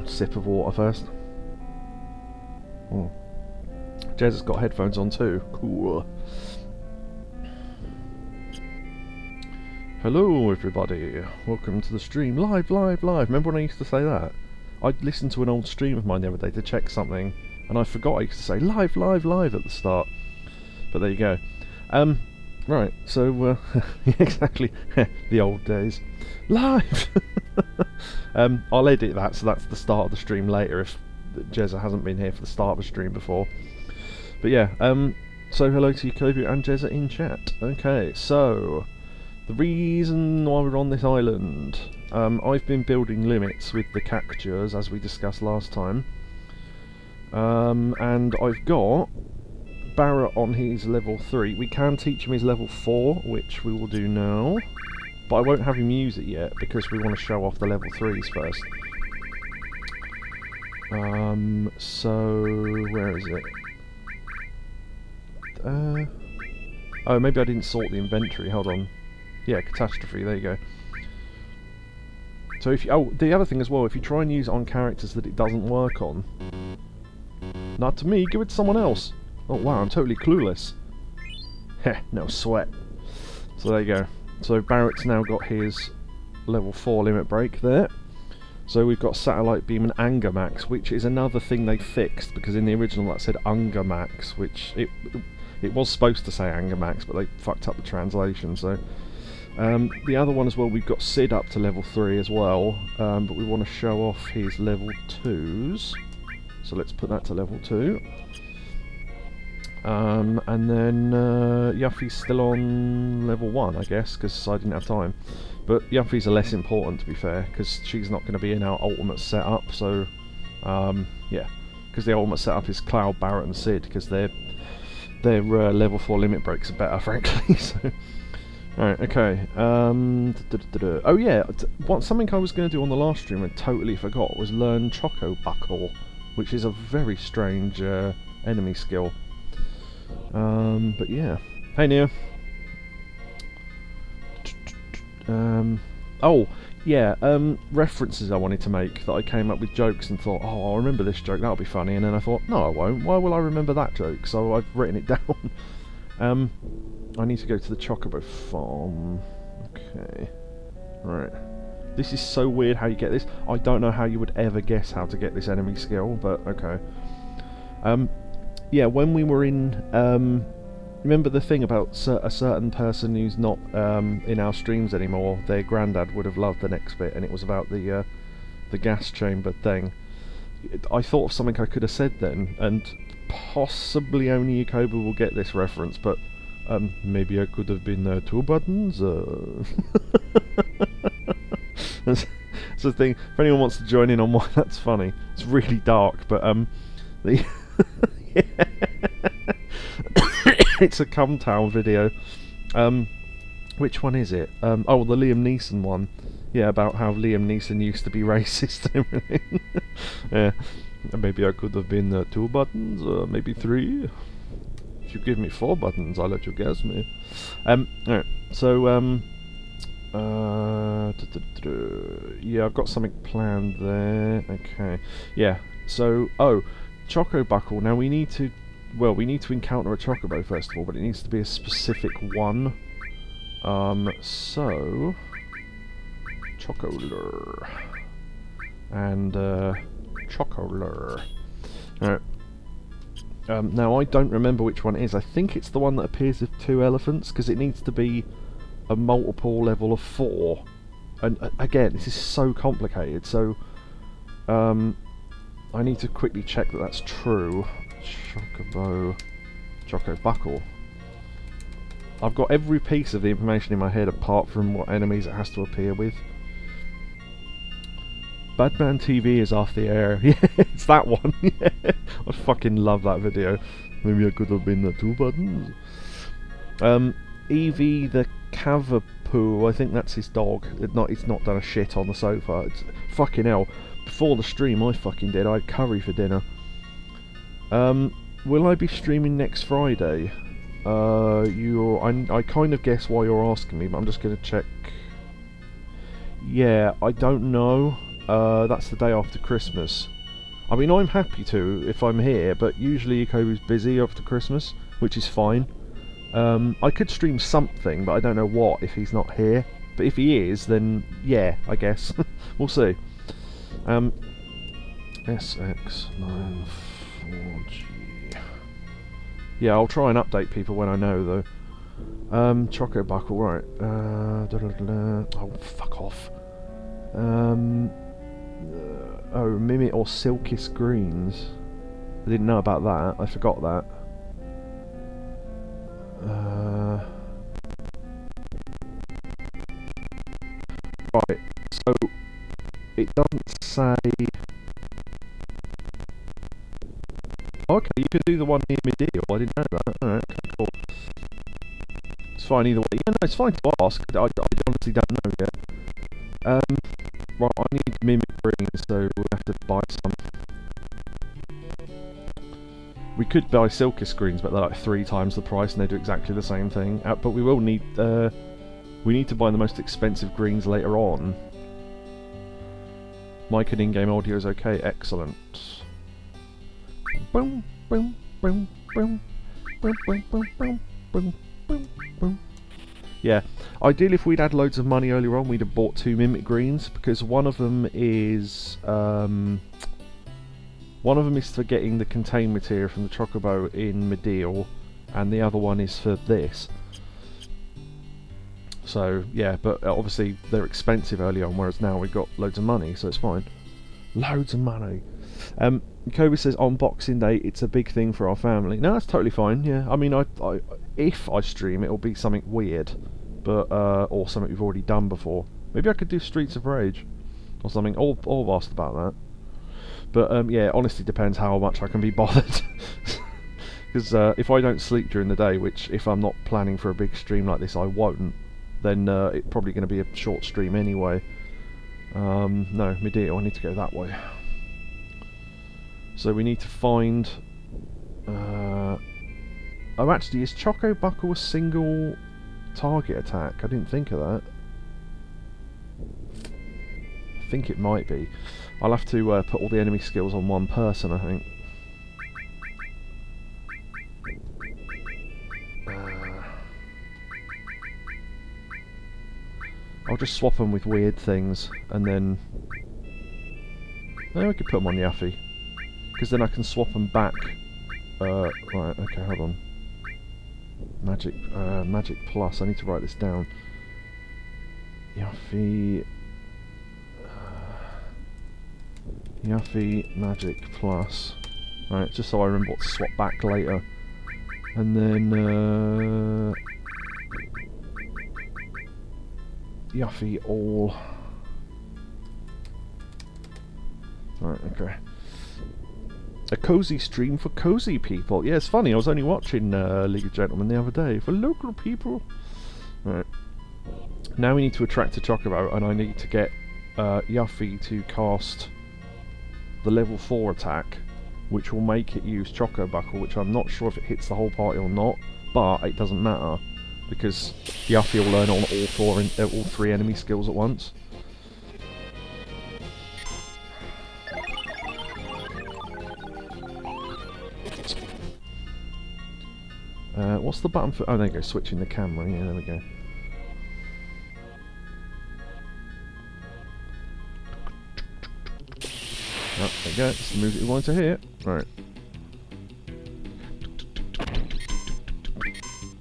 Sip of water first. Jez has got headphones on too. Cool. Hello everybody, welcome to the stream. Live. Remember when I used to say that? I listened to an old stream of mine the other day to check something, and I forgot I used to say live at the start. But there you go. Right, so, exactly, the old days. Live! I'll edit that, so that's the start of the stream later if Jezza hasn't been here for the start of the stream before. But yeah, so hello to you, Kobu and Jezza in chat. Okay, so the reason why we're on this island, I've been building limits with the cactures as we discussed last time, and I've got Barrett on his level 3. We can teach him his level 4, which we will do now, but I won't have him use it yet because we want to show off the level 3s first. So where is it? Oh, maybe I didn't sort the inventory, hold on. Yeah, catastrophe, there you go. So if you, oh, the other thing as well, if you try and use it on characters that it doesn't work on, not to me, give it to someone else. Oh wow, I'm totally clueless. Heh, no sweat. So there you go. So Barrett's now got his level 4 limit break there. So we've got Satellite Beam and Anger Max, which is another thing they fixed, because in the original that said Anger Max, which it was supposed to say Anger Max, but they fucked up the translation, so... the other one as well, we've got Sid up to level 3 as well, but we want to show off his level 2s. So let's put that to level 2. And then Yuffie's still on level 1, I guess, because I didn't have time. But Yuffie's are less important, to be fair, because she's not going to be in our ultimate setup, so yeah. Because the ultimate setup is Cloud, Barrett and Sid, because their level 4 limit breaks are better, frankly, so... Alright, okay. Oh yeah, something I was going to do on the last stream and totally forgot was learn Choco Buckle, which is a very strange enemy skill. But yeah. Hey Neo. Oh, yeah, references I wanted to make that I came up with jokes and thought, oh, I'll remember this joke, that'll be funny, and then I thought, no I won't, why will I remember that joke? So I've written it down. I need to go to the Chocobo farm. Okay. Right. This is so weird how you get this. I don't know how you would ever guess how to get this enemy skill, but okay. Yeah, when we were in... remember the thing about a certain person who's not in our streams anymore? Their granddad would have loved the next bit, and it was about the gas chamber thing. I thought of something I could have said then, and possibly only Yukoba will get this reference, but... maybe I could have been 2 buttons. That's the thing. If anyone wants to join in on why that's funny, it's really dark. But it's a Cumtown video. Which one is it? Oh, the Liam Neeson one. Yeah, about how Liam Neeson used to be racist and everything. Yeah, maybe I could have been 2 buttons, maybe 3. If you give me 4 buttons, I'll let you guess me. Alright, so, yeah, I've got something planned there. Okay, yeah, so, oh, Choco Buckle. Now we need to, well, we need to encounter a Chocobo first of all, but it needs to be a specific one. So, Chocolure. And, Chocolure. Alright. Now I don't remember which one it is. I think it's the one that appears with 2 elephants, because it needs to be a multiple level of 4. And again, this is so complicated, so I need to quickly check that that's true. Choco Buckle. I've got every piece of the information in my head apart from what enemies it has to appear with. Badman TV is off the air. Yeah, it's that one. Yeah. I fucking love that video. Maybe I could have been the 2 buttons. Evie the Cavapoo, I think that's his dog. It's not done a shit on the sofa. It's fucking hell. Before the stream I fucking did. I had curry for dinner. Will I be streaming next Friday? I kind of guess why you're asking me, but I'm just gonna check. Yeah, I don't know. That's the day after Christmas. I mean, I'm happy to if I'm here, but usually Yakobu's busy after Christmas, which is fine. I could stream something, but I don't know what if he's not here. But if he is, then yeah, I guess. We'll see. SX94G. Yeah, I'll try and update people when I know, though. Choco Buckle, right. Oh, fuck off. Oh, Mimic or Silkiest Greens. I didn't know about that. I forgot that. Right, so it doesn't say. Okay, you could do the one near Mideel. I didn't know that. Alright, okay, cool. It's fine either way. Yeah, no, it's fine to ask. I honestly don't know yet. Right, I need Mimic Greens, so we'll have to buy some. We could buy Silkiest Greens, but they're like 3 times the price and they do exactly the same thing. But we will need, we need to buy the most expensive greens later on. Mic and in-game audio is okay, excellent. Boom, boom, boom, boom, boom, boom, boom, boom, boom, boom, boom. Yeah, ideally if we'd had loads of money earlier on, we'd have bought 2 Mimic Greens, because one of them is for getting the contain material from the Chocobo in Mideel, and the other one is for this. So, yeah, but obviously they're expensive early on, whereas now we've got loads of money, so it's fine. Loads of money. Kobe says on Boxing Day it's a big thing for our family. No, that's totally fine, yeah. I mean, if I stream, it'll be something weird, but or something we've already done before. Maybe I could do Streets of Rage, or something. All asked about that. But yeah, it honestly depends how much I can be bothered. Because if I don't sleep during the day, which if I'm not planning for a big stream like this I won't, then it's probably going to be a short stream anyway. No, Mideel, I need to go that way. So we need to find... oh, actually, is Choco Buckle a single target attack? I didn't think of that. I think it might be. I'll have to put all the enemy skills on one person, I think. I'll just swap them with weird things, and then... No, we could put them on Yuffie. Because then I can swap them back. Right, okay, hold on. Magic Plus, I need to write this down. Yuffie... Yuffie Magic Plus. Right, just so I remember what to swap back later. And then... Yuffie all. Right, okay. A cozy stream for cozy people. Yeah, it's funny, I was only watching League of Gentlemen the other day. For local people. Right. Now we need to attract a Chocobo, and I need to get Yuffie to cast the level 4 attack, which will make it use Choco Buckle, which I'm not sure if it hits the whole party or not, but it doesn't matter, because Yuffie will learn on all 3 enemy skills at once. What's the button for... Oh, there you go, switching the camera. Yeah, there we go. Oh, there you go, it's the music we wanted to hear. Right.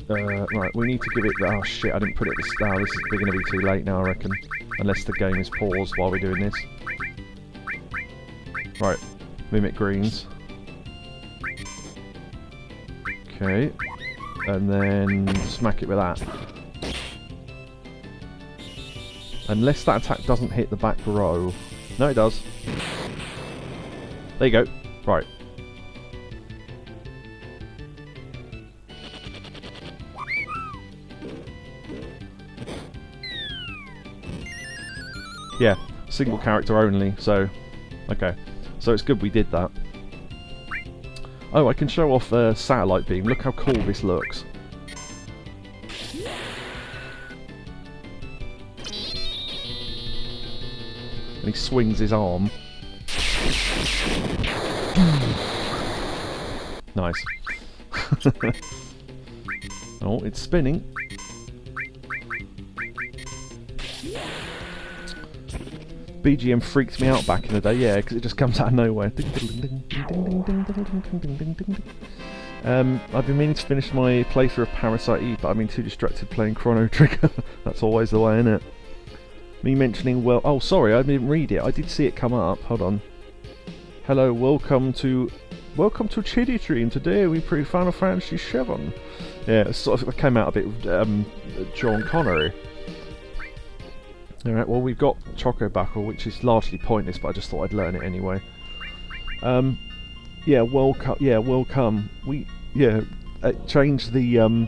Right, we need to give it... Oh shit, I didn't put it at the start. This is going to be too late now, I reckon. Unless the game is paused while we're doing this. Right, Mimic Greens. Okay. And then smack it with that. Unless that attack doesn't hit the back row. No, it does. There you go. Right. Yeah, single character only, so... Okay. So it's good we did that. Oh, I can show off Satellite Beam. Look how cool this looks. And he swings his arm. Nice. Oh, it's spinning. BGM freaked me out back in the day, yeah, because it just comes out of nowhere. I've been meaning to finish my playthrough of Parasite Eve, but I've been too distracted playing Chrono Trigger. That's always the way, innit? Me mentioning, well... Oh, sorry, I didn't read it. I did see it come up. Hold on. Hello, welcome to Chitty Tree, and today we play Final Fantasy VII. Yeah, it sort of came out a bit John Connery. Alright, well we've got Choco Buckle, which is largely pointless, but I just thought I'd learn it anyway. Yeah, welcome. We changed the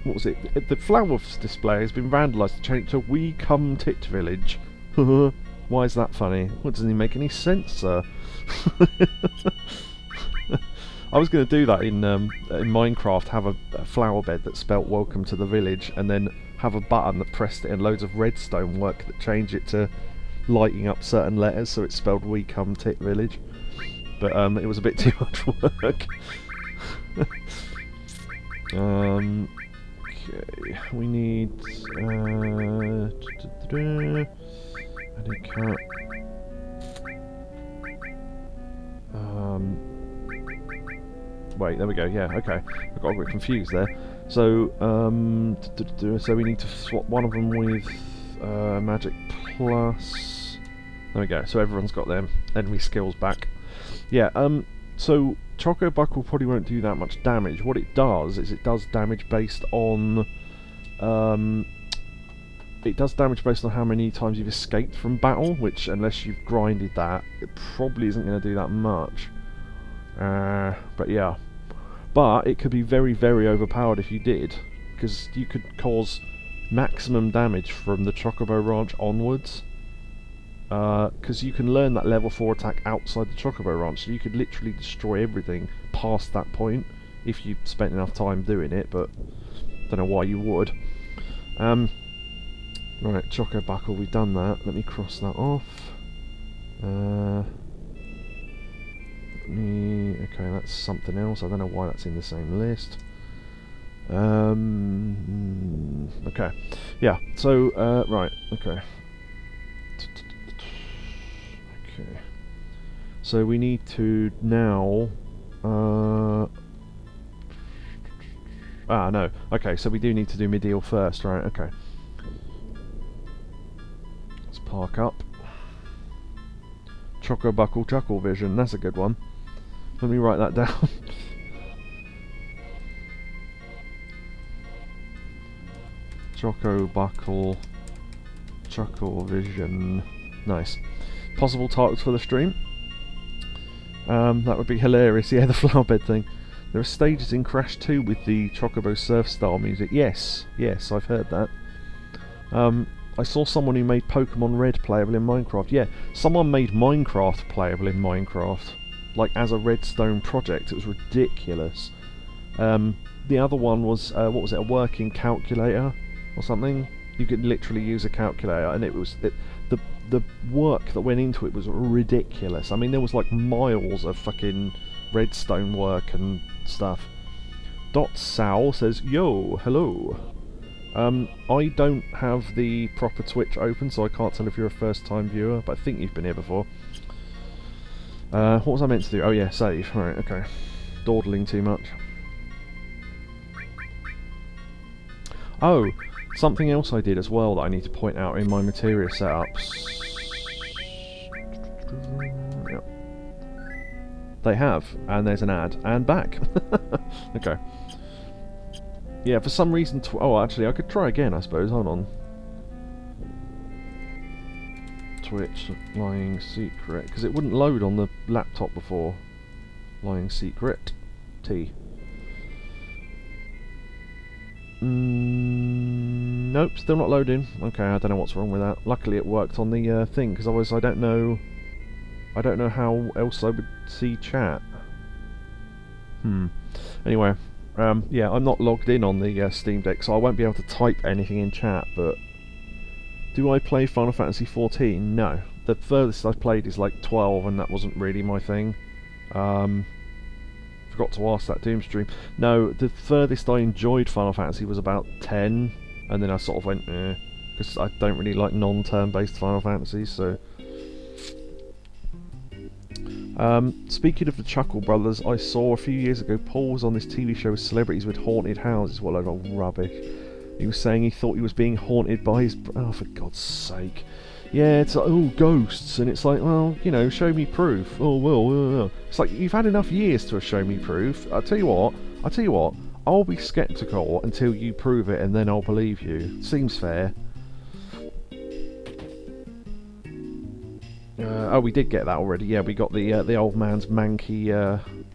what was it? The flowers display has been vandalised. Changed to We Come Tit Village. Why is that funny? Well, doesn't even make any sense, sir. I was going to do that in Minecraft, have a flower bed that spelt Welcome to the Village, and then have a button that pressed it and loads of redstone work that changed it to lighting up certain letters so it spelled We Come Tit Village. But it was a bit too much work. Okay, we need add a cat. Wait, there we go. Yeah, okay. I got a bit confused there. So, so we need to swap one of them with Magic Plus. There we go. So everyone's got their enemy skills back. Yeah. So Choco Buckle probably won't do that much damage. What it does is it does damage based on how many times you've escaped from battle. Which, unless you've grinded that, it probably isn't going to do that much. But yeah. But it could be very, very overpowered if you did, because you could cause maximum damage from the Chocobo Ranch onwards. Because you can learn that level 4 attack outside the Chocobo Ranch, so you could literally destroy everything past that point if you spent enough time doing it, but don't know why you would. Right, Choco Buckle, we've done that. Let me cross that off. Okay, that's something else. I don't know why that's in the same list. Okay, yeah. So right, okay. Okay. So we need to now. No. Okay, so we do need to do Mideel first, right? Okay. Let's park up. Choco Buckle Chuckle Vision. That's a good one. Let me write that down. Choco Buckle Chuckle Vision. Nice. Possible titles for the stream? That would be hilarious. Yeah, the flower bed thing. There are stages in Crash 2 with the Chocobo Surf style music. Yes, yes, I've heard that. I saw someone who made Pokemon Red playable in Minecraft. Yeah, someone made Minecraft playable in Minecraft. Like, as a redstone project. It was ridiculous. The other one was, what was it, a working calculator or something? You could literally use a calculator, and it was... The work that went into it was ridiculous. I mean, there was like miles of fucking redstone work and stuff. Sal says, yo, hello. I don't have the proper Twitch open, so I can't tell if you're a first-time viewer, but I think you've been here before. What was I meant to do? Oh yeah, save. Alright, okay. Dawdling too much. Oh, something else I did as well that I need to point out in my materia setups. Yep. They have, and there's an ad, and back. Okay. Yeah, for some reason... oh, actually, I could try again, I suppose. Hold on. Twitch, Lying Secret. Because it wouldn't load on the laptop before. Lying Secret. T. Nope, still not loading. Okay, I don't know what's wrong with that. Luckily it worked on the thing, because otherwise I don't know how else I would see chat. Anyway, yeah, I'm not logged in on the Steam Deck, so I won't be able to type anything in chat, but... do I play Final Fantasy XIV? No. the furthest I've played is like 12, and that wasn't really my thing. Forgot to ask that Doomstream. No, the furthest I enjoyed Final Fantasy was about 10, and then I sort of went, because I don't really like non-turn-based Final Fantasies, so... speaking of the Chuckle Brothers, I saw a few years ago Paul was on this TV show with celebrities with haunted houses. What a load of rubbish. He was saying he thought he was being haunted by his... Oh, for God's sake. Yeah, it's like, oh, ghosts, and it's like, well, you know, show me proof. Oh, well, it's like, you've had enough years to show me proof. I'll tell you what, I'll be sceptical until you prove it, and then I'll believe you. Seems fair. Oh, we did get that already. Yeah, we got the old man's manky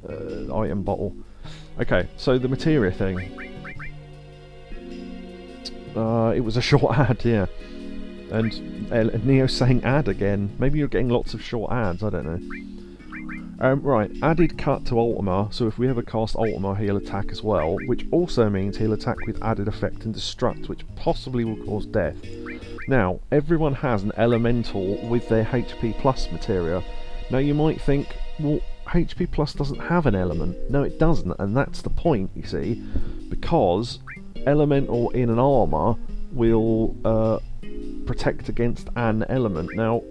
item bottle. Okay, so the materia thing. It was a short ad, yeah. And Neo's saying ad again. Maybe you're getting lots of short ads, I don't know. Right, added cut to Ultima, so if we ever cast Ultima he'll attack as well, which also means he'll attack with added effect and destruct, which possibly will cause death. Now, everyone has an elemental with their HP plus materia. Now you might think, well, HP plus doesn't have an element. No, it doesn't, and that's the point, you see, because elemental in an armour will protect against an element. Now,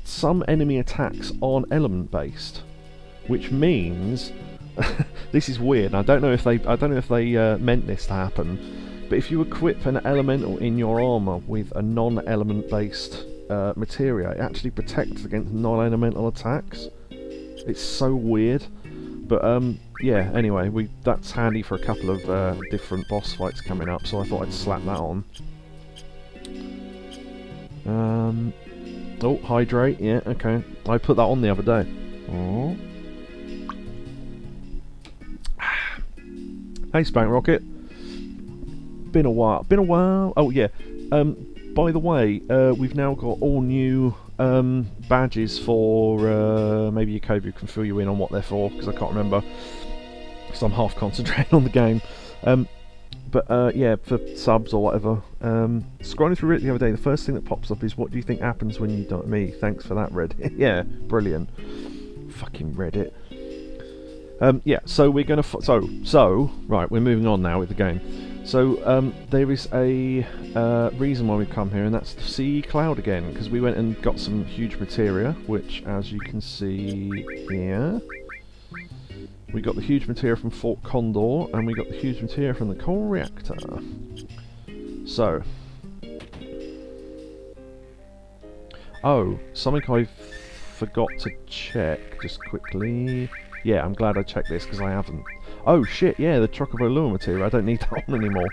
some enemy attacks aren't element based, which means this is weird. I don't know if they meant this to happen, but if you equip an elemental in your armor with a non-element based materia, it actually protects against non-elemental attacks. It's so weird, but yeah. Anyway, that's handy for a couple of different boss fights coming up, so I thought I'd slap that on. Oh, hydrate, yeah, okay. I put that on the other day. Oh. Hey, Spank Rocket. Been a while. Oh, yeah. By the way, we've now got all new badges for... maybe Yakobu can fill you in on what they're for, because I can't remember. Because I'm half concentrating on the game. But yeah, for subs or whatever. Scrolling through Reddit the other day, the first thing that pops up is, what do you think happens when you die? Me, thanks for that, Reddit. Yeah, brilliant. Fucking Reddit. Yeah, so we're gonna... right, we're moving on now with the game. So, there is a reason why we've come here, and that's to see Cloud again, because we went and got some huge materia, which, as you can see here... We got the huge materia from Fort Condor, and we got the huge materia from the core reactor. So... Oh, something I forgot to check, just quickly... Yeah, I'm glad I checked this, because I haven't. Oh shit, yeah, the Chocobo Lure material, I don't need that on anymore.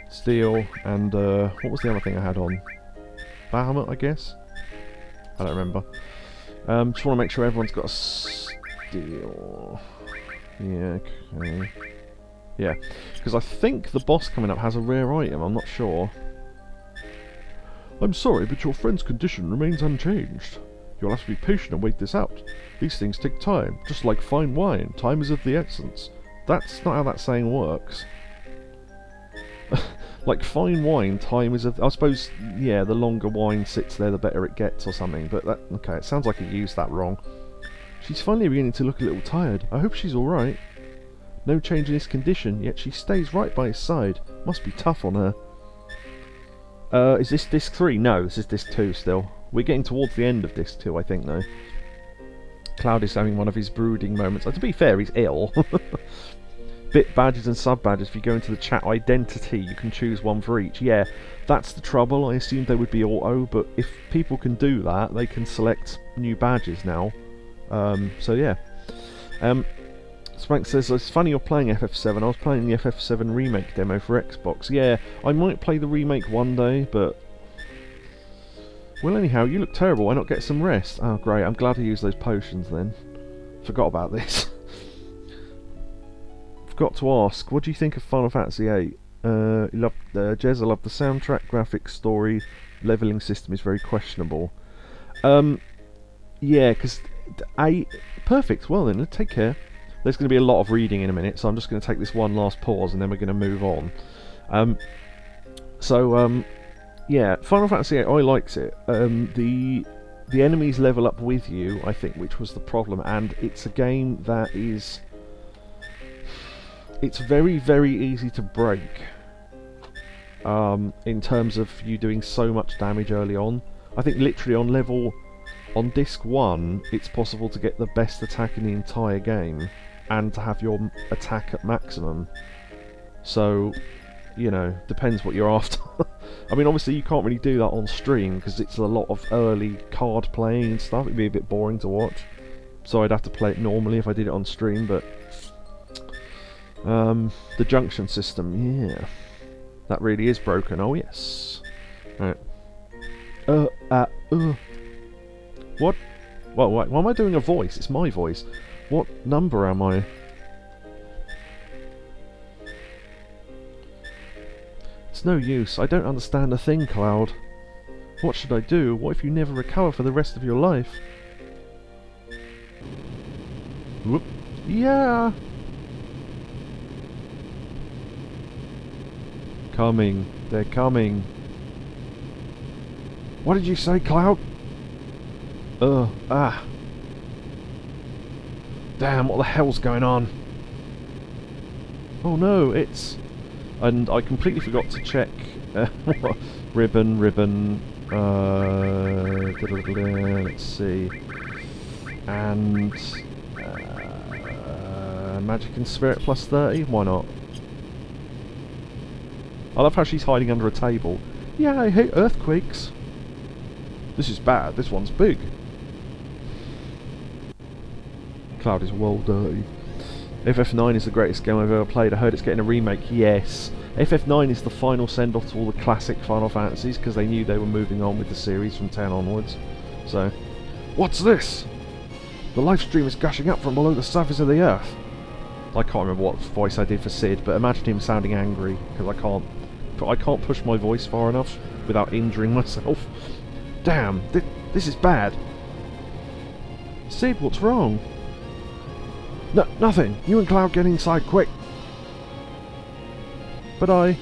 Steel, and what was the other thing I had on? Bahamut, I guess? I don't remember. Just want to make sure everyone's got a steel. Yeah, okay. Yeah, because I think the boss coming up has a rare item, I'm not sure. I'm sorry, but your friend's condition remains unchanged. You'll have to be patient and wait this out. These things take time, just like fine wine. Time is of the essence. That's not how that saying works. Like fine wine, time is of... I suppose, yeah, the longer wine sits there, the better it gets or something. But that... Okay, it sounds like he used that wrong. She's finally beginning to look a little tired. I hope she's alright. No change in his condition, yet she stays right by his side. Must be tough on her. Is this disc 3? No, this is disc 2 still. We're getting towards the end of disc 2, I think, though. Cloud is having one of his brooding moments. To be fair, he's ill. Bit badges and sub badges. If you go into the chat identity, you can choose one for each. Yeah, that's the trouble. I assumed they would be auto, but if people can do that, they can select new badges now. So yeah. Spank says, it's funny you're playing FF7. I was playing the FF7 remake demo for Xbox. Yeah, I might play the remake one day, but... Well, anyhow, you look terrible. Why not get some rest? Oh, great. I'm glad I used those potions then. Forgot about this. Forgot to ask, what do you think of Final Fantasy VIII? Jez, I love the soundtrack, graphics, story, leveling system is very questionable. Yeah, because... Perfect. Well then, take care. There's going to be a lot of reading in a minute, so I'm just going to take this one last pause and then we're going to move on. Yeah, Final Fantasy VIII, I liked it. The the enemies level up with you, I think, which was the problem, and it's a game that is... It's very, very easy to break, in terms of you doing so much damage early on. I think literally on disc 1, it's possible to get the best attack in the entire game, and to have your attack at maximum. So, you know, depends what you're after. I mean, obviously you can't really do that on stream, because it's a lot of early card playing and stuff. It'd be a bit boring to watch. So I'd have to play it normally if I did it on stream, but... the junction system, yeah. That really is broken, oh yes. Right. What? Well, why am I doing a voice? It's my voice. What number am I? It's no use. I don't understand a thing, Cloud. What should I do? What if you never recover for the rest of your life? Whoop. Yeah! Coming. They're coming. What did you say, Cloud? Damn, what the hell's going on? Oh no, it's... And I completely forgot to check... ribbon... let's see... And... Magic and Spirit plus 30? Why not? I love how she's hiding under a table. Yeah, I hate earthquakes. This is bad. This one's big. Cloud is well dirty. FF9 is the greatest game I've ever played. I heard it's getting a remake. Yes. FF9 is the final send-off to all the classic Final Fantasies, because they knew they were moving on with the series from 10 onwards. So... What's this? The live stream is gushing up from below the surface of the earth. I can't remember what voice I did for Sid, but imagine him sounding angry, because I can't push my voice far enough without injuring myself. Damn, this is bad. Sid, what's wrong? No, nothing. You and Cloud get inside quick. But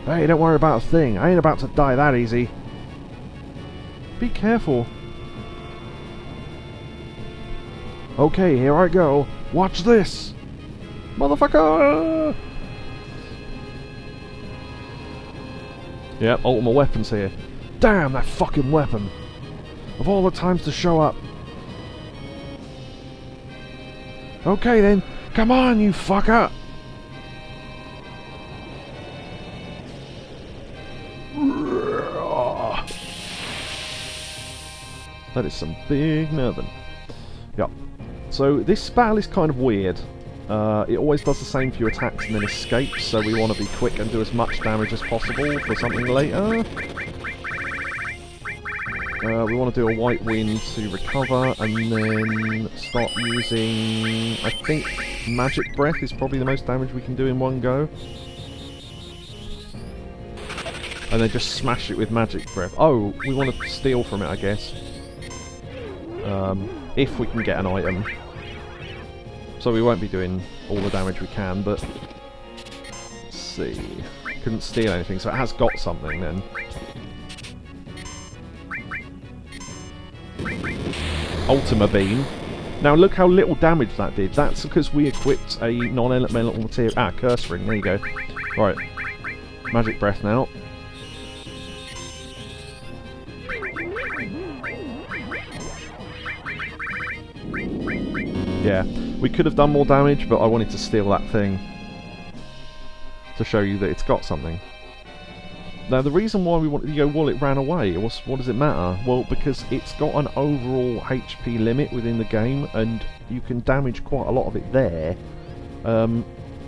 Hey, don't worry about a thing. I ain't about to die that easy. Be careful. Okay, here I go. Watch this. Motherfucker! Yep, ultimate weapons here. Damn, that fucking weapon. Of all the times to show up. Okay then, come on you fucker! That is some big nervin'. Yep. So this battle is kind of weird. It always does the same few attacks and then escapes, so we want to be quick and do as much damage as possible for something later. We want to do a white wind to recover, and then start using... I think Magic Breath is probably the most damage we can do in one go. And then just smash it with Magic Breath. Oh, we want to steal from it, I guess. If we can get an item. So we won't be doing all the damage we can, but... Let's see... Couldn't steal anything, so it has got something then. Ultima Beam. Now look how little damage that did. That's because we equipped a non-elemental material... Ah, Curse Ring, there you go. Right. Magic Breath now. Yeah, we could have done more damage, but I wanted to steal that thing to show you that it's got something. Now, the reason why we wanted to go, well, it ran away. What does it matter? Well, because it's got an overall HP limit within the game, and you can damage quite a lot of it there.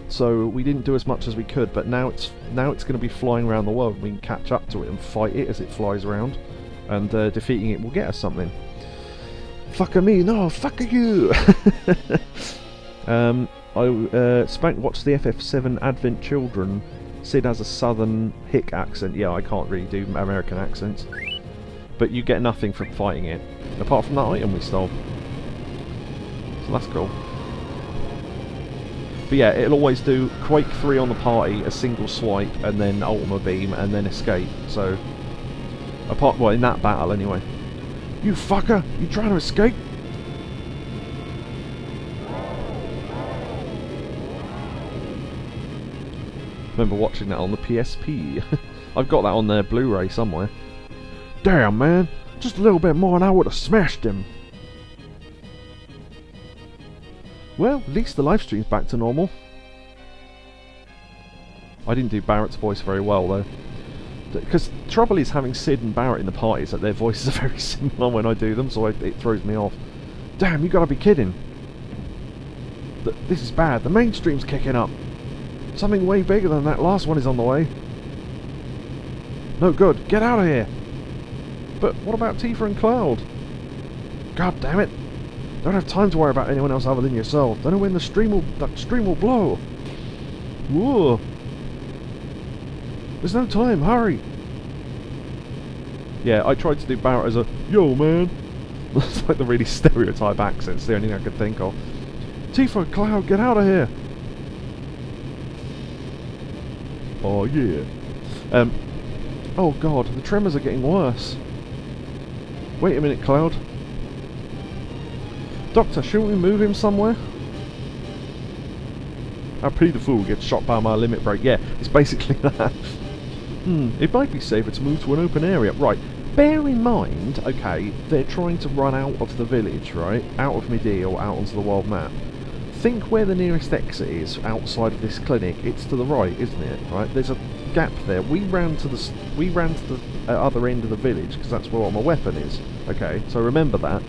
So we didn't do as much as we could, but now it's going to be flying around the world. We can catch up to it and fight it as it flies around, and defeating it will get us something. Fuck me, no, fuck you! Spank watched the FF7 Advent Children. Sid has a southern hick accent. Yeah, I can't really do American accents. But you get nothing from fighting it, apart from that item we stole. So that's cool. But yeah, it'll always do Quake 3 on the party, a single swipe, and then Ultima Beam, and then escape. So Apart, well, in that battle anyway. You fucker! You trying to escape? Remember watching that on the PSP. I've got that on their Blu-ray somewhere. Damn, man! Just a little bit more and I would have smashed him. Well, at least the live stream's back to normal. I didn't do Barrett's voice very well though. Because the trouble is having Sid and Barrett in the party is that their voices are very similar when I do them, so it throws me off. Damn, you gotta be kidding. This is bad. The mainstream's kicking up. Something way bigger than that last one is on the way. No good. Get out of here. But what about Tifa and Cloud? God damn it. Don't have time to worry about anyone else other than yourself. Don't know when that stream will blow. Whoa. There's no time, hurry! Yeah, I tried to do Barrett as a, yo man! That's like the really stereotype accents, the only thing I could think of. Tifa, Cloud, get out of here! Oh yeah. Oh god, the tremors are getting worse. Wait a minute, Cloud. Doctor, shouldn't we move him somewhere? I pity the fool gets shot by my limit break. Yeah, it's basically that. It might be safer to move to an open area. Right, bear in mind, okay, they're trying to run out of the village, right? Out of Mideel, out onto the world map. Think where the nearest exit is outside of this clinic. It's to the right, isn't it? Right, there's a gap there. We ran to the other end of the village because that's where my weapon is. Okay, so remember that.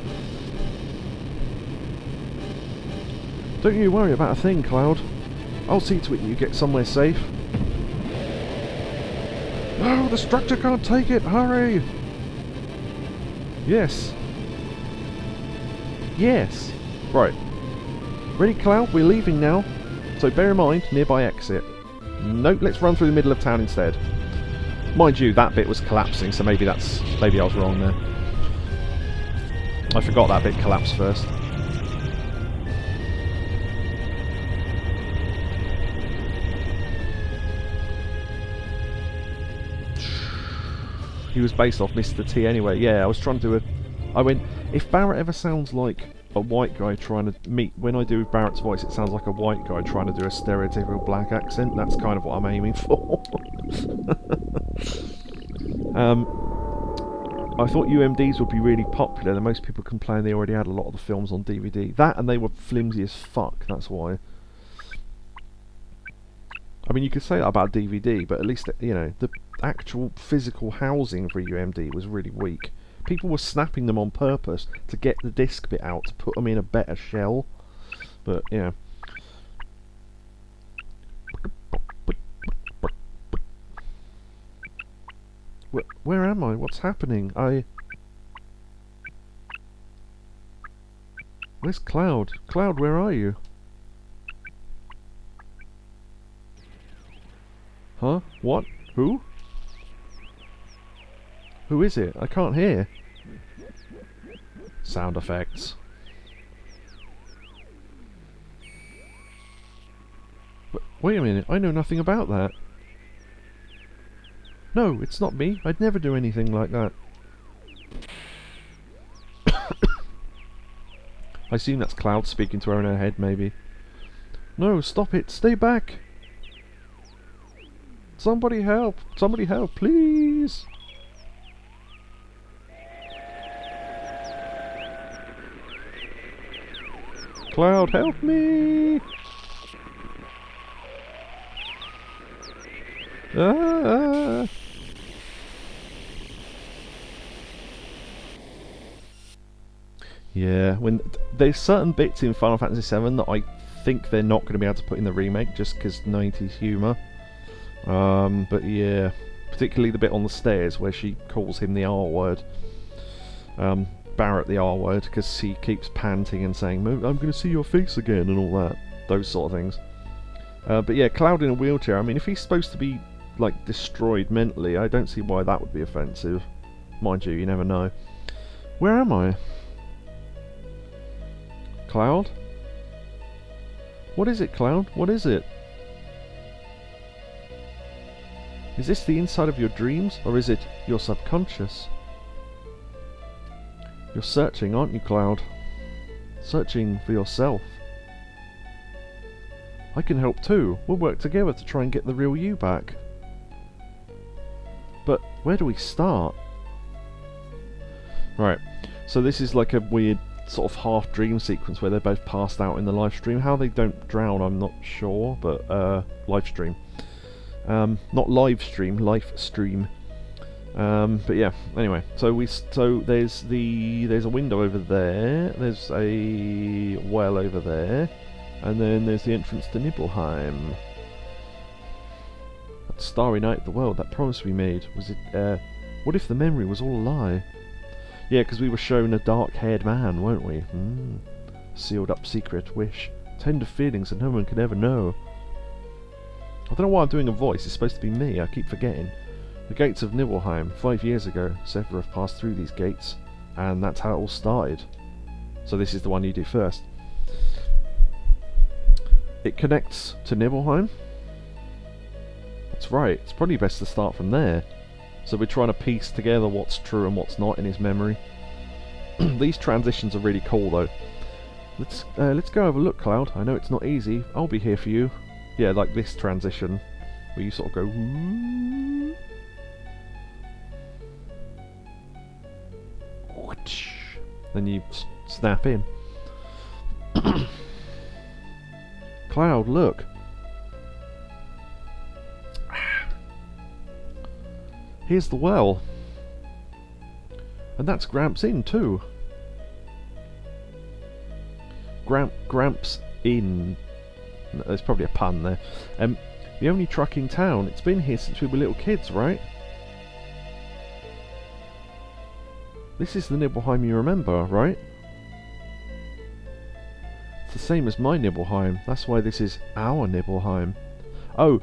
Don't you worry about a thing, Cloud. I'll see to it you get somewhere safe. No, the structure can't take it! Hurry! Yes. Yes. Right. Ready, Cloud? We're leaving now. So bear in mind, nearby exit. Nope, let's run through the middle of town instead. Mind you, that bit was collapsing, so maybe I was wrong there. I forgot that bit collapsed first. He was based off Mr. T anyway. Yeah, I was trying to do I went, if Barrett ever sounds like a white guy trying to meet... When I do Barrett's voice, it sounds like a white guy trying to do a stereotypical black accent. That's kind of what I'm aiming for. I thought UMDs would be really popular. And most people complain they already had a lot of the films on DVD. That and they were flimsy as fuck. That's why. I mean, you could say that about DVD, but at least, you know, the actual physical housing for UMD was really weak. People were snapping them on purpose to get the disc bit out to put them in a better shell. But, yeah. Where am I? What's happening? Where's Cloud? Cloud, where are you? Huh? What? Who? Who is it? I can't hear. Sound effects. Wait a minute, I know nothing about that. No, it's not me. I'd never do anything like that. I assume that's Cloud speaking to her in her head, maybe. No, stop it. Stay back. Somebody help. Somebody help, please. Cloud, help me. Ah. Yeah, there's certain bits in Final Fantasy VII that I think they're not going to be able to put in the remake just because 90s humour. But yeah, particularly the bit on the stairs where she calls him the R word. Barrett the R word, because he keeps panting and saying, I'm going to see your face again and all that. Those sort of things. But yeah, Cloud in a wheelchair, I mean, if he's supposed to be, like, destroyed mentally, I don't see why that would be offensive. Mind you, you never know. Where am I? Cloud? What is it, Cloud? What is it? Is this the inside of your dreams, or is it your subconscious? You're searching, aren't you, Cloud? Searching for yourself. I can help too. We'll work together to try and get the real you back. But where do we start? Right, so this is like a weird sort of half dream sequence where they're both passed out in the live stream. How they don't drown, I'm not sure, but live stream. Not live stream, live stream. But yeah, anyway, so there's a window over there, there's a well over there, and then there's the entrance to Nibelheim. That starry night of the world, that promise we made, was it, what if the memory was all a lie? Yeah, because we were shown a dark-haired man, weren't we? Sealed up secret, wish, tender feelings that no one could ever know. I don't know why I'm doing a voice, it's supposed to be me, I keep forgetting. The gates of Nibelheim, 5 years ago, Sephiroth passed through these gates, and that's how it all started. So this is the one you do first. It connects to Nibelheim. That's right, it's probably best to start from there. So we're trying to piece together what's true and what's not in his memory. These transitions are really cool though. Let's go have a look, Cloud. I know it's not easy. I'll be here for you. Yeah, like this transition, where you sort of go... Whoo. Then you snap in. Cloud, look. Here's the well. And that's Gramps Inn too. Gramps Inn. No, there's probably a pun there. The only truck in town. It's been here since we were little kids, right? This is the Nibelheim you remember, right? It's the same as my Nibelheim. That's why this is our Nibelheim. Oh,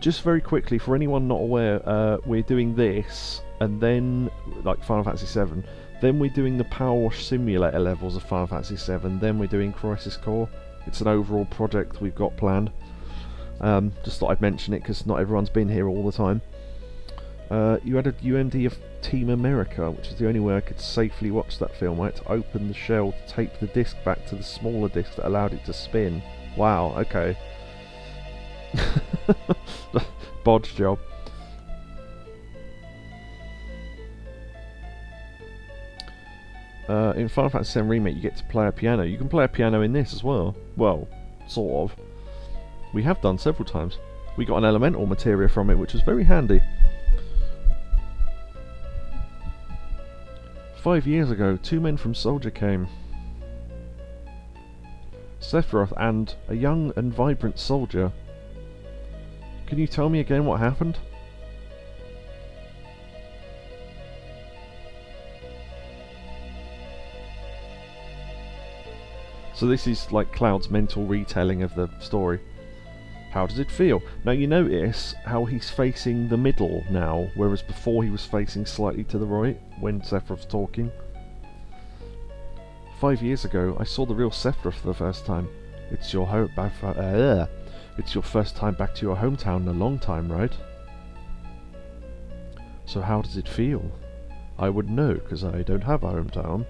just very quickly, for anyone not aware, we're doing this, and then, like Final Fantasy VII, then we're doing the Power Wash Simulator levels of Final Fantasy VII, then we're doing Crisis Core. It's an overall project we've got planned. Just thought I'd mention it, because not everyone's been here all the time. You had a UMD of Team America, which is the only way I could safely watch that film. I had to open the shell to tape the disc back to the smaller disc that allowed it to spin. Wow, okay. Bodge job. In Final Fantasy VII Remake you get to play a piano. You can play a piano in this as well. Well, sort of. We have done several times. We got an elemental materia from it, which was very handy. 5 years ago, 2 men from Soldier came. Sephiroth and a young and vibrant soldier. Can you tell me again what happened? So this is like Cloud's mental retelling of the story. How does it feel? Now you notice how he's facing the middle now, whereas before he was facing slightly to the right when Sephiroth's talking. 5 years ago, I saw the real Sephiroth for the first time. It's your it's your first time back to your hometown in a long time, right? So how does it feel? I would know, because I don't have a hometown.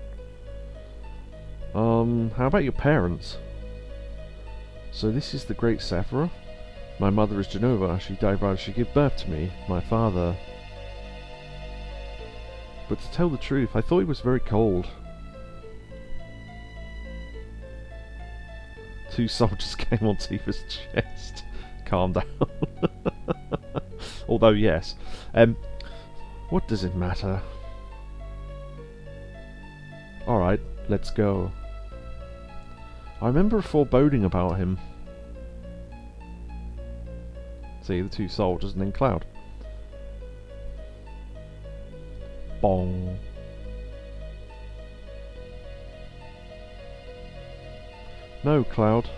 How about your parents? So this is the great Sephiroth? My mother is Genova. She died while she gave birth to me. My father... But to tell the truth, I thought he was very cold. 2 soldiers came on Tifa's chest. Calm down. Although, yes. What does it matter? Alright, let's go. I remember a foreboding about him. See, the 2 soldiers and then Cloud. Bong. No, Cloud.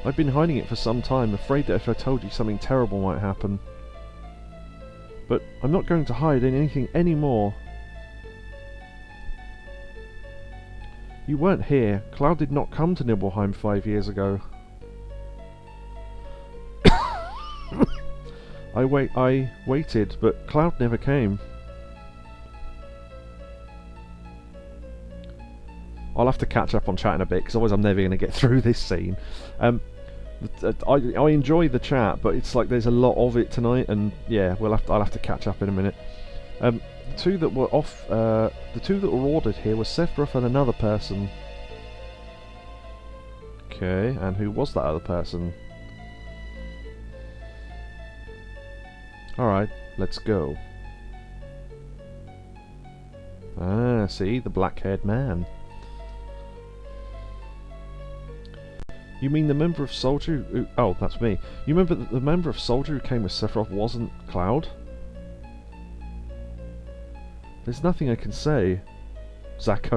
I've been hiding it for some time, afraid that if I told you something terrible might happen. But I'm not going to hide anything anymore. You weren't here. Cloud did not come to Nibelheim 5 years ago. I waited, but Cloud never came. I'll have to catch up on chat in a bit, because otherwise I'm never going to get through this scene. I enjoy the chat, but it's like there's a lot of it tonight, and yeah, I'll have to catch up in a minute. The two that were ordered here were Sephiroth and another person. Okay, and who was that other person? Alright, let's go. Ah, see, the black-haired man. You mean the member of Soldier who... Oh, that's me. You remember that the member of Soldier who came with Sephiroth wasn't Cloud? There's nothing I can say. Zack.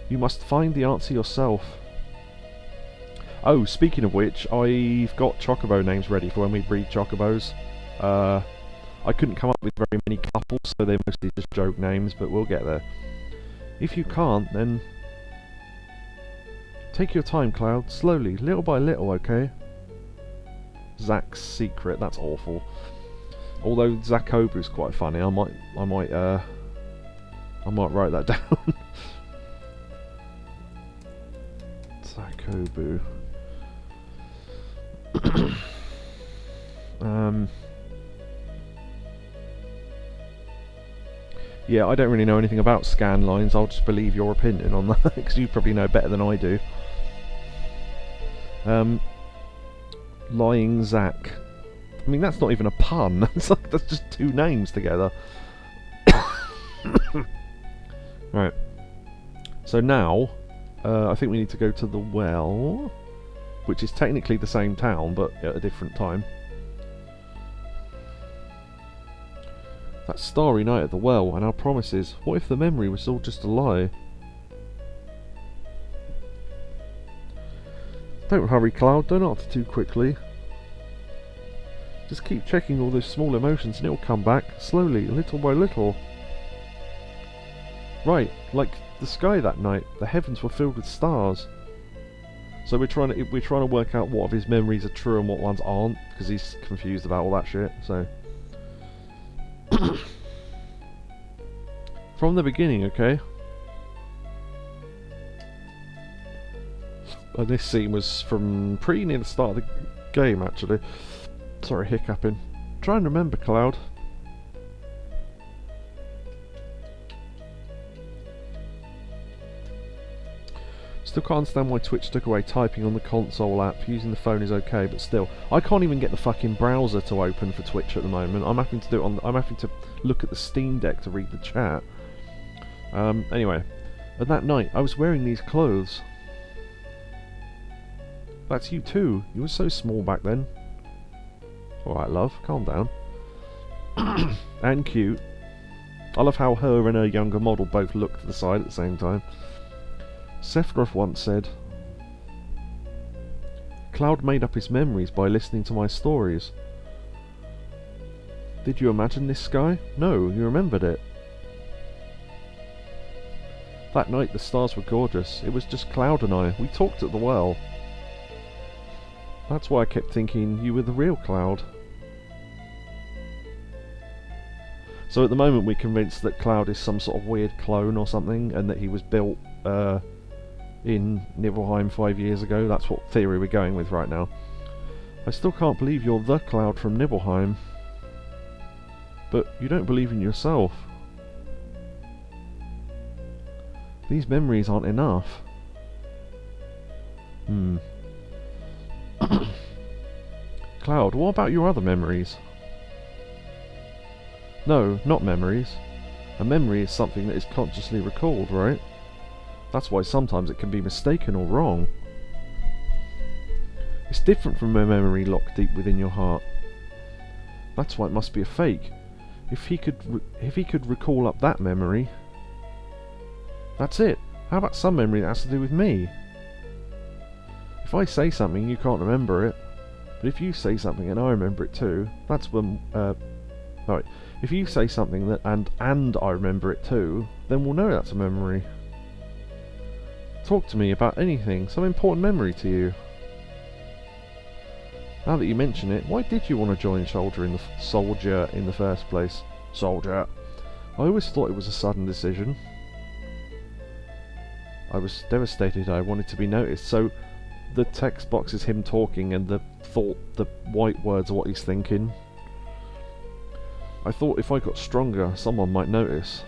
You must find the answer yourself. Oh, speaking of which, I've got Chocobo names ready for when we breed Chocobos. I couldn't come up with very many couples, so they're mostly just joke names, but we'll get there. If you can't, then... Take your time, Cloud. Slowly, little by little, okay? Zack's secret, that's awful. Although Zack is quite funny, I might write that down. Zack. Yeah, I don't really know anything about scan lines. I'll just believe your opinion on that, because you probably know better than I do. Lying Zack. I mean, that's not even a pun. That's just two names together. Right. So now, I think we need to go to the well, which is technically the same town, but at a different time. That starry night at the well, and our promises. What if the memory was all just a lie? Don't hurry, Cloud. Don't answer too quickly. Just keep checking all those small emotions and it'll come back, slowly, little by little. Right, like the sky that night. The heavens were filled with stars. So we're trying to work out what of his memories are true and what ones aren't, because he's confused about all that shit, so... From the beginning, okay? This scene was from pretty near the start of the game, actually. Sorry, hiccuping. Try and remember, Cloud. Still can't understand why Twitch took away typing on the console app. Using the phone is okay, but still, I can't even get the fucking browser to open for Twitch at the moment. I'm having to do it on. I'm having to look at the Steam Deck to read the chat. Anyway, and that night I was wearing these clothes. That's you too. You were so small back then. Alright, love, calm down. And cute. I love how her and her younger model both look to the side at the same time. Sephiroth once said, Cloud made up his memories by listening to my stories. Did you imagine this sky? No, you remembered it. That night the stars were gorgeous. It was just Cloud and I. We talked at the well. That's why I kept thinking you were the real Cloud. So at the moment we're convinced that Cloud is some sort of weird clone or something, and that he was built in Nibelheim 5 years ago. That's what theory we're going with right now. I still can't believe you're the Cloud from Nibelheim. But you don't believe in yourself. These memories aren't enough. Cloud, what about your other memories? No, not memories. A memory is something that is consciously recalled, right? That's why sometimes it can be mistaken or wrong. It's different from a memory locked deep within your heart. That's why it must be a fake. If he could recall up that memory... That's it. How about some memory that has to do with me? If I say something, you can't remember it. But if you say something and I remember it too, that's when... Right. If you say something that and I remember it too, then we'll know that's a memory. Talk to me about anything, some important memory to you. Now that you mention it, why did you want to join Soldier in the first place? Soldier. I always thought it was a sudden decision. I was devastated I wanted to be noticed, so the text box is him talking and the white words are what he's thinking. I thought if I got stronger, someone might notice.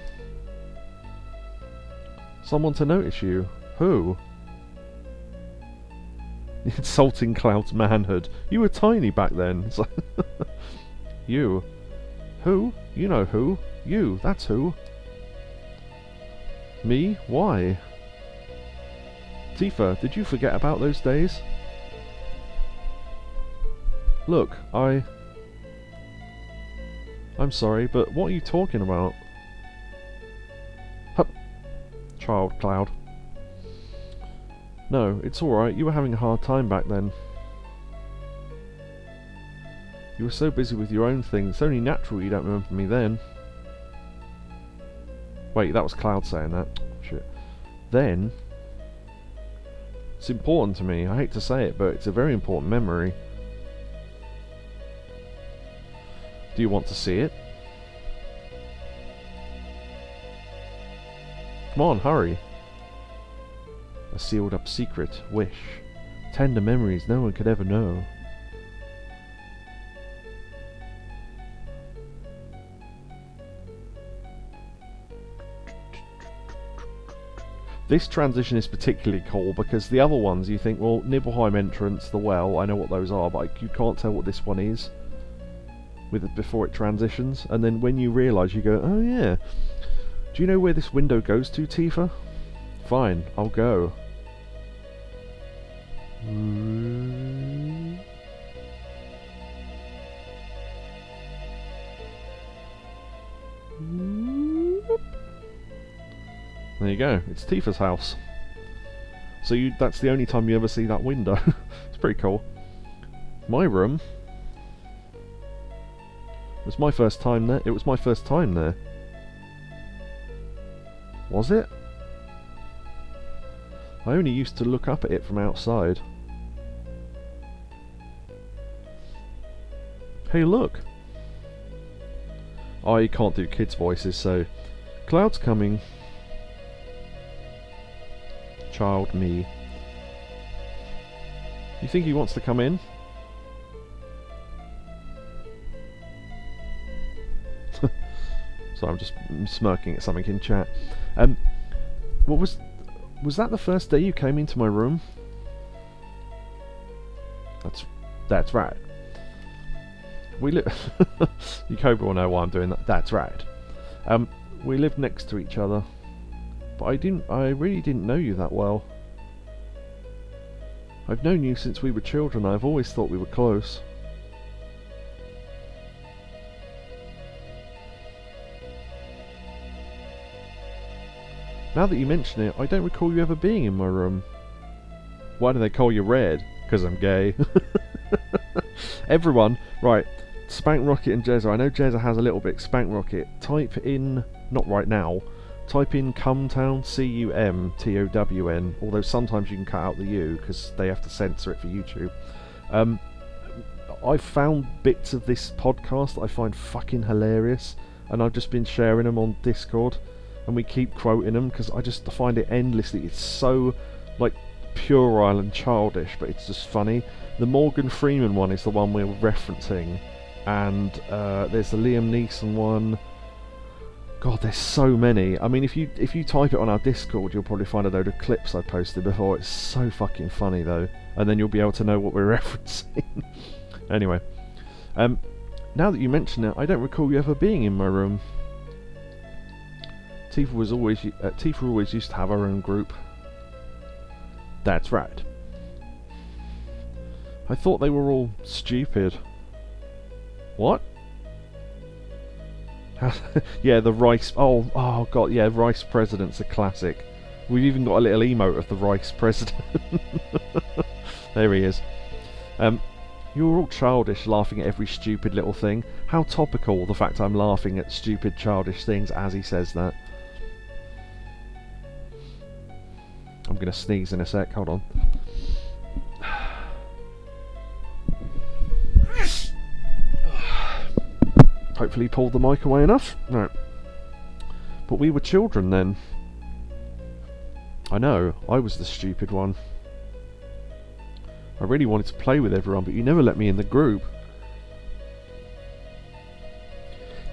Someone to notice you? Who? Insulting Cloud's manhood. You were tiny back then. So you. Who? You know who. You, that's who. Me? Why? Tifa, did you forget about those days? Look, I'm sorry, but what are you talking about? Hup. Child, Cloud. No, it's alright, you were having a hard time back then. You were so busy with your own things, it's only natural you don't remember me then. Wait, that was Cloud saying that. Shit. Then... It's important to me, I hate to say it, but it's a very important memory. Do you want to see it? Come on, hurry. A sealed up secret, wish. Tender memories no one could ever know. This transition is particularly cool because the other ones you think, well, Nibelheim entrance, the well, I know what those are, but you can't tell what this one is before it transitions. And then when you realise, you go, oh yeah. Do you know where this window goes to, Tifa? Fine, I'll go. There you go, it's Tifa's house. So that's the only time you ever see that window. It's pretty cool. My room. It was my first time there. It was my first time there. Was it? I only used to look up at it from outside. Hey look! I can't do kids' voices, so... Cloud's coming. Child me. You think he wants to come in? Sorry, I'm just smirking at something in chat. What was that the first day you came into my room? That's right. We live. You Cobra will know why I'm doing that. That's right. We lived next to each other, but I really didn't know you that well. I've known you since we were children. I've always thought we were close. Now that you mention it, I don't recall you ever being in my room. Why do they call you Red? 'Cause I'm gay. Everyone, right, Spank Rocket and Jezza. I know Jezza has a little bit. Spank Rocket, type in, not right now, type in Cumtown, C-U-M-T-O-W-N, although sometimes you can cut out the U because they have to censor it for YouTube. I've found bits of this podcast that I find fucking hilarious, and I've just been sharing them on Discord, and we keep quoting them because I just find it endlessly. It's so, like, puerile and childish, but it's just funny. The Morgan Freeman one is the one we're referencing, and there's the Liam Neeson one. God, there's so many. I mean, if you type it on our Discord, you'll probably find a load of clips I posted before. It's so fucking funny though, and then you'll be able to know what we're referencing. Anyway, now that you mention it, I don't recall you ever being in my room. Tifa always used to have her own group. That's right. I thought they were all stupid. What? Yeah, the Rice... Oh god, yeah, Rice President's a classic. We've even got a little emote of the Rice President. There he is. You were all childish, laughing at every stupid little thing. How topical, the fact I'm laughing at stupid, childish things as he says that. I'm gonna sneeze in a sec, hold on. Hopefully he pulled the mic away enough. Right. But we were children then. I know, I was the stupid one. I really wanted to play with everyone, but you never let me in the group.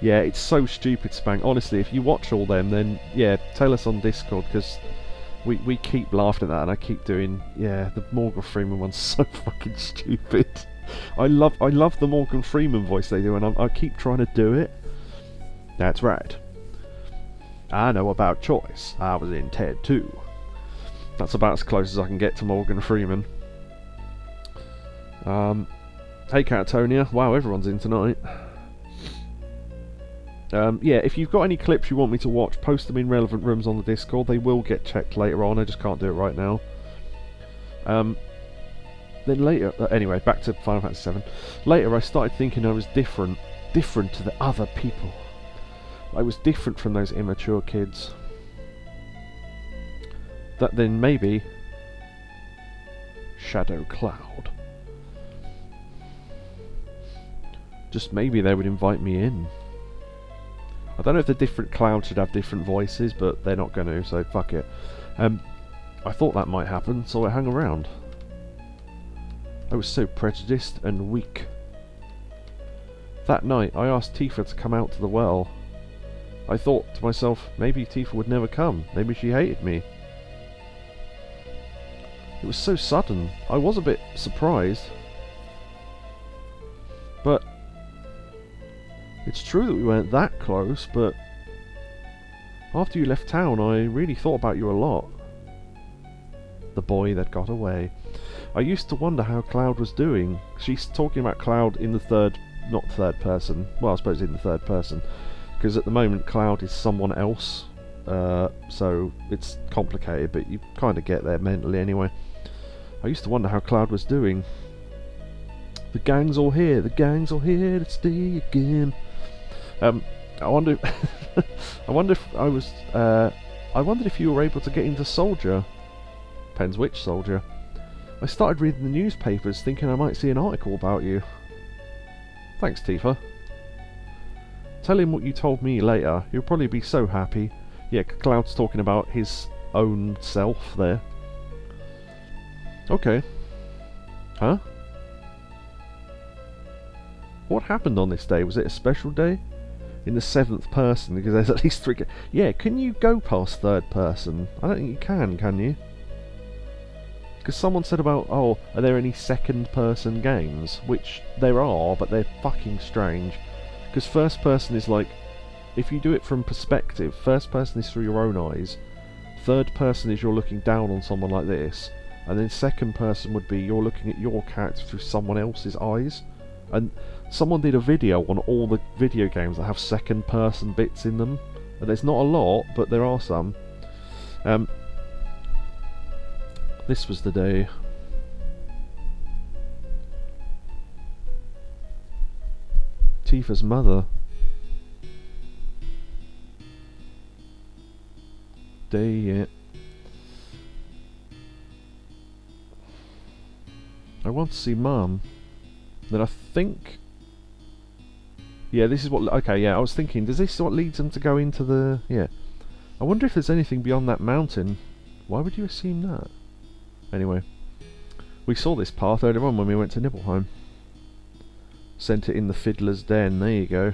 Yeah, it's so stupid, Spank. Honestly, if you watch all them, then yeah, tell us on Discord, because we keep laughing at that, and I keep doing, yeah, the Morgan Freeman one's so fucking stupid. I love the Morgan Freeman voice they do, and I keep trying to do it. That's right. I know about choice. I was in Ted too. That's about as close as I can get to Morgan Freeman. Hey Catatonia. Wow, everyone's in tonight. Yeah, if you've got any clips you want me to watch, post them in relevant rooms on the Discord. They will get checked later on, I just can't do it right now. Then later, anyway, back to Final Fantasy VII. Later I started thinking I was different to the other people. I was different from those immature kids. That then maybe Shadow Cloud. Just maybe they would invite me in. I don't know if the different clouds should have different voices, but they're not going to, so fuck it. I thought that might happen, so I hung around. I was so prejudiced and weak. That night, I asked Tifa to come out to the well. I thought to myself, maybe Tifa would never come. Maybe she hated me. It was so sudden. I was a bit surprised. But it's true that we weren't that close, but after you left town, I really thought about you a lot. The boy that got away. I used to wonder how Cloud was doing. She's talking about Cloud in the not third person. Well, I suppose in the third person. Because at the moment, Cloud is someone else. So it's complicated, but you kind of get there mentally anyway. I used to wonder how Cloud was doing. The gang's all here. The gang's all here to stay again. I wonder. I wonder if I was. I wondered if you were able to get into Soldier. Depends which Soldier. I started reading the newspapers, thinking I might see an article about you. Thanks, Tifa. Tell him what you told me later. He'll probably be so happy. Yeah, Cloud's talking about his own self there. Okay. Huh? What happened on this day? Was it a special day? In the 7th person, because there's at least 3... Yeah, can you go past 3rd person? I don't think you can you? Because someone said about, oh, are there any 2nd person games? Which there are, but they're fucking strange. Because 1st person is like, if you do it from perspective, 1st person is through your own eyes, 3rd person is you're looking down on someone like this, and then 2nd person would be you're looking at your character through someone else's eyes. And someone did a video on all the video games that have 2nd person bits in them, and there's not a lot, but there are some. This was the day. Tifa's mother. Day, yeah. I want to see Mum. Then I think... Yeah, this is what... Okay, yeah, I was thinking, does this what leads them to go into the... Yeah. I wonder if there's anything beyond that mountain. Why would you assume that? Anyway. We saw this path earlier on when we went to Nibelheim. Sent it in the Fiddler's Den, there you go.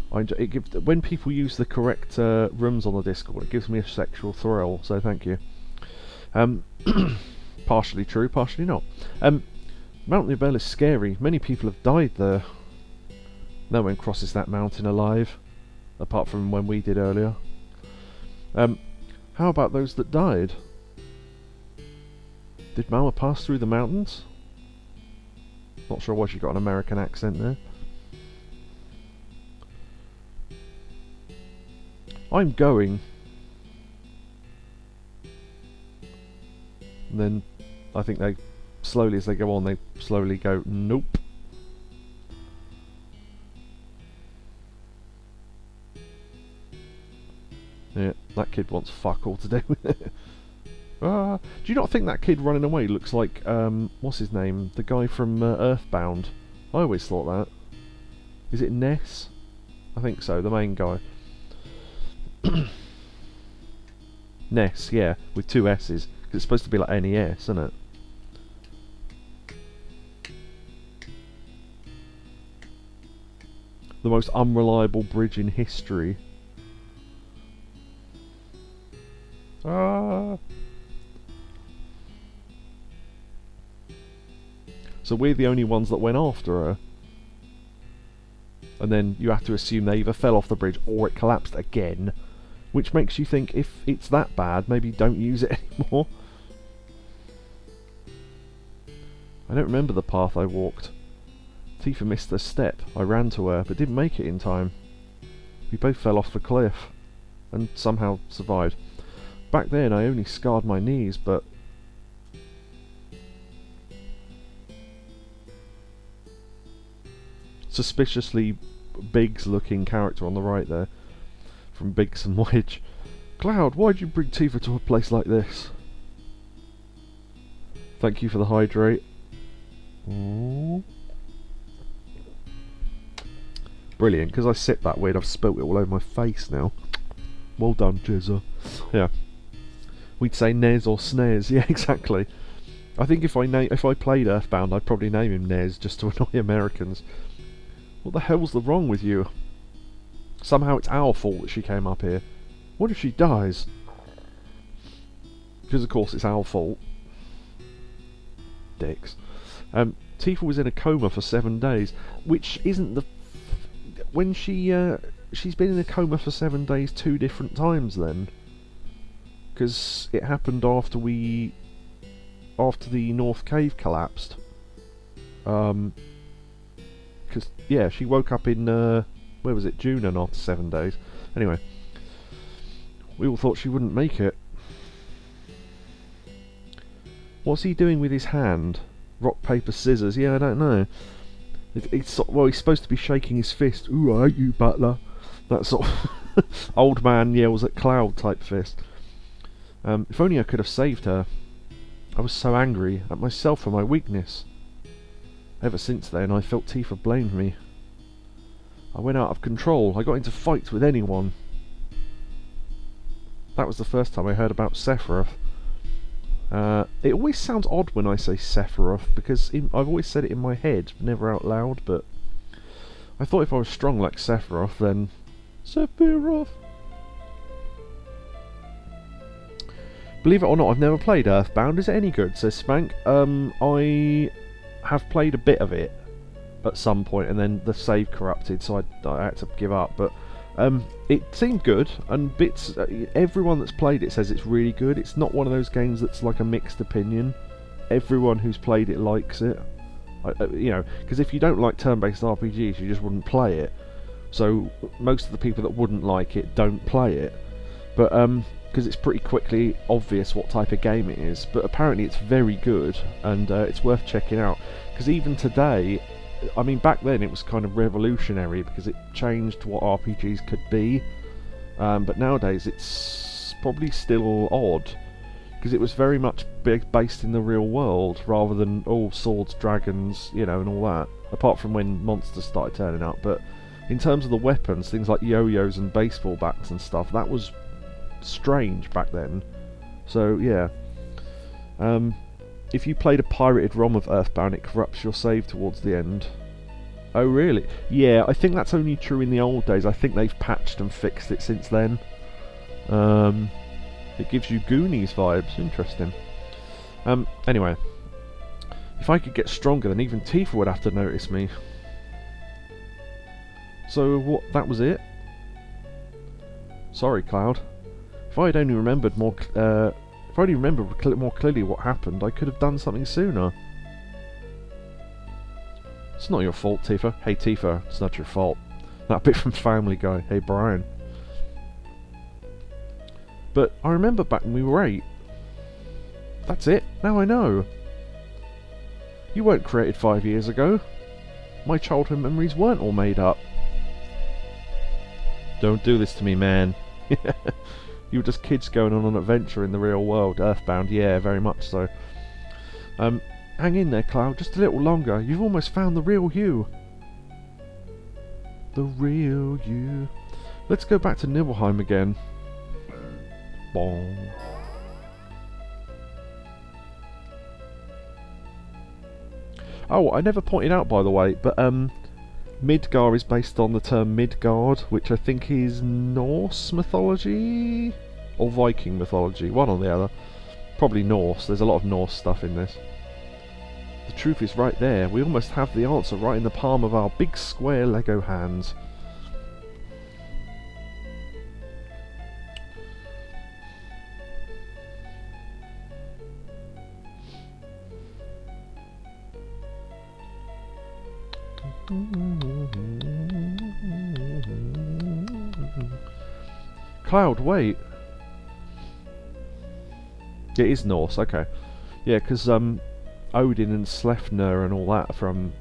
When people use the correct rooms on the Discord, it gives me a sexual thrill, so thank you. Partially true, partially not. Mount Mideel is scary. Many people have died there. No one crosses that mountain alive, apart from when we did earlier. How about those that died? Did Mama pass through the mountains? Not sure why she got an American accent there. I'm going. And then I think they slowly, as they go on, they slowly go, nope. Yeah, that kid wants fuck all to do with it. Do you not think that kid running away looks like, what's his name? The guy from Earthbound. I always thought that. Is it Ness? I think so, the main guy. Ness, yeah, with 2 S's. 'Cause it's supposed to be like NES, isn't it? The most unreliable bridge in history. Ah. So we're the only ones that went after her. And then you have to assume they either fell off the bridge or it collapsed again. Which makes you think, if it's that bad, maybe don't use it anymore. I don't remember the path I walked. Tifa missed a step. I ran to her, but didn't make it in time. We both fell off the cliff, and somehow survived. Back then I only scarred my knees, but... Suspiciously Biggs looking character on the right there. From Biggs and Wedge. Cloud, why'd you bring Tifa to a place like this? Thank you for the hydrate. Ooh. Brilliant, because I sipped that weird, I've spilt it all over my face now. Well done, Jizza. Yeah. We'd say Nez or Snez, yeah, exactly. I think if I played Earthbound, I'd probably name him Nez, just to annoy Americans. What the hell's the wrong with you? Somehow it's our fault that she came up here. What if she dies? Because of course it's our fault. Dicks. Tifa was in a coma for 7 days, which isn't the... When she's been in a coma for 7 days 2 different times then. Because it happened after the North Cave collapsed. Because, yeah, she woke up in, where was it, June, and after 7 days. Anyway, we all thought she wouldn't make it. What's he doing with his hand? Rock, paper, scissors? Yeah, I don't know. Well, he's supposed to be shaking his fist. Ooh, I hate you, butler. That sort of old man yells at Cloud type fist. If only I could have saved her. I was so angry at myself for my weakness. Ever since then, I felt Tifa blamed me. I went out of control. I got into fights with anyone. That was the first time I heard about Sephiroth. It always sounds odd when I say Sephiroth, because I've always said it in my head, never out loud, but I thought if I was strong like Sephiroth, then... Sephiroth! Believe it or not, I've never played Earthbound. Is it any good, says Spank? I have played a bit of it at some point, and then the save corrupted, so I had to give up, but it seemed good, and everyone that's played it says it's really good. It's not one of those games that's like a mixed opinion. Everyone who's played it likes it. You know, because if you don't like turn-based RPGs, you just wouldn't play it. So most of the people that wouldn't like it don't play it. But because it's pretty quickly obvious what type of game it is. But apparently it's very good, and it's worth checking out. Because even today, I mean, back then it was kind of revolutionary because it changed what RPGs could be. But nowadays it's probably still odd, because it was very much based in the real world rather than all swords, dragons, you know, and all that. Apart from when monsters started turning up. But in terms of the weapons, things like yo-yos and baseball bats and stuff, that was strange back then. So yeah. If you played a pirated ROM of Earthbound, it corrupts your save towards the end. Oh really? Yeah, I think that's only true in the old days. I think they've patched and fixed it since then. It gives you Goonies vibes. Interesting. Anyway. If I could get stronger, then even Tifa would have to notice me. So, what? That was it? Sorry, Cloud. If I had only remembered more... If I only remembered more clearly what happened, I could have done something sooner. It's not your fault, Tifa. Hey, Tifa, it's not your fault. That bit from Family Guy. Hey, Brian. But I remember back when we were 8. That's it. Now I know. You weren't created 5 years ago. My childhood memories weren't all made up. Don't do this to me, man. You were just kids going on an adventure in the real world. Earthbound, yeah, very much so. Hang in there, Cloud, just a little longer. You've almost found the real you. The real you. Let's go back to Nibelheim again. Bong. Oh, I never pointed out, by the way, but Midgar is based on the term Midgard, which I think is Norse mythology or Viking mythology, one or the other. Probably Norse. There's a lot of Norse stuff in this. The truth is right there. We almost have the answer right in the palm of our big square Lego hands. Cloud, wait. It is Norse, okay. Yeah, because Odin and Sleipnir and all that from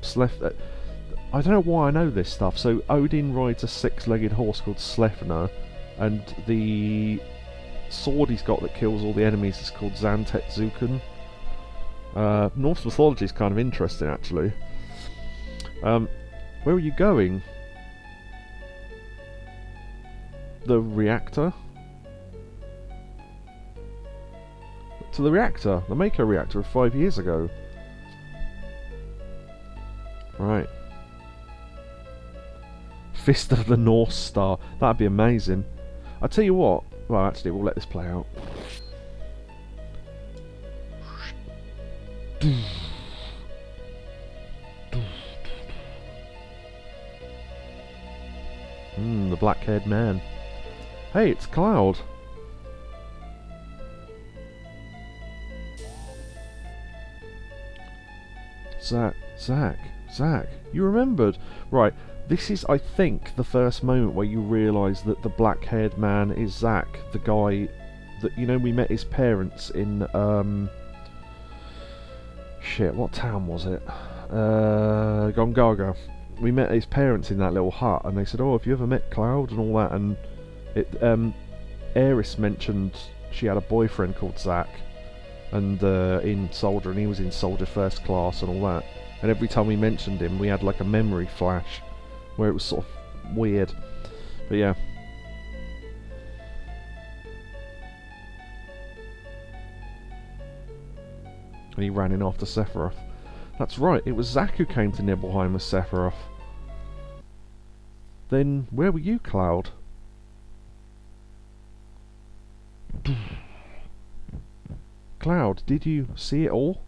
I don't know why I know this stuff. So Odin rides a six-legged horse called Sleipnir, and the sword he's got that kills all the enemies is called Zantetsuken. Norse mythology is kind of interesting, actually. Where are you going? The reactor? To the reactor, the Mako reactor of 5 years ago. Right. Fist of the North Star. That'd be amazing. I'll tell you what. Well, actually, we'll let this play out. The black-haired man. Hey, it's Cloud. Zack, you remembered. Right, this is, I think, the first moment where you realise that the black-haired man is Zack, the guy that, you know, we met his parents in, shit, what town was it? Gongaga. We met his parents in that little hut, and they said, oh, have you ever met Cloud and all that, and it, Eris mentioned she had a boyfriend called Zack, and in Soldier, and he was in Soldier First Class and all that, and every time we mentioned him, we had like a memory flash, where it was sort of weird, but yeah. And he ran in after Sephiroth. That's right, it was Zack who came to Nibelheim with Sephiroth. Then, where were you, Cloud? Cloud, did you see it all?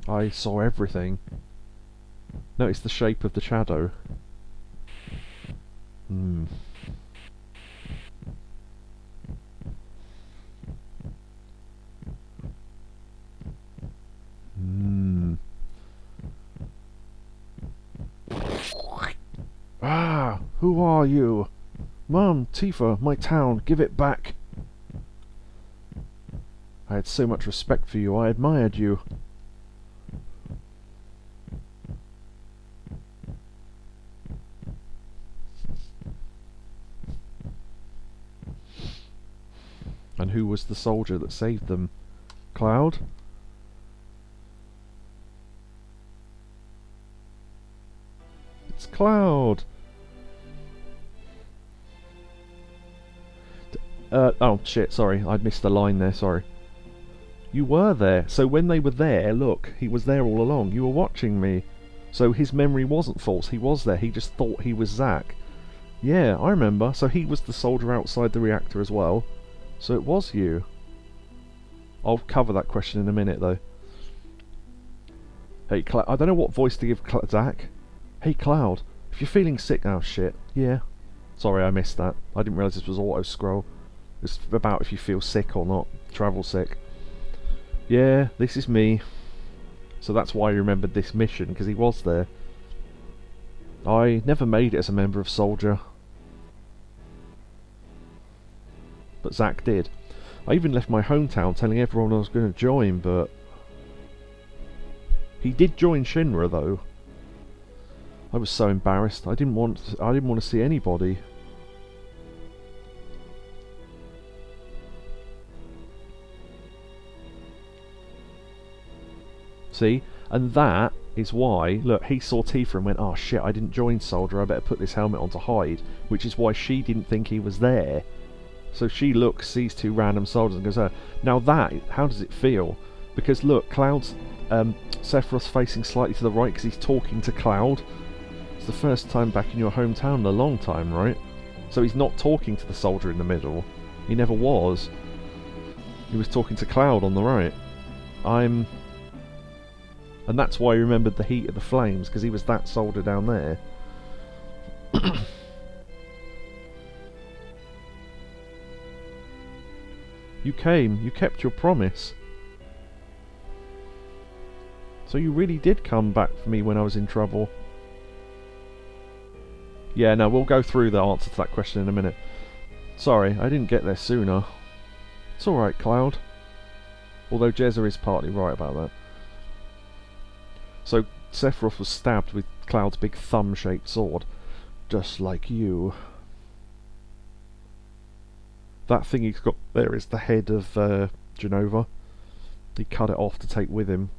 I saw everything. Notice the shape of the shadow. Ah, who are you? Mom, Tifa, my town, give it back. I had so much respect for you, I admired you. And who was the soldier that saved them? Cloud? It's Cloud! Oh shit, sorry, I'd missed the line there, sorry. You were there, so when they were there, look, he was there all along, you were watching me. So his memory wasn't false, he was there, he just thought he was Zack. Yeah, I remember, so he was the soldier outside the reactor as well. So it was you. I'll cover that question in a minute, though. Hey, I don't know what voice to give Zack. Hey, Cloud, if you're feeling sick now, shit. Yeah. Sorry, I missed that. I didn't realise this was auto-scroll. It's about if you feel sick or not. Travel sick. Yeah, this is me. So that's why I remembered this mission, because he was there. I never made it as a member of Soldier. But Zack did. I even left my hometown telling everyone I was going to join, but... He did join Shinra, though. I was so embarrassed. I didn't want to see anybody. See? And that is why, look, he saw Tifa and went, oh shit, I didn't join Soldier, I better put this helmet on to hide, which is why she didn't think he was there. So she looks, sees two random soldiers and goes, now that, how does it feel? Because look, Cloud's, Sephiroth's facing slightly to the right because he's talking to Cloud. It's the first time back in your hometown in a long time, right? So he's not talking to the soldier in the middle. He never was. He was talking to Cloud on the right. And that's why I remembered the heat of the flames, because he was that soldier down there. You came, you kept your promise. So you really did come back for me when I was in trouble. Yeah, no, we'll go through the answer to that question in a minute. Sorry, I didn't get there sooner. It's alright, Cloud. Although Jezza is partly right about that. So, Sephiroth was stabbed with Cloud's big thumb-shaped sword. Just like you. That thing he's got there is the head of Genova. He cut it off to take with him.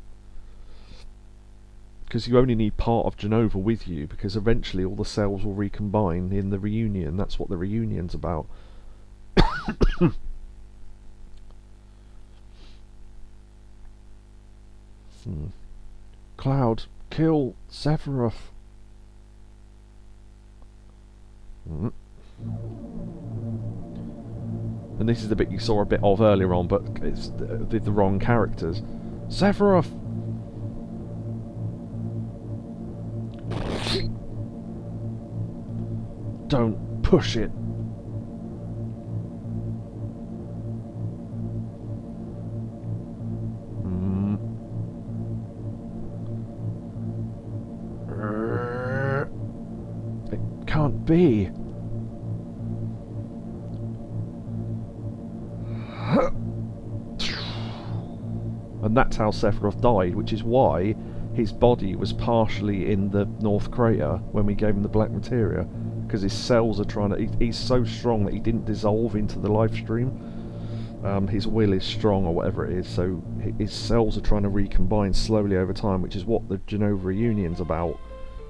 Because you only need part of Genova with you, because eventually all the cells will recombine in the reunion. That's what the reunion's about. Cloud, kill Sephiroth. And this is the bit you saw a bit of earlier on, but it's the wrong characters. Sephiroth! Don't push it. It can't be. And that's how Sephiroth died, which is why his body was partially in the North Crater when we gave him the black materia, because his cells are trying to... He's so strong that he didn't dissolve into the life stream. His will is strong, or whatever it is, so his cells are trying to recombine slowly over time, which is what the Genova reunion's about,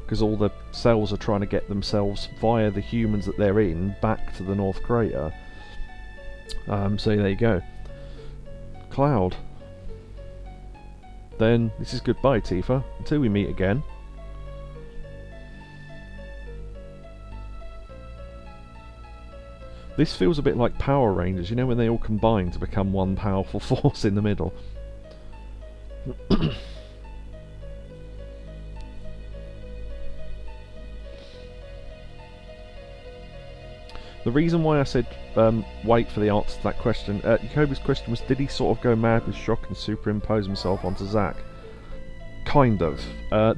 because all the cells are trying to get themselves, via the humans that they're in, back to the North Crater. So there you go. Cloud. Then, this is goodbye, Tifa, until we meet again. This feels a bit like Power Rangers, you know, when they all combine to become one powerful force in the middle. The reason why I said wait for the answer to that question, Jacoby's question was, did he sort of go mad with shock and superimpose himself onto Zack? Kind of.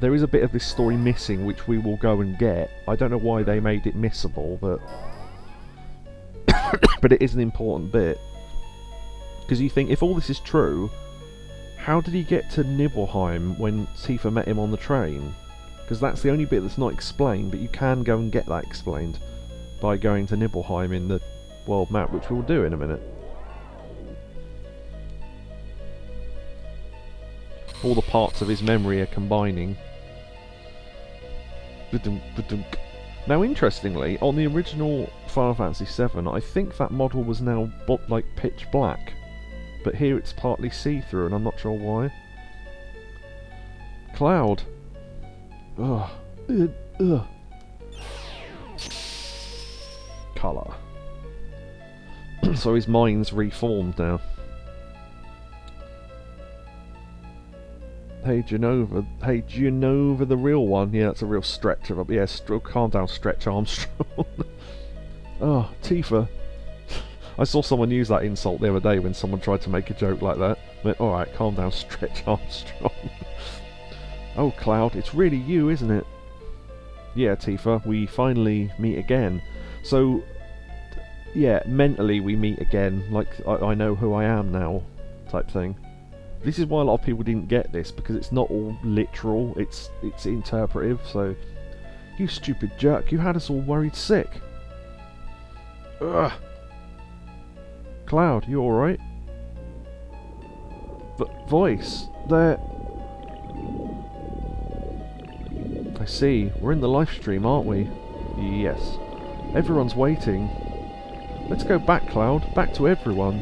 There is a bit of this story missing, which we will go and get. I don't know why they made it missable, but... but it is an important bit. Because you think, if all this is true, how did he get to Nibelheim when Tifa met him on the train? Because that's the only bit that's not explained, but you can go and get that explained by going to Nibelheim in the world map, which we'll do in a minute. All the parts of his memory are combining. Now, interestingly, on the original Final Fantasy VII, I think that model was now like pitch black, but here it's partly see-through, and I'm not sure why. Cloud. Ugh. Ugh. Colour. So his mind's reformed now. Hey Genova, the real one. Yeah, that's a real stretch of a... Yeah, calm down, Stretch Armstrong. Oh, Tifa. I saw someone use that insult the other day when someone tried to make a joke like that. I went, alright, calm down, Stretch Armstrong. Oh, Cloud, it's really you, isn't it? Yeah, Tifa, we finally meet again. So, yeah, mentally we meet again, like, I know who I am now, type thing. This is why a lot of people didn't get this, because it's not all literal, it's interpretive, so... You stupid jerk, you had us all worried sick. Ugh. Cloud, you alright? Voice, there... see. We're in the live stream, aren't we? Yes. Everyone's waiting. Let's go back, Cloud. Back to everyone.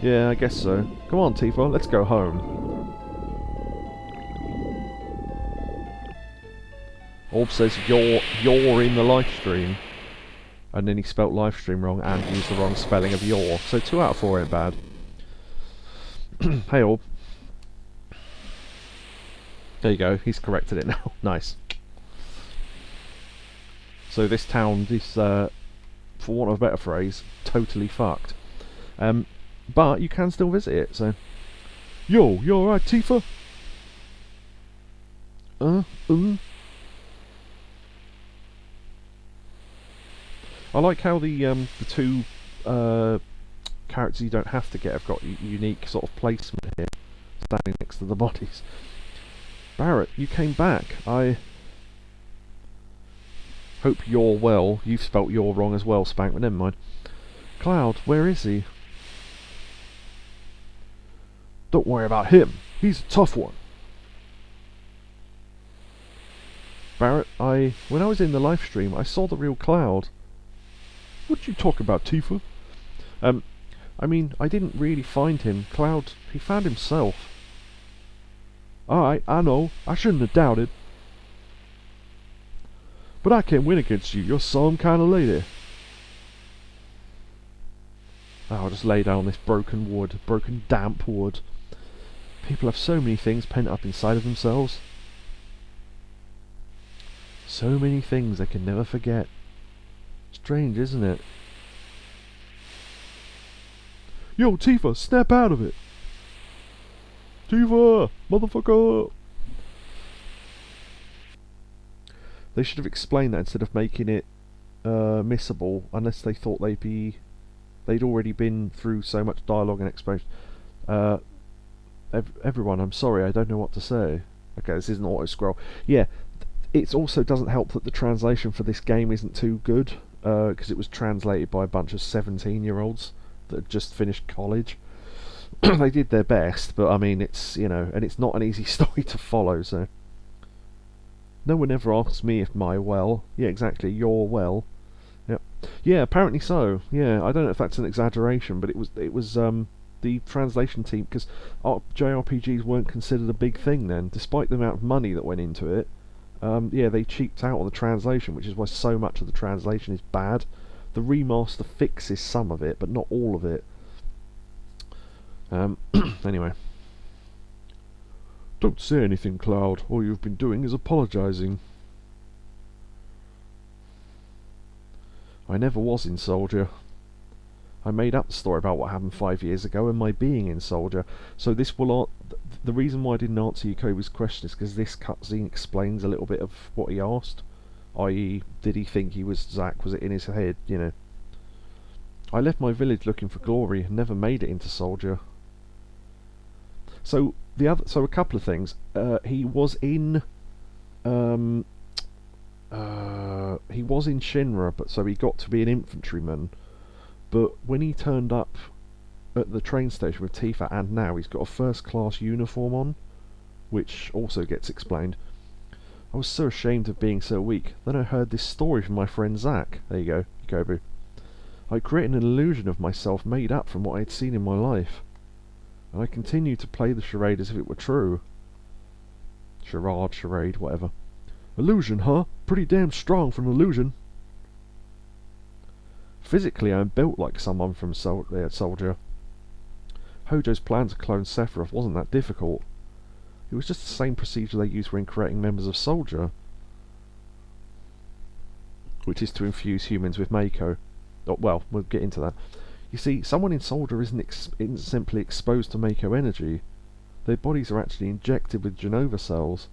Yeah, I guess so. Come on, Tifa. Let's go home. Orb says you're in the live stream. And then he spelt live stream wrong and used the wrong spelling of your. So 2 out of 4 ain't bad. Hey Orb. There you go, he's corrected it now. Nice. So this town is, for want of a better phrase, totally fucked. But you can still visit it, so... Yo, you alright, Tifa? I like how the 2 characters you don't have to get have got unique sort of placement here, standing next to the bodies. Barrett, you came back. I hope you're well. You've spelt you're wrong as well, Spank, but never mind. Cloud, where is he? Don't worry about him. He's a tough one. Barrett, when I was in the live stream, I saw the real Cloud. What you talk about, Tifa? I mean, I didn't really find him. Cloud, he found himself. Alright, I know. I shouldn't have doubted. But I can't win against you. You're some kind of lady. I'll just lay down this broken wood. Broken, damp wood. People have so many things pent up inside of themselves. So many things they can never forget. Strange, isn't it? Yo, Tifa, snap out of it! Tifa! Motherfucker! They should have explained that instead of making it missable, unless they thought they'd already been through so much dialogue and explanation. Everyone, I'm sorry, I don't know what to say. Okay, this isn't auto-scroll. Yeah, it also doesn't help that the translation for this game isn't too good, because it was translated by a bunch of 17-year-olds that had just finished college. They did their best, but I mean, it's, you know, and it's not an easy story to follow, so... No one ever asks me if my well. Yeah, exactly, you're well. Yep. Yeah, apparently so. Yeah, I don't know if that's an exaggeration, but it was the translation team, because JRPGs weren't considered a big thing then, despite the amount of money that went into it. Yeah, they cheaped out on the translation, which is why so much of the translation is bad. The remaster fixes some of it, but not all of it. Anyway. Don't say anything, Cloud. All you've been doing is apologising. I never was in Soldier. I made up the story about what happened 5 years ago and my being in Soldier. So this will... the reason why I didn't answer Yukobi's question is because this cutscene explains a little bit of what he asked. I.e., did he think he was Zack? Was it in his head, you know? I left my village looking for glory and never made it into Soldier. So a couple of things. He was in Shinra, but so he got to be an infantryman. But when he turned up at the train station with Tifa and now, he's got a first-class uniform on, which also gets explained. I was so ashamed of being so weak. Then I heard this story from my friend Zack. There you go, Yukobu. I created an illusion of myself made up from what I had seen in my life. And I continued to play the charade as if it were true. Charade, whatever. Illusion, huh? Pretty damn strong for an illusion. Physically, I'm built like someone from Soldier. Hojo's plan to clone Sephiroth wasn't that difficult. It was just the same procedure they use when creating members of Soldier, which is to infuse humans with Mako. Oh, well, we'll get into that. You see, someone in Soldier isn't simply exposed to Mako energy. Their bodies are actually injected with Genova cells,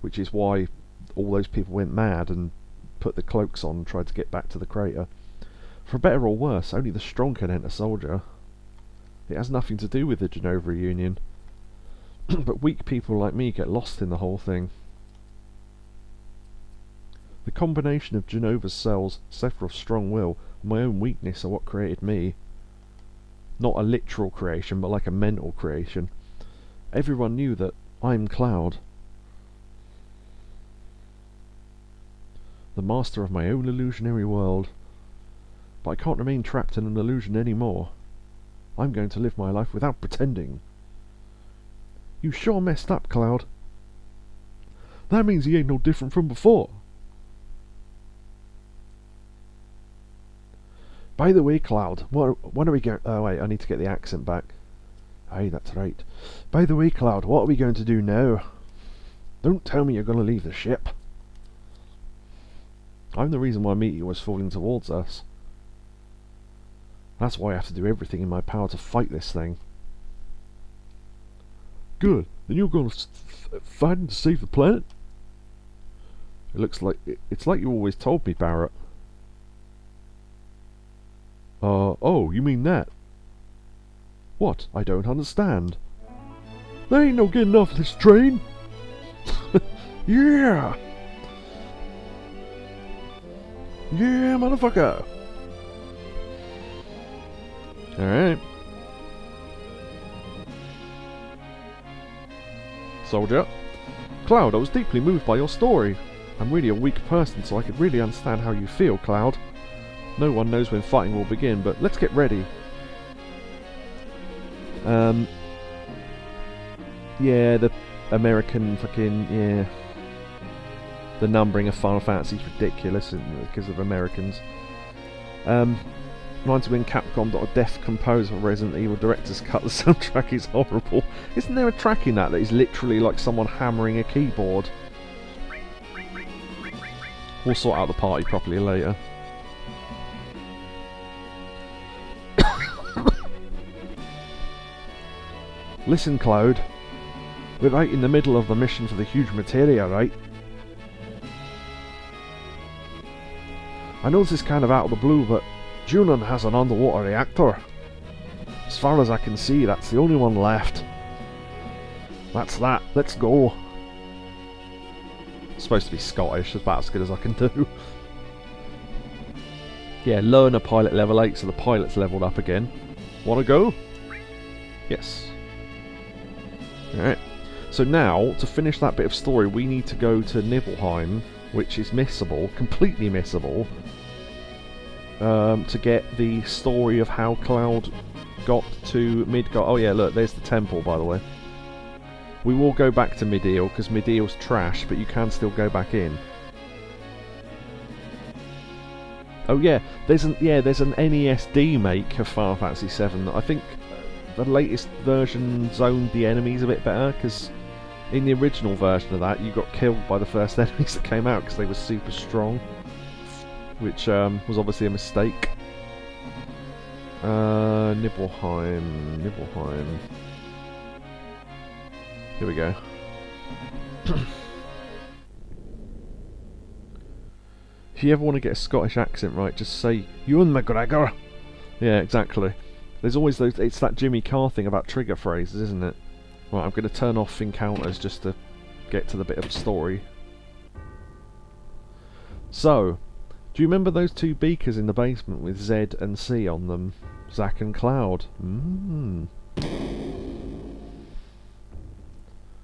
which is why all those people went mad and put the cloaks on and tried to get back to the crater. For better or worse, only the strong can enter Soldier. It has nothing to do with the Genova reunion. But weak people like me get lost in the whole thing. The combination of Genova's cells, Sephiroth's strong will, and my own weakness are what created me. Not a literal creation, but like a mental creation. Everyone knew that I'm Cloud. the master of my own illusionary world. But I can't remain trapped in an illusion anymore. I'm going to live my life without pretending. You sure messed up, Cloud. That means he ain't no different from before. By the way, Cloud, when are we going... Oh, wait, I need to get the accent back. Aye, that's right. By the way, Cloud, what are we going to do now? Don't tell me you're going to leave the ship. I'm the reason why Mideel was falling towards us. That's why I have to do everything in my power to fight this thing. Good. Then you're going to fight to save the planet? It looks like... It's like you always told me, Barrett. Oh, you mean that? What? I don't understand. There ain't no getting off this train. Yeah! Yeah, motherfucker! Alright. Soldier. Cloud, I was deeply moved by your story. I'm really a weak person, so I could really understand how you feel, Cloud. No one knows when fighting will begin, but let's get ready. Yeah, the American fucking, yeah. The numbering of Final Fantasy is ridiculous because of Americans. Reminds me when Capcom got a deaf composer for Resident Evil Director's Cut. The soundtrack is horrible. Isn't there a track in that is literally like someone hammering a keyboard? We'll sort out the party properly later. Listen, Cloud. We're right in the middle of the mission for the huge materia, right? I know this is kind of out of the blue, but Junon has an underwater reactor. As far as I can see, that's the only one left. That's that. Let's go. It's supposed to be Scottish. That's about as good as I can do. Yeah, learner pilot level 8, so the pilot's leveled up again. Wanna go? Yes. Alright. So now, to finish that bit of story, we need to go to Nibelheim, which is missable, completely missable, to get the story of how Cloud got to Midgard. Oh yeah, look, there's the temple, by the way. We will go back to Mideel, because Mideel's trash, but you can still go back in. Oh yeah, there's an NESD make of Final Fantasy VII. I think the latest version zoned the enemies a bit better, because in the original version of that, you got killed by the first enemies that came out because they were super strong, which was obviously a mistake. Nibelheim. Here we go. If you ever want to get a Scottish accent right, just say, "Ewan McGregor." Yeah, exactly. There's always those. It's that Jimmy Carr thing about trigger phrases, isn't it? Right, I'm going to turn off encounters just to get to the bit of the story. So, do you remember those two beakers in the basement with Z and C on them? Zack and Cloud.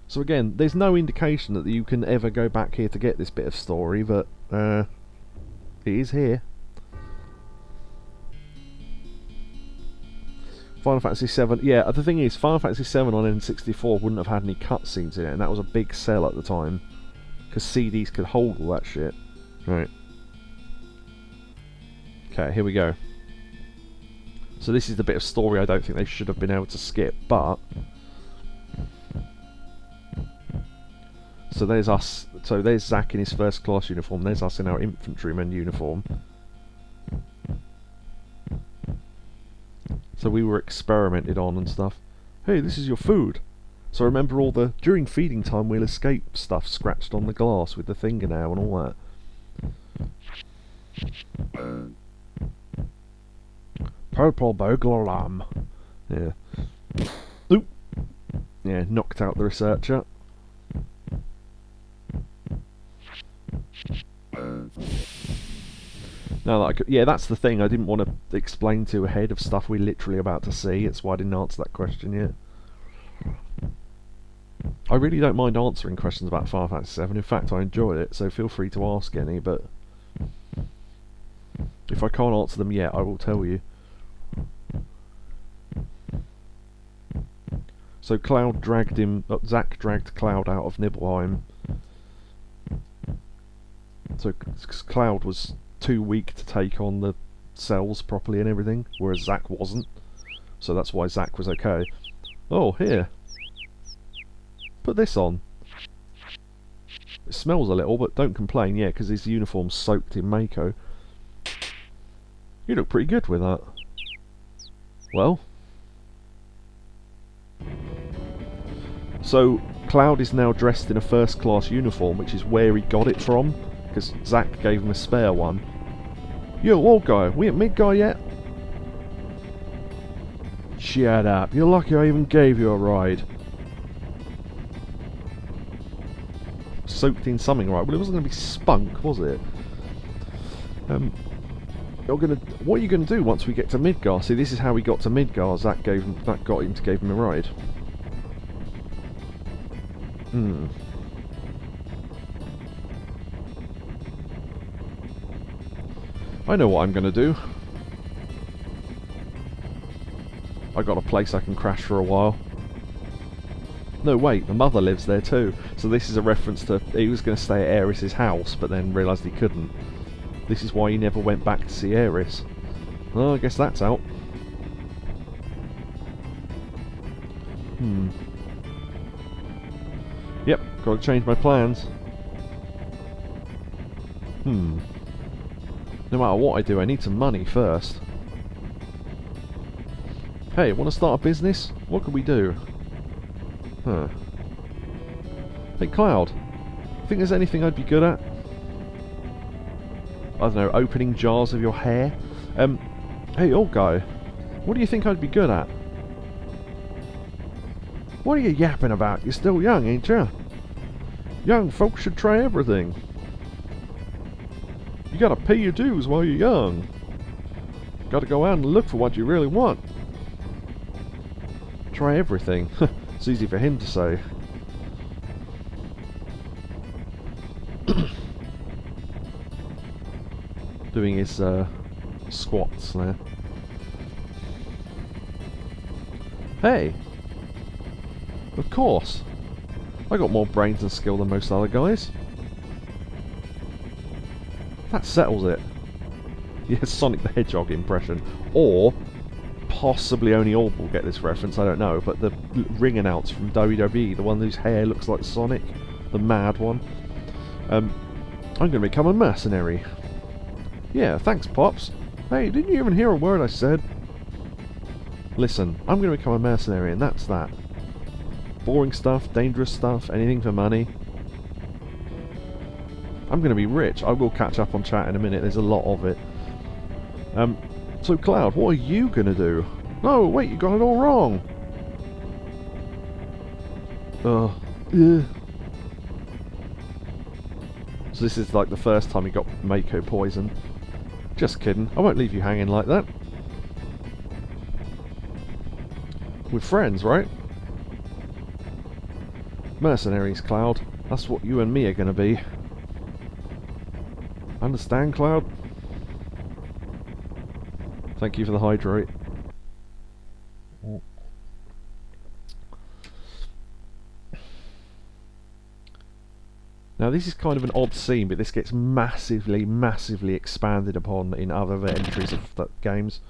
So again, there's no indication that you can ever go back here to get this bit of story, but it is here. Final Fantasy VII, yeah, the thing is, Final Fantasy VII on N64 wouldn't have had any cutscenes in it, and that was a big sell at the time, because CDs could hold all that shit. Right. Okay, here we go. So this is the bit of story I don't think they should have been able to skip, but... So there's us, so there's Zack in his first class uniform, there's us in our infantryman uniform. So we were experimented on and stuff. Hey, this is your food. So remember all the, during feeding time we'll escape stuff scratched on the glass with the fingernail and all that. Purple burglar alarm. Yeah. Oop. Yeah, knocked out the researcher. Now that I could, yeah, that's the thing I didn't want to explain to ahead of stuff we're literally about to see. It's why I didn't answer that question yet. I really don't mind answering questions about Final Fantasy VII. In fact, I enjoy it, so feel free to ask any, but If I can't answer them yet, I will tell you. So Cloud dragged him... Zack dragged Cloud out of Nibelheim. So Cloud was too weak to take on the cells properly and everything, whereas Zack wasn't. So that's why Zack was okay. Oh, here. Put this on. It smells a little, but don't complain, yeah, because his uniform's soaked in Mako. You look pretty good with that. Well. So, Cloud is now dressed in a first-class uniform, which is where he got it from, because Zack gave him a spare one. Yo, old guy, we at Midgard yet? Shut up, you're lucky I even gave you a ride. Soaked in something, right? Well, it wasn't going to be spunk, was it? What are you going to do once we get to Midgard? See, this is how we got to Midgard. That got him to give him a ride. I know what I'm going to do. I got a place I can crash for a while. No, wait, the mother lives there too. So this is a reference to... He was going to stay at Aeris's house, but then realised he couldn't. This is why he never went back to see Aeris. Well, I guess that's out. Yep, got to change my plans. No matter what I do, I need some money first. Hey, want to start a business? What can we do? Huh. Hey, Cloud. Think there's anything I'd be good at? I don't know, opening jars of your hair? Hey, old guy. What do you think I'd be good at? What are you yapping about? You're still young, ain't you? Young folks should try everything. You gotta pay your dues while you're young. Gotta go out and look for what you really want. Try everything. It's easy for him to say. Doing his squats there. Hey! Of course! I got more brains and skill than most other guys. That settles it. Yeah, Sonic the Hedgehog impression. Or possibly only Orb will get this reference, I don't know, but the ring announce from WWE, the one whose hair looks like Sonic, the mad one. I'm going to become a mercenary. Yeah, thanks, Pops. Hey, didn't you even hear a word I said? Listen, I'm going to become a mercenary, and that's that. Boring stuff, dangerous stuff, anything for money. I'm going to be rich. I will catch up on chat in a minute, there's a lot of it. So Cloud, what are you going to do? No, wait, you got it all wrong. Yeah. So this is like the first time he got Mako poisoned. Just kidding, I won't leave you hanging like that. We're friends, right? Mercenaries, Cloud. That's what you and me are going to be. Understand, Cloud? Thank you for the hydrate. Now this is kind of an odd scene, but this gets massively, massively expanded upon in other entries of the games.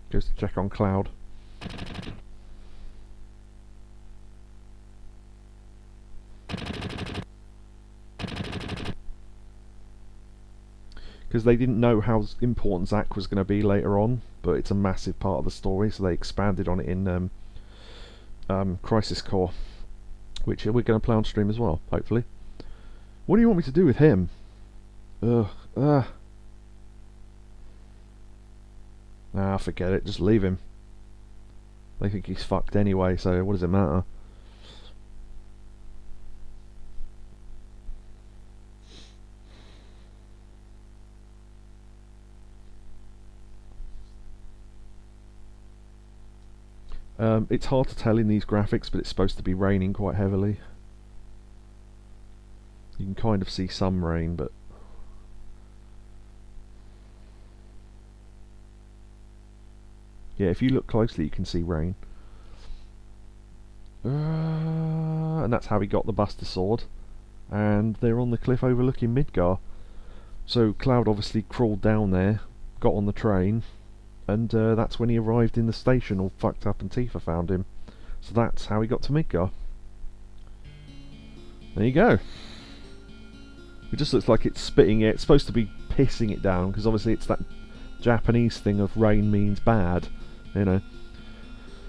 Goes to check on Cloud. Because they didn't know how important Zack was going to be later on, but it's a massive part of the story, so they expanded on it in Crisis Core, which we're going to play on stream as well, hopefully. What do you want me to do with him? Nah, forget it, just leave him. They think he's fucked anyway, so what does it matter? It's hard to tell in these graphics, but it's supposed to be raining quite heavily. You can kind of see some rain, but... yeah, if you look closely you can see rain. And that's how he got the Buster Sword. And they're on the cliff overlooking Midgar. So Cloud obviously crawled down there, got on the train, and that's when he arrived in the station all fucked up and Tifa found him. So that's how he got to Midgar. There you go. It just looks like it's spitting it. It's supposed to be pissing it down, because obviously it's that Japanese thing of rain means bad, you know.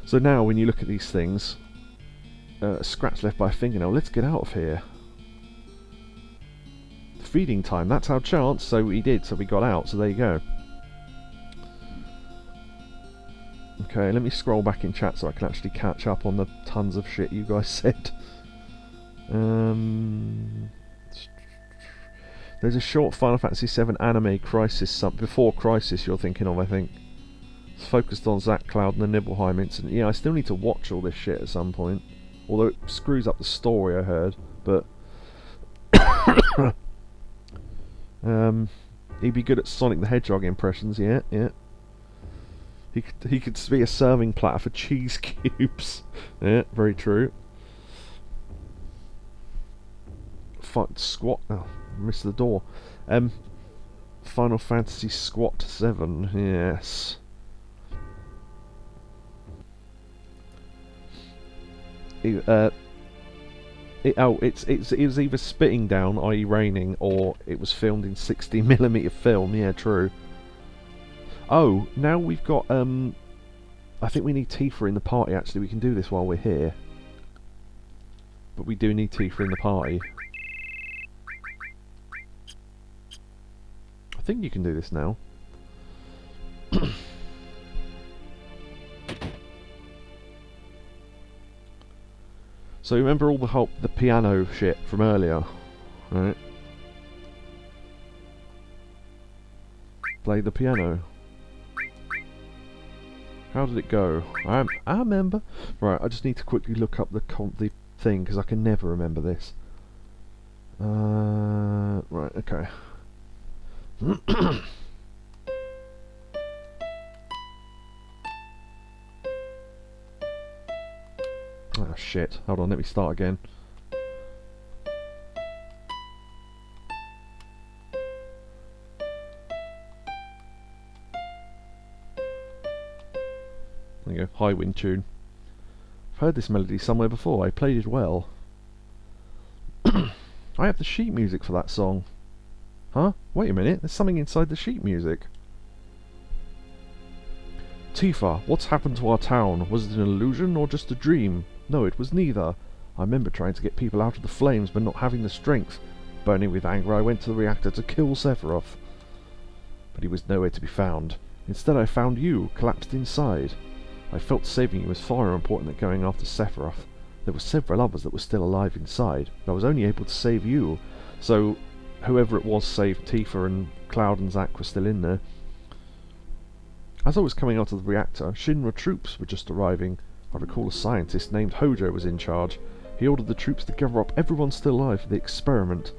So now when you look at these things, a scratch left by a fingernail, let's get out of here. Feeding time, that's our chance, so we did, so we got out, so there you go. Okay, let me scroll back in chat so I can actually catch up on the tons of shit you guys said. There's a short Final Fantasy VII anime Crisis before Crisis you're thinking of, I think. It's focused on Zack, Cloud and the Nibelheim incident. Yeah, I still need to watch all this shit at some point. Although it screws up the story, I heard. But he'd be good at Sonic the Hedgehog impressions, yeah. He could be a serving platter for cheese cubes. Yeah, very true. Fuck, squat. Oh, missed the door. Final Fantasy Squat 7, yes. It was either spitting down, i.e. raining, or it was filmed in 60mm film, yeah, true. Oh, now we've got, I think we need Tifa in the party, actually. We can do this while we're here. But we do need Tifa in the party. I think you can do this now. So remember all the piano shit from earlier, right? Play the piano. How did it go? I remember. Right, I just need to quickly look up the thing because I can never remember this. Right, okay. Oh shit, hold on, let me start again. There you go, high wind tune. I've heard this melody somewhere before, I played it well. I have the sheet music for that song. Huh? Wait a minute, there's something inside the sheet music. Tifa, what's happened to our town? Was it an illusion or just a dream? No, it was neither. I remember trying to get people out of the flames but not having the strength. Burning with anger, I went to the reactor to kill Sephiroth. But he was nowhere to be found. Instead I found you, collapsed inside. I felt saving you was far more important than going after Sephiroth. There were several others that were still alive inside, but I was only able to save you. So, whoever it was saved Tifa, and Cloud and Zack were still in there. As I was coming out of the reactor, Shinra troops were just arriving. I recall a scientist named Hojo was in charge. He ordered the troops to gather up everyone still alive for the experiment.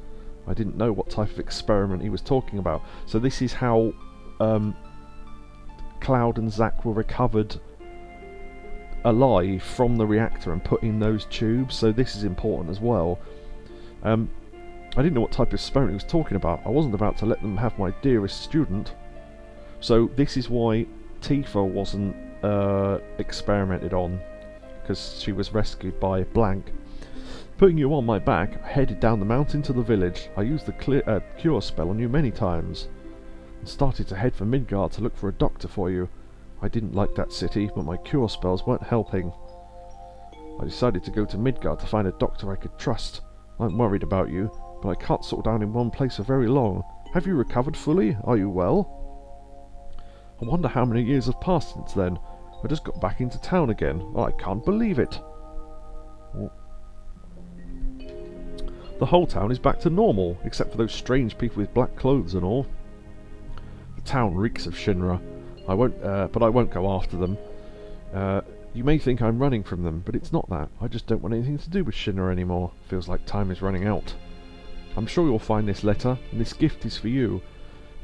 I didn't know what type of experiment he was talking about. So this is how Cloud and Zack were recovered alive from the reactor and put in those tubes. So this is important as well. I didn't know what type of experiment he was talking about. I wasn't about to let them have my dearest student. So this is why Tifa wasn't experimented on, because she was rescued by Blank. Putting you on my back, I headed down the mountain to the village. I used the cure spell on you many times, and started to head for Midgard to look for a doctor for you. I didn't like that city, but my cure spells weren't helping. I decided to go to Midgard to find a doctor I could trust. I'm worried about you, but I can't settle down in one place for very long. Have you recovered fully? Are you well? I wonder how many years have passed since then. I just got back into town again. I can't believe it. The whole town is back to normal, except for those strange people with black clothes and all. The town reeks of Shinra. But I won't go after them. You may think I'm running from them, but it's not that. I just don't want anything to do with Shinra anymore. Feels like time is running out. I'm sure you'll find this letter, and this gift is for you.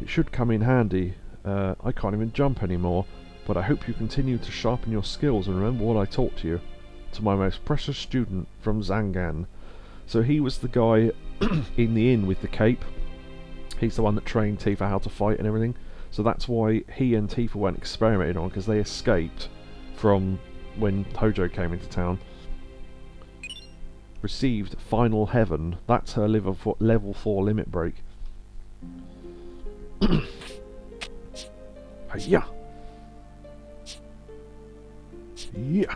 It should come in handy. I can't even jump anymore, but I hope you continue to sharpen your skills and remember what I taught to you. To my most precious student from Zangan. So he was the guy in the inn with the cape. He's the one that trained Tifa how to fight and everything. So that's why he and Tifa weren't experimented on, because they escaped from when Hojo came into town. Received Final Heaven. That's her level 4 limit break. Yeah. Yeah.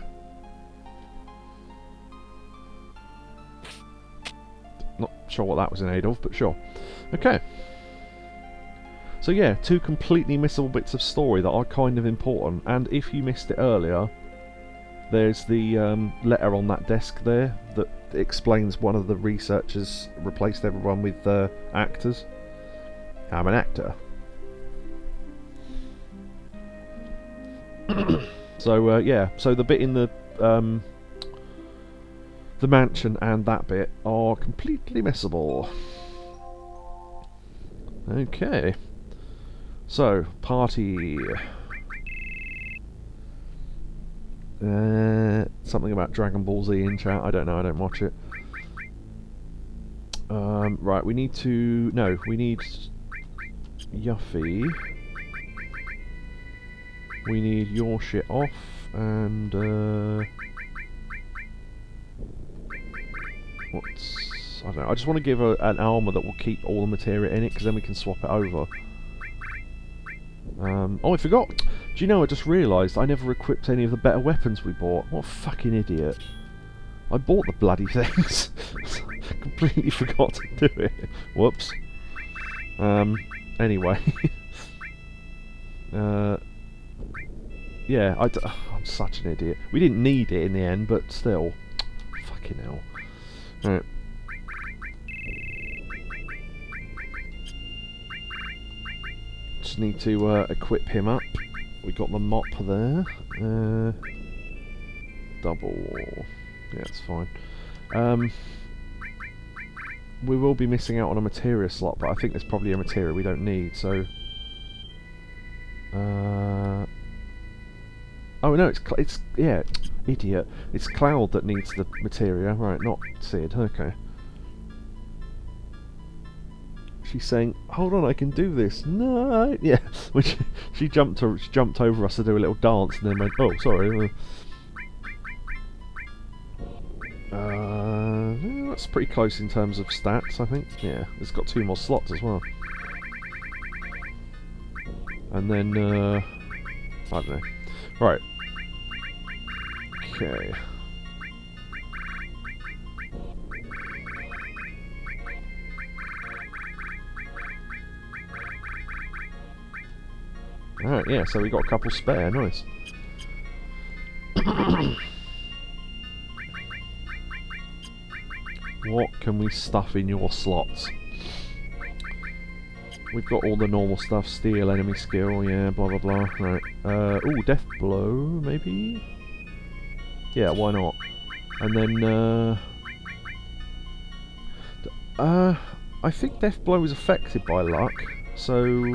Not sure what that was in aid of, but sure. Okay. So yeah, 2 completely missable bits of story that are kind of important, and if you missed it earlier, there's the letter on that desk there that explains one of the researchers replaced everyone with actors. I'm an actor. So yeah, so the bit in the mansion and that bit are completely missable. Okay. So, party. Something about Dragon Ball Z in chat. I don't know, I don't watch it. Right, we need to... No, we need... Yuffie. We need your shit off, and... What's... I don't know, I just want to give her an armour that will keep all the materia in it, because then we can swap it over. Oh, I forgot! Do you know, I just realised I never equipped any of the better weapons we bought. What a fucking idiot. I bought the bloody things. Completely forgot to do it. Whoops. Anyway. Yeah, I'm such an idiot. We didn't need it in the end, but still. Fucking hell. Right. Just need to equip him up. We got the mop there. Double. Yeah, it's fine. We will be missing out on a materia slot, but I think there's probably a materia we don't need, so... Oh no, it's yeah, idiot. It's Cloud that needs the materia, right, not Sid, okay. She's saying, hold on, I can do this. No, yeah. When she jumped over us to do a little dance and then went, oh, sorry. That's pretty close in terms of stats, I think. Yeah, it's got 2 more slots as well. And then, I don't know. Right. Okay. Alright, yeah, so we got a couple spare, nice. What can we stuff in your slots? We've got all the normal stuff, steal, enemy skill, yeah, blah blah blah. Right. Ooh, death blow, maybe? Yeah, why not? And then, I think death blow is affected by luck, so...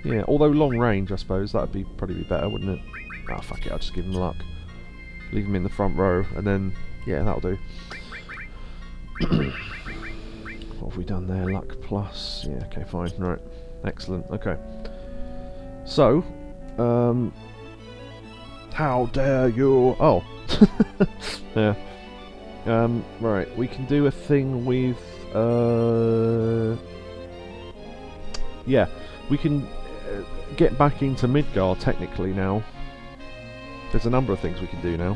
Yeah, although long range, I suppose, that'd be probably be better, wouldn't it? Ah, fuck it, I'll just give him luck. Leave him in the front row, and then, yeah, that'll do. What have we done there? Luck plus. Yeah, okay, fine. Right. Excellent. Okay. So, how dare you? Oh. Yeah. Right, we can do a thing with, yeah, we can get back into Midgard technically now. There's a number of things we can do now,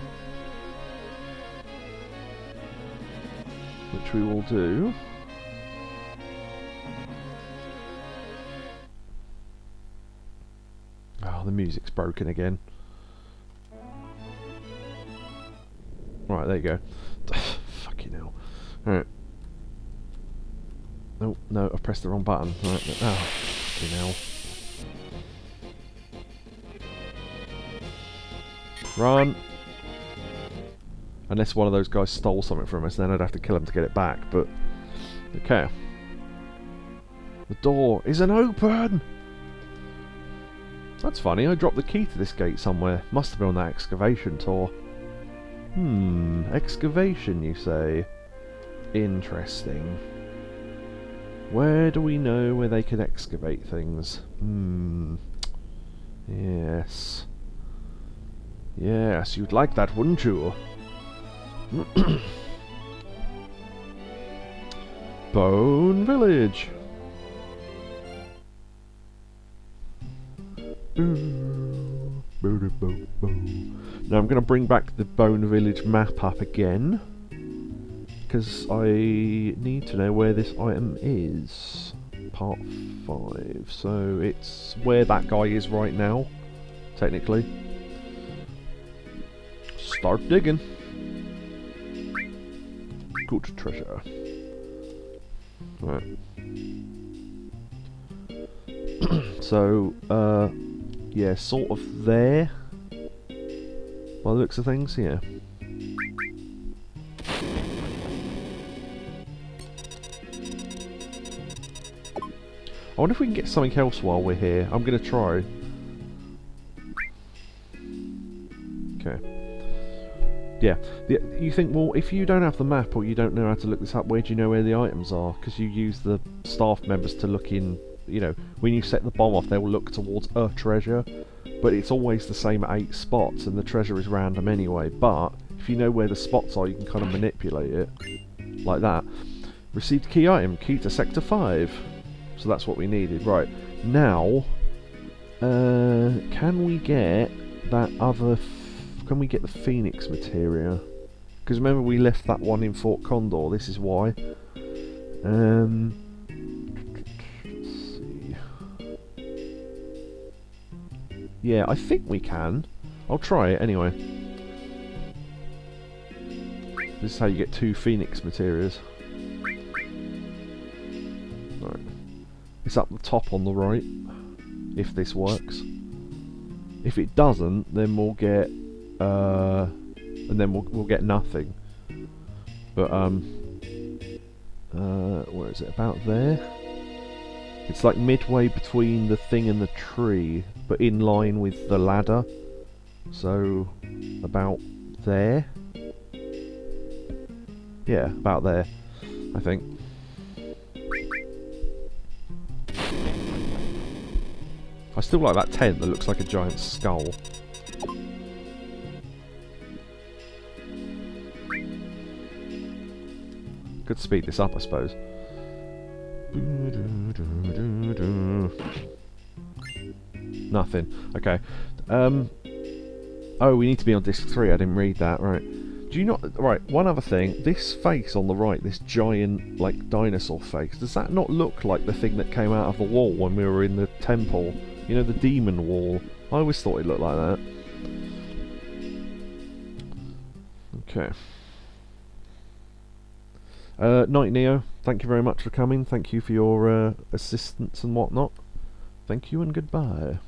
which we will do. Oh, the music's broken again. Right, there you go. Fucking hell. Alright. Oh, no, I pressed the wrong button. Right, oh, fucking hell. Run! Unless one of those guys stole something from us, then I'd have to kill him to get it back, but... Okay. The door isn't open! That's funny, I dropped the key to this gate somewhere. Must have been on that excavation tour. Excavation, you say? Interesting. Where do we know where they can excavate things? Yes. Yes, you'd like that, wouldn't you? Bone Village! Now I'm going to bring back the Bone Village map up again, because I need to know where this item is. Part 5. So it's where that guy is right now, technically. Start digging. Good treasure. Right. So, yeah, sort of there. By the looks of things, yeah. I wonder if we can get something else while we're here. I'm going to try. Okay. Yeah. You think, well, if you don't have the map or you don't know how to look this up, where do you know where the items are? Because you use the staff members to look in, you know, when you set the bomb off, they will look towards a treasure. But it's always the same 8 spots, and the treasure is random anyway. But if you know where the spots are, you can kind of manipulate it. Like that. Received key item, key to Sector 5. So that's what we needed. Right, now, can we get that other... can we get the Phoenix materia? Because remember we left that one in Fort Condor, this is why. Let's see. Yeah, I think we can. I'll try it anyway. This is how you get 2 Phoenix materias. Right. It's up the top on the right, if this works. If it doesn't, then we'll get, and then we'll get nothing. But where is it? About there. It's like midway between the thing and the tree, but in line with the ladder. So about there. Yeah, about there, I think. I still like that tent that looks like a giant skull. Could speed this up, I suppose. Nothing. Okay. Oh, we need to be on disc 3. I didn't read that. Right. Do you not... Right, one other thing. This face on the right, this giant, like, dinosaur face, does that not look like the thing that came out of the wall when we were in the temple? You know, the demon wall. I always thought it looked like that. Okay. Night Neo, thank you very much for coming. Thank you for your assistance and whatnot. Thank you and goodbye.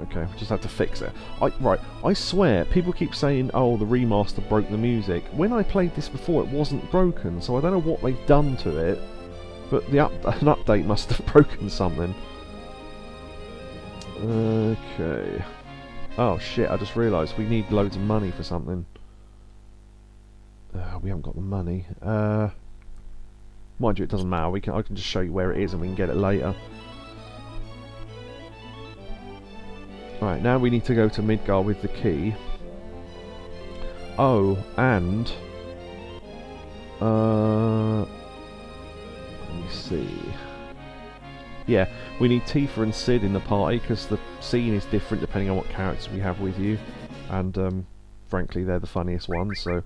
Okay, we just have to fix it. Right, I swear, people keep saying, oh, the remaster broke the music. When I played this before, it wasn't broken, so I don't know what they've done to it. But an update must have broken something. Okay. Oh shit, I just realised we need loads of money for something. We haven't got the money. Mind you, it doesn't matter. I can just show you where it is and we can get it later. Right, now we need to go to Midgard with the key. Oh, and... let me see... Yeah, we need Tifa and Sid in the party, because the scene is different depending on what characters we have with you. And, frankly, they're the funniest ones, so...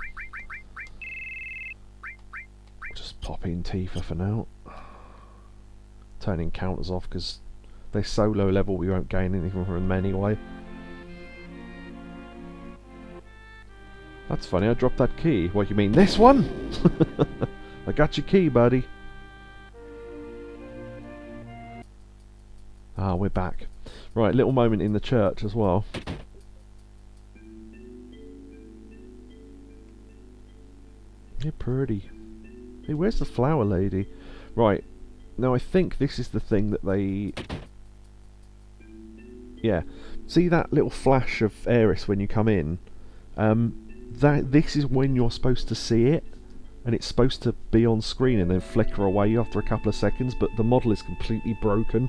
Just pop in Tifa for now. Turning counters off, because they're so low level we won't gain anything from them anyway. That's funny, I dropped that key. What, you mean this one? I got your key, buddy. Ah, we're back. Right, little moment in the church as well. They're pretty. Hey, where's the flower lady? Right. Now I think this is the thing that they... Yeah. See that little flash of Aeris when you come in? This is when you're supposed to see it. And it's supposed to be on screen and then flicker away after a couple of seconds, but the model is completely broken.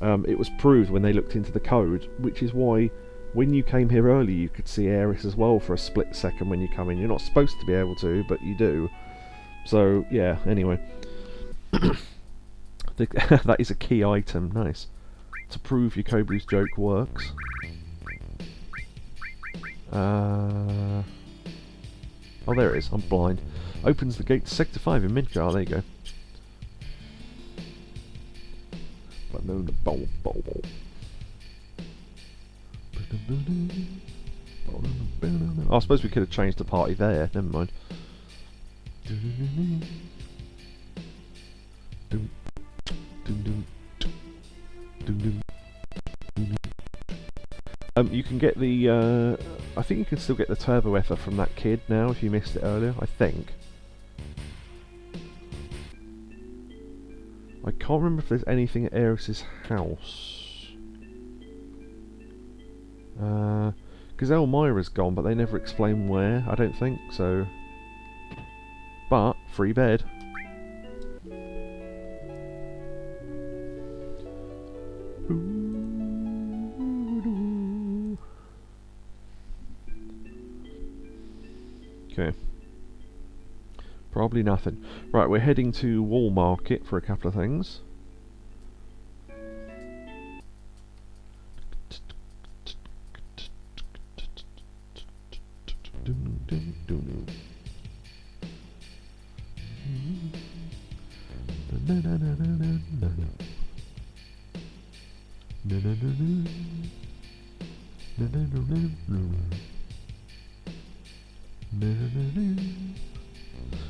It was proved when they looked into the code, which is why when you came here earlier you could see Aeris as well for a split second when you come in. You're not supposed to be able to, but you do. So, yeah, anyway. That is a key item, nice. To prove Yakobu's joke works. Oh, there it is, I'm blind. Opens the gate to Sector 5 in Midgar, there you go. Oh, I suppose we could have changed the party there, never mind. You can get the, I think you can still get the turbo ether from that kid now if you missed it earlier, I think. I can't remember if there's anything at Aeris's house. Because Elmira's gone, but they never explain where, I don't think, so... But, free bed. Okay. Probably nothing. Right, we're heading to Wall Market for a couple of things.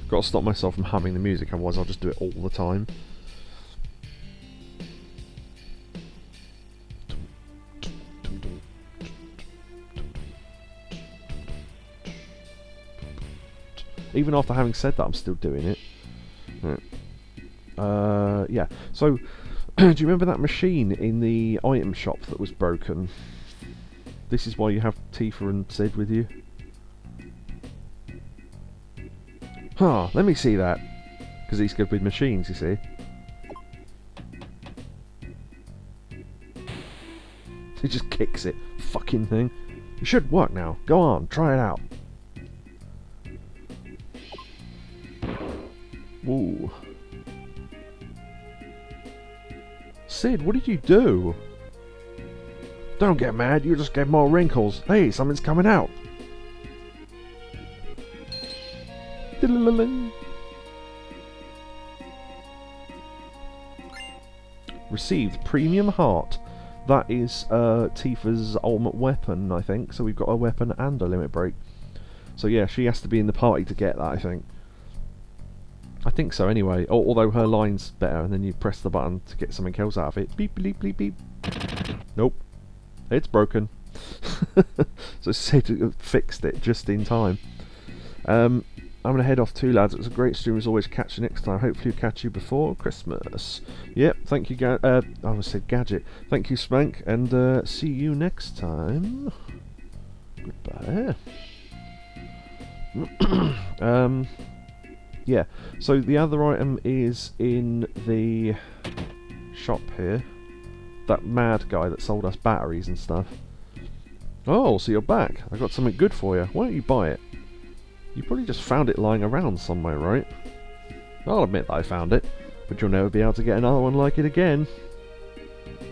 Got to stop myself from humming the music, otherwise I'll just do it all the time. Even after having said that, I'm still doing it. Right. Yeah. So, do you remember that machine in the item shop that was broken? This is why you have Tifa and Sid with you. Huh, let me see that. Because he's good with machines, you see. He just kicks it. Fucking thing. It should work now. Go on, try it out. Ooh. Sid, what did you do? Don't get mad, you just get more wrinkles. Hey, something's coming out. Received premium heart. That is Tifa's ultimate weapon, I think. So we've got a weapon and a limit break. So yeah, she has to be in the party to get that, I think. I think so anyway. Although her line's better, and then you press the button to get something else out of it. Beep, bleep, bleep, beep. Nope. It's broken. So Sid fixed it just in time. I'm going to head off too, lads. It was a great stream as always. Catch you next time. Hopefully we'll catch you before Christmas. Yep, thank you, I almost said Gadget. Thank you, Spank, and see you next time. Goodbye. Yeah, so the other item is in the shop here. That mad guy that sold us batteries and stuff. Oh, so you're back. I got something good for you. Why don't you buy it? You probably just found it lying around somewhere, right? I'll admit that I found it, but you'll never be able to get another one like it again.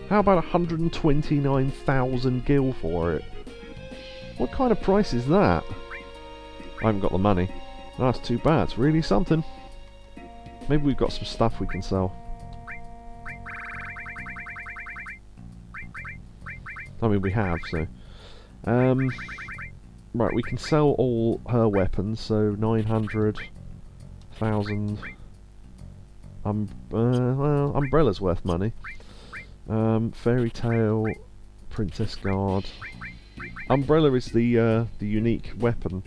How about 129,000 gil for it? What kind of price is that? I haven't got the money. That's too bad. It's really something. Maybe we've got some stuff we can sell. I mean, we have, so... right, we can sell all her weapons, so 900,000... well, Umbrella's worth money. Fairy Tail, Princess Guard... Umbrella is the unique weapon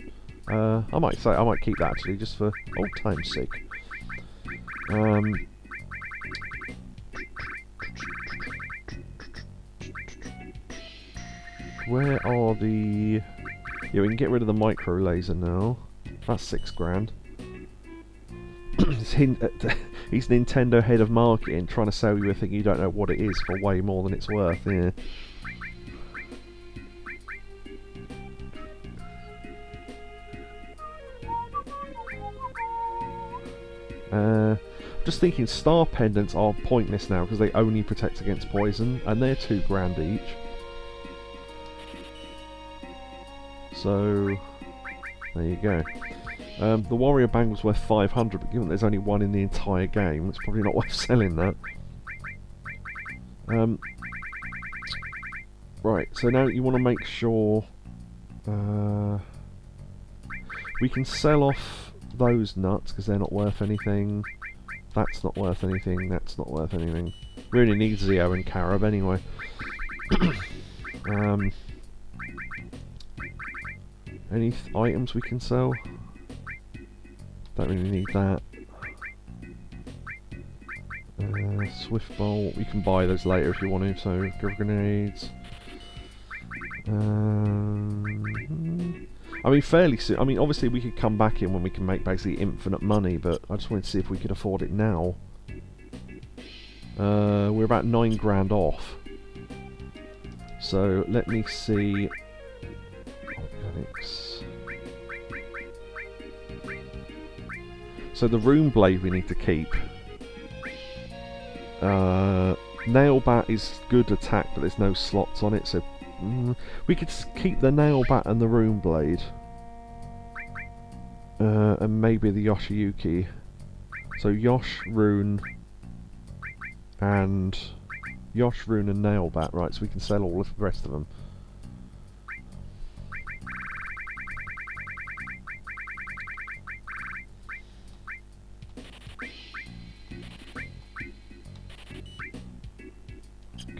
I might keep that actually, just for old time's sake. Where are the... Yeah, we can get rid of the micro laser now. That's $6 grand. He's Nintendo head of marketing, trying to sell you a thing you don't know what it is for way more than it's worth, yeah. Just thinking star pendants are pointless now because they only protect against poison, and they're $2 grand each. So, there you go. The Warrior Bangle's worth 500, but given there's only one in the entire game, it's probably not worth selling that. Right, so now you want to make sure we can sell off those nuts because they're not worth anything. That's not worth anything. That's not worth anything. We only need Zeo and Carib anyway. Any items we can sell? Don't really need that. Swift Bolt, we can buy those later if you want to, so grenades. I mean, fairly soon. I mean, obviously we could come back in when we can make basically infinite money, but I just wanted to see if we could afford it now. We're about $9 grand off. So let me see. Organics. So the Rune Blade we need to keep. Nail Bat is good attack, but there's no slots on it, so we could keep the Nail Bat and the Rune Blade. And maybe the Yoshiyuki. So Yosh, Rune, and Nail Bat, right, so we can sell all of the rest of them.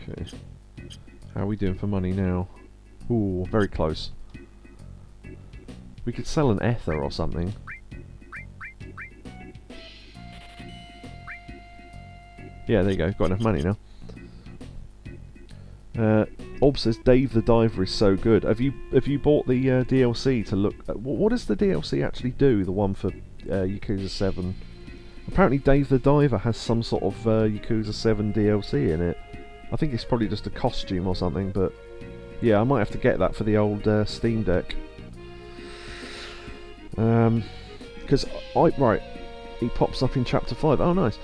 Okay. How are we doing for money now? Ooh, very close. We could sell an Ether or something. Yeah, there you go. Got enough money now. Ob says Dave the Diver is so good. Have you bought the DLC to look at, what does the DLC actually do? The one for Yakuza 7. Apparently Dave the Diver has some sort of Yakuza 7 DLC in it. I think it's probably just a costume or something, but yeah, I might have to get that for the old Steam Deck. Because right, he pops up in chapter 5. Oh, nice.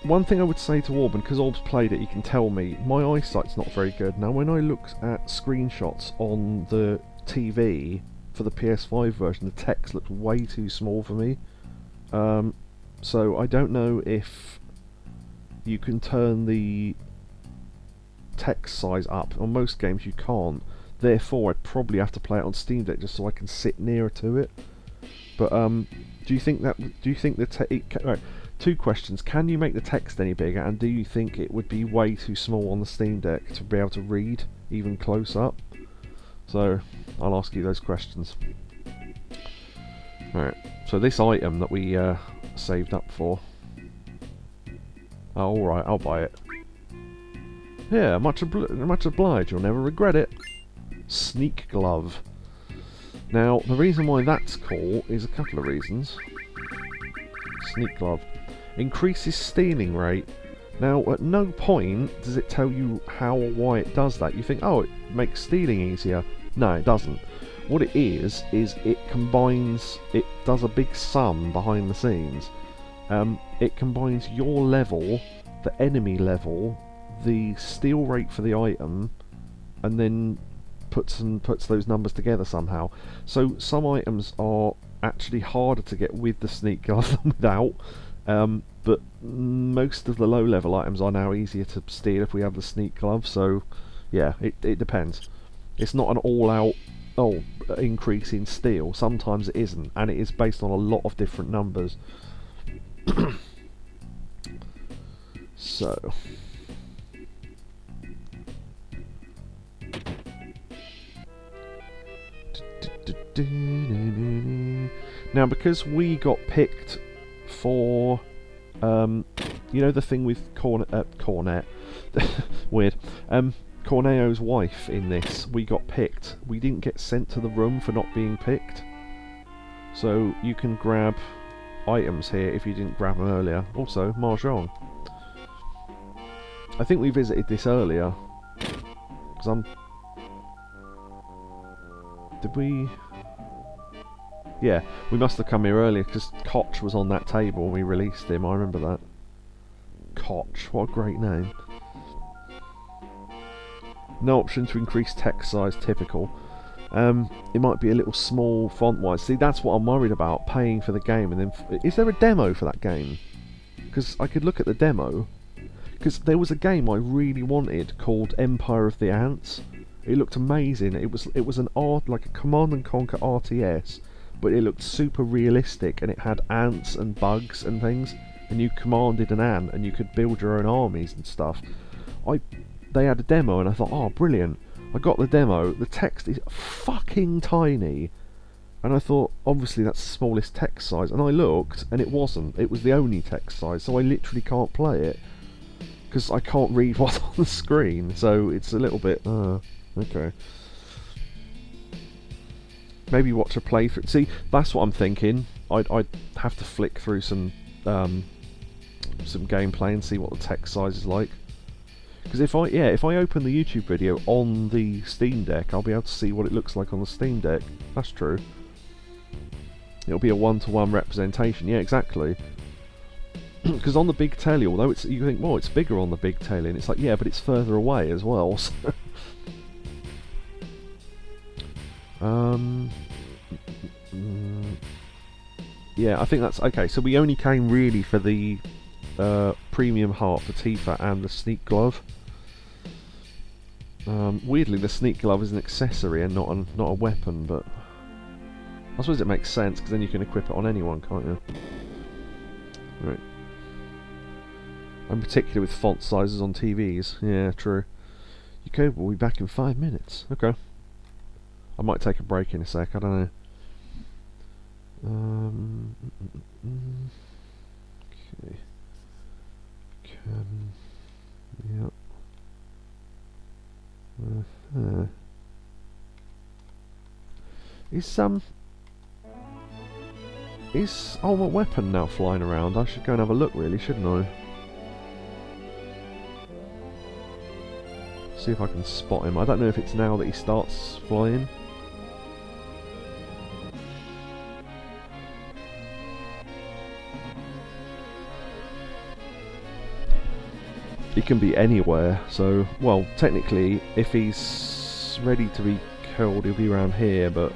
One thing I would say to Orban, because Orb's played it, he can tell me my eyesight's not very good. Now, when I looked at screenshots on the TV for the PS5 version, the text looked way too small for me. So I don't know if you can turn the text size up. On most games, you can't. Therefore, I'd probably have to play it on Steam Deck just so I can sit nearer to it. But do you think the right, two questions: can you make the text any bigger, and do you think it would be way too small on the Steam Deck to be able to read even close up? So I'll ask you those questions. Alright, so this item that we saved up for. Oh, alright, I'll buy it. Yeah, much obliged, you'll never regret it. Sneak Glove. Now, the reason why that's cool is a couple of reasons. Sneak Glove. Increases stealing rate. Now, at no point does it tell you how or why it does that. You think, oh, it makes stealing easier. No, it doesn't. What it is it combines, it does a big sum behind the scenes. It combines your level, the enemy level, the steal rate for the item, and then puts those numbers together somehow. So some items are actually harder to get with the Sneak Glove than without, but most of the low level items are now easier to steal if we have the Sneak Glove. So yeah, it depends. It's not an all out increase in steal. Sometimes it isn't, and it is based on a lot of different numbers. So Now, because we got picked for, you know, the thing with Cornet, weird, Corneo's wife in this, we got picked. We didn't get sent to the room for not being picked. So you can grab items here if you didn't grab them earlier. Also, Mahjong. I think we visited this earlier. Because Did we... Yeah, we must have come here earlier because Koch was on that table and we released him. I remember that. Koch, what a great name. No option to increase text size, typical. It might be a little small font-wise. See, that's what I'm worried about, paying for the game. And then, is there a demo for that game? Because I could look at the demo. Because there was a game I really wanted called Empire of the Ants. It looked amazing. It was an like a Command and Conquer RTS, but it looked super realistic, and it had ants and bugs and things. And you commanded an ant, and you could build your own armies and stuff. They had a demo, and I thought, oh, brilliant. I got the demo, the text is fucking tiny, and I thought, obviously that's the smallest text size, and I looked, and it wasn't. It was the only text size, so I literally can't play it, because I can't read what's on the screen, so it's a little bit, okay. Maybe watch a playthrough. See, that's what I'm thinking. I'd have to flick through some gameplay and see what the text size is like. Because if I open the YouTube video on the Steam Deck, I'll be able to see what it looks like on the Steam Deck. That's true. It'll be a one-to-one representation. Yeah, exactly. Because on the big telly, although you think, well, it's bigger on the big telly, and it's like, yeah, but it's further away as well. So yeah, I think that's okay. So we only came really for the premium heart for Tifa and the sneak glove. Weirdly, the sneak glove is an accessory and not a weapon, but I suppose it makes sense because then you can equip it on anyone, can't you? Right. And particularly with font sizes on TVs. Yeah, true. Okay, we'll be back in 5 minutes. Okay. I might take a break in a sec. I don't know. Okay. Yep. Is Ultimate Weapon now flying around? I should go and have a look, really, shouldn't I? See if I can spot him. I don't know if it's now that he starts flying. He can be anywhere, so, well, technically, if he's ready to be killed, he'll be around here, but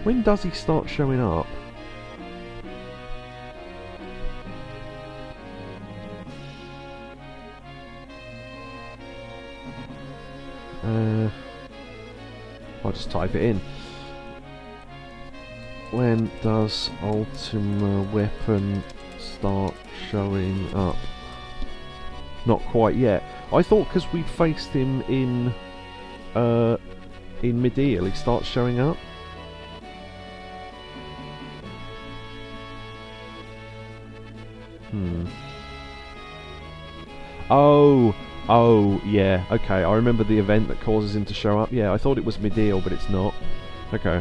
when does he start showing up? I'll just type it in. When does Ultimate Weapon start showing up? Not quite yet. I thought because we'd faced him in Mideel, he starts showing up. Oh, yeah, okay, I remember the event that causes him to show up. Yeah, I thought it was Mideel, but it's not. Okay.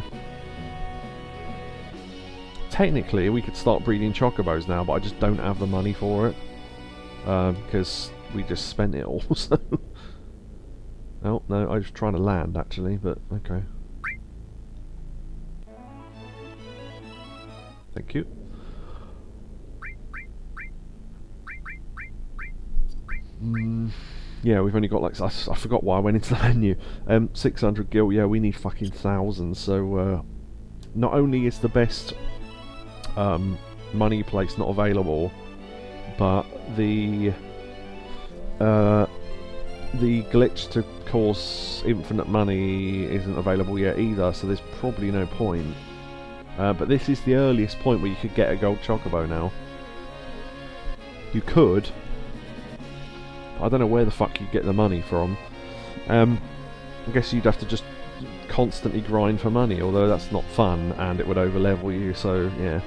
Technically, we could start breeding chocobos now, but I just don't have the money for it. Because we just spent it all, so... Oh, no, I was trying to land, actually, but okay. Thank you. Yeah, we've only got like... I forgot why I went into the menu. 600 gil, yeah, we need fucking thousands, so... not only is the best money place not available, but the glitch to cause infinite money isn't available yet either, so there's probably no point. But this is the earliest point where you could get a gold chocobo now. You could. I don't know where the fuck you get the money from. I guess you'd have to just constantly grind for money, although that's not fun and it would overlevel you, so yeah.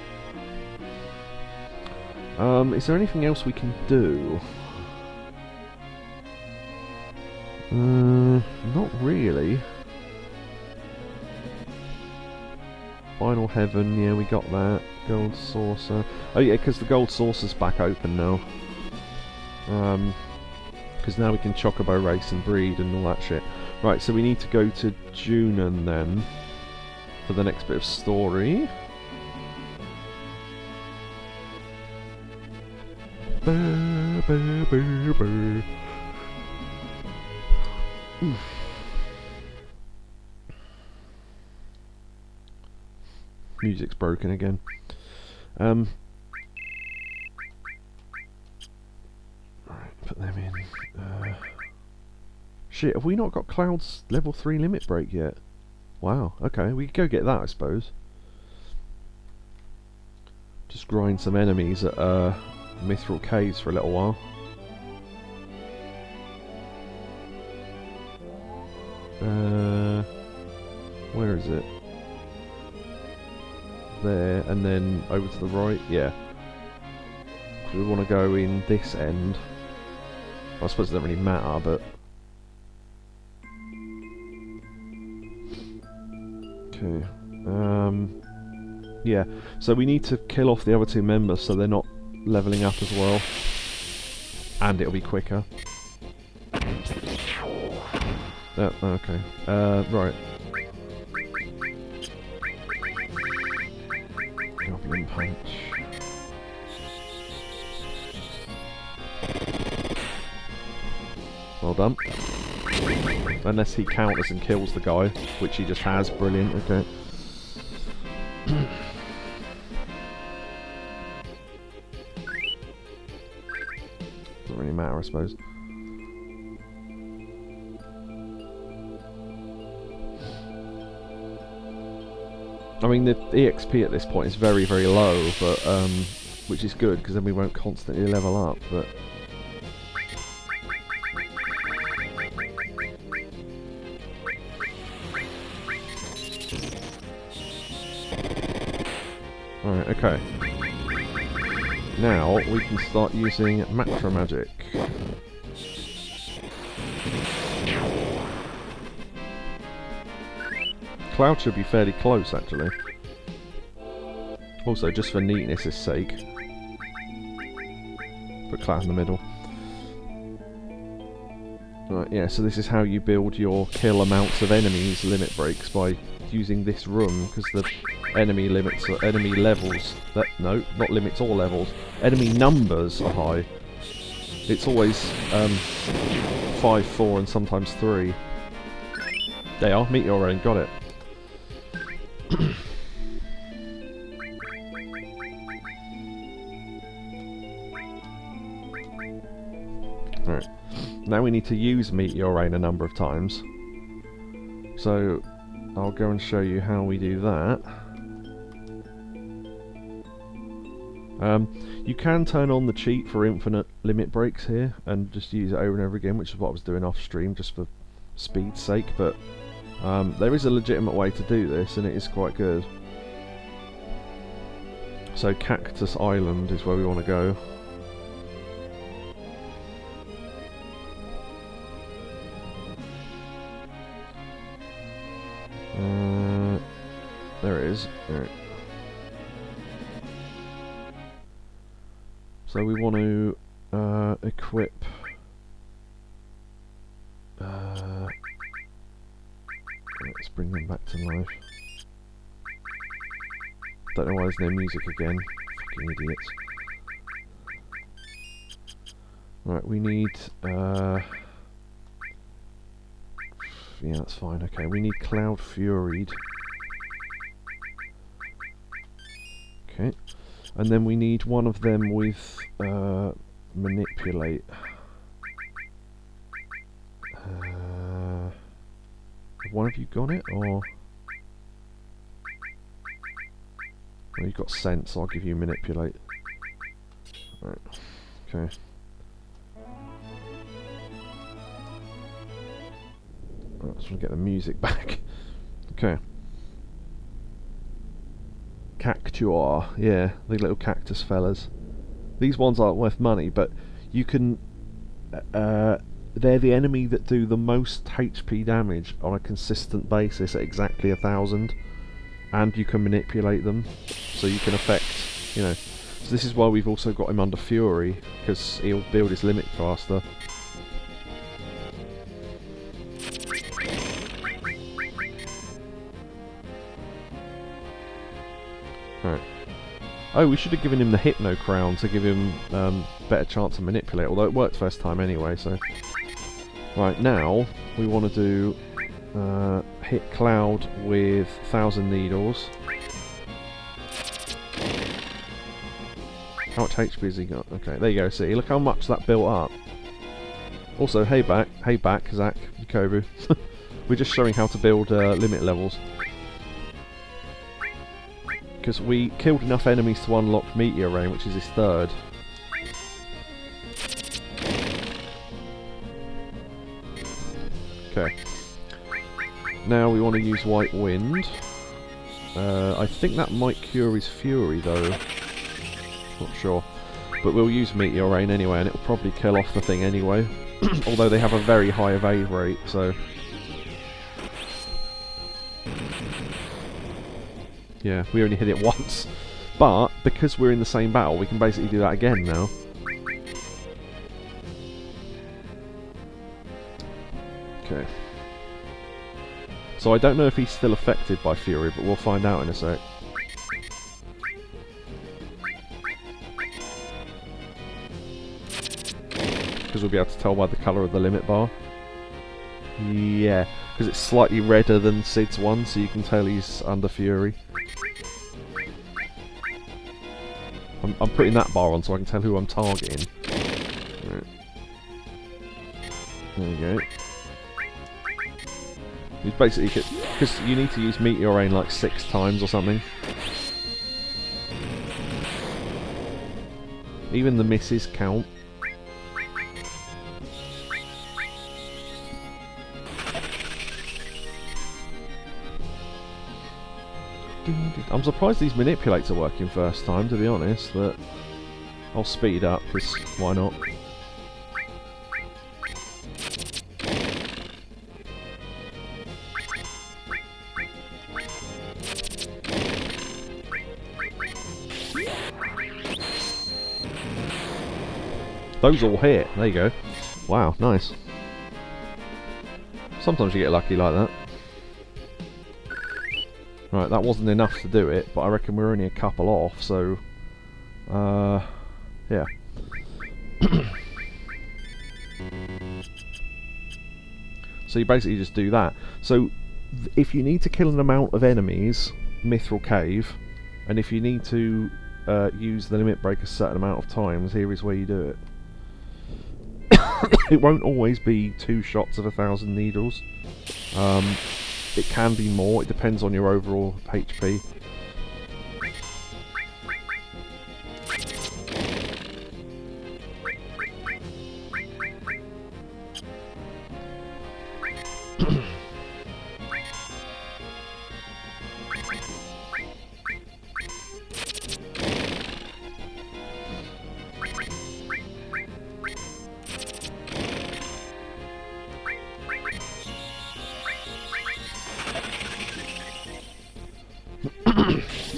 Is there anything else we can do? Not really. Final Heaven, yeah, we got that. Gold Saucer. Oh yeah, because the Gold Saucer's back open now. Because now we can Chocobo race and breed and all that shit. Right, so we need to go to Junon then for the next bit of story. Music's broken again. Right, put them in. Shit, have we not got Cloud's level 3 limit break yet? Wow, okay, we could go get that, I suppose. Just grind some enemies at Mithril Caves for a little while. Where is it? There, and then over to the right, yeah. We want to go in this end. I suppose it doesn't really matter, but... Okay. Yeah, so we need to kill off the other two members so they're not leveling up as well. And it'll be quicker. Oh, okay. Right. Goblin Punch. Well done. Unless he counters and kills the guy, which he just has. Brilliant, okay. Doesn't really matter, I suppose. I mean, the EXP at this point is very, very low, but which is good, because then we won't constantly level up, but... Alright, okay. Now we can start using Matra Magic. Cloud should be fairly close, actually. Also, just for neatness' sake, put Cloud in the middle. Right, yeah, so this is how you build your kill amounts of enemies limit breaks, by using this room, because the enemy limits, or enemy levels, no, not limits or levels, enemy numbers are high. It's always 5, 4 and sometimes 3. They are, Meteor Rain, got it. Alright, now we need to use Meteor Rain a number of times. So, I'll go and show you how we do that. You can turn on the cheat for infinite limit breaks here, and just use it over and over again, which is what I was doing off stream, just for speed's sake, but there is a legitimate way to do this, and it is quite good. So Cactus Island is where we want to go. There it is. Right. So we want to equip let's bring them back to life. Don't know why there's no music again. Fucking idiots. Right, we need yeah, that's fine, okay. We need Cloud Furied. Okay. And then we need one of them with Manipulate. Have one of you got it, or... Well, you've got Sense, so I'll give you Manipulate. Right, okay. Right, just want to get the music back. Okay. Cactuar, yeah, the little cactus fellas. These ones aren't worth money, but you can... they're the enemy that do the most HP damage on a consistent basis at exactly 1,000. And you can manipulate them, so you can affect, you know... So this is why we've also got him under Fury, because he'll build his limit faster. Right. Oh, we should have given him the Hypno Crown to give him better chance to manipulate, although it worked first time anyway, so... Right, now we want to do hit Cloud with 1,000 Needles. How much HP has he got? Okay, there you go, see, look how much that built up. Also, hey back, Zack, Yakobu. We're just showing how to build limit levels. Because we killed enough enemies to unlock Meteor Rain, which is his third. Okay. Now we want to use White Wind. I think that might cure his Fury though. Not sure. But we'll use Meteor Rain anyway, and it'll probably kill off the thing anyway. Although they have a very high evade rate, so... Yeah, we only hit it once. But, because we're in the same battle, we can basically do that again now. Okay. So I don't know if he's still affected by Fury, but we'll find out in a sec. Because we'll be able to tell by the colour of the limit bar. Yeah, because it's slightly redder than Sid's one, so you can tell he's under Fury. I'm putting that bar on so I can tell who I'm targeting. Right. There you go. He's basically... because you need to use Meteor Rain like 6 times or something. Even the misses count. I'm surprised these manipulates are working first time, to be honest, but I'll speed up, because why not? Those all hit, there you go. Wow, nice. Sometimes you get lucky like that. Right, that wasn't enough to do it, but I reckon we're only a couple off, so... yeah. So you basically just do that. So, if you need to kill an amount of enemies, Mithril Cave, and if you need to use the limit break a certain amount of times, here is where you do it. It won't always be 2 shots of 1,000 needles. It can be more, it depends on your overall HP.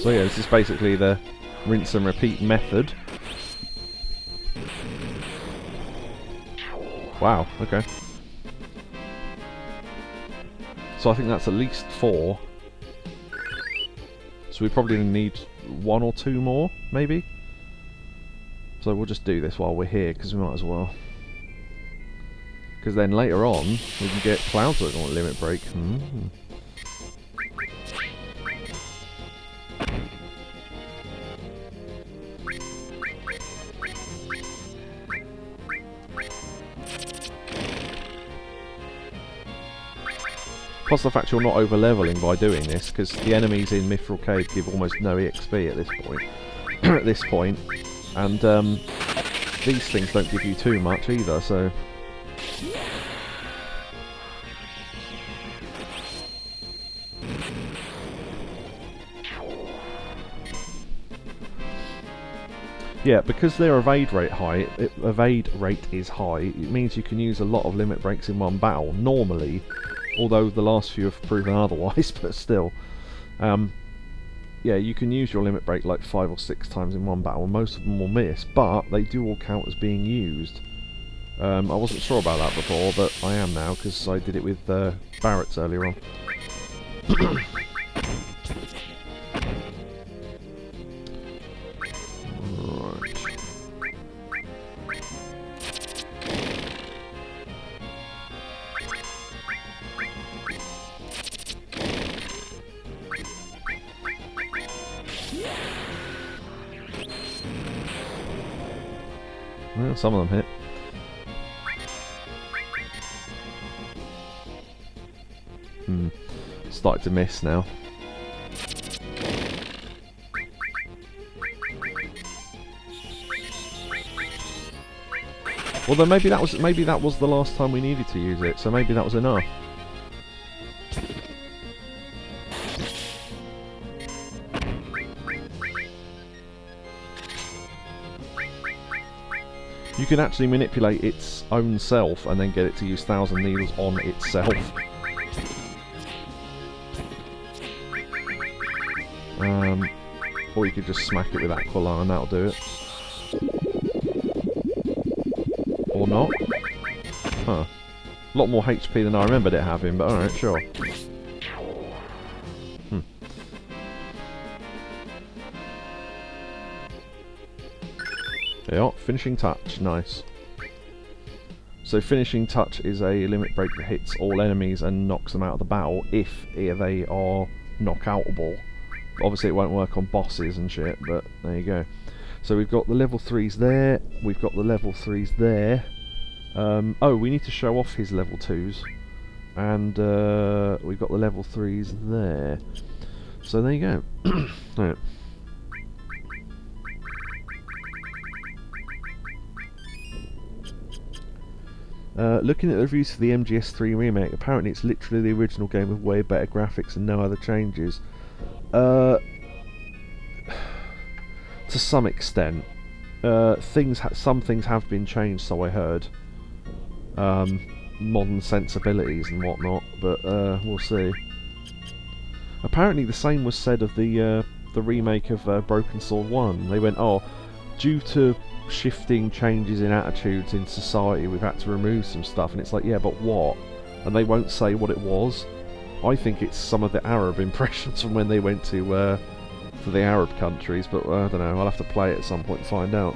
So yeah, this is basically the rinse and repeat method. Wow, okay. So I think that's at least 4. So we probably need 1 or 2 more, maybe? So we'll just do this while we're here, because we might as well. Because then later on, we can get clouds that don't limit break. Plus the fact you're not over-leveling by doing this, because the enemies in Mithril Cave give almost no EXP at this point. And these things don't give you too much either, so... Yeah, because their evade rate is high, it means you can use a lot of limit breaks in one battle, normally, although the last few have proven otherwise, but still. Yeah, you can use your limit break like 5 or 6 times in one battle, and most of them will miss, but they do all count as being used. I wasn't sure about that before, but I am now, because I did it with Barrett's earlier on. Well, some of them hit. Starting to miss now. Well, then maybe that was the last time we needed to use it, so maybe that was enough. You can actually manipulate its own self and then get it to use 1,000 needles on itself. Or you could just smack it with Aqualung and that'll do it. Or not. Huh. A lot more HP than I remembered it having, but alright, sure. Yeah, finishing touch, nice. So finishing touch is a limit break that hits all enemies and knocks them out of the battle if they are knockoutable. Obviously it won't work on bosses and shit, but there you go. So we've got the level 3s there, we've got the level 3s there. Oh, we need to show off his level 2s. And we've got the level 3s there. So there you go. Right. Looking at the reviews for the MGS3 remake, apparently it's literally the original game with way better graphics and no other changes. To some extent, some things have been changed, so I heard. Modern sensibilities and whatnot, but we'll see. Apparently, the same was said of the remake of Broken Sword 1. They went, "Oh, due to shifting changes in attitudes in society, we've had to remove some stuff," and it's like, yeah, but what? And they won't say what it was. I think it's some of the Arab impressions from when they went to the Arab countries, but I don't know, I'll have to play it at some point and find out.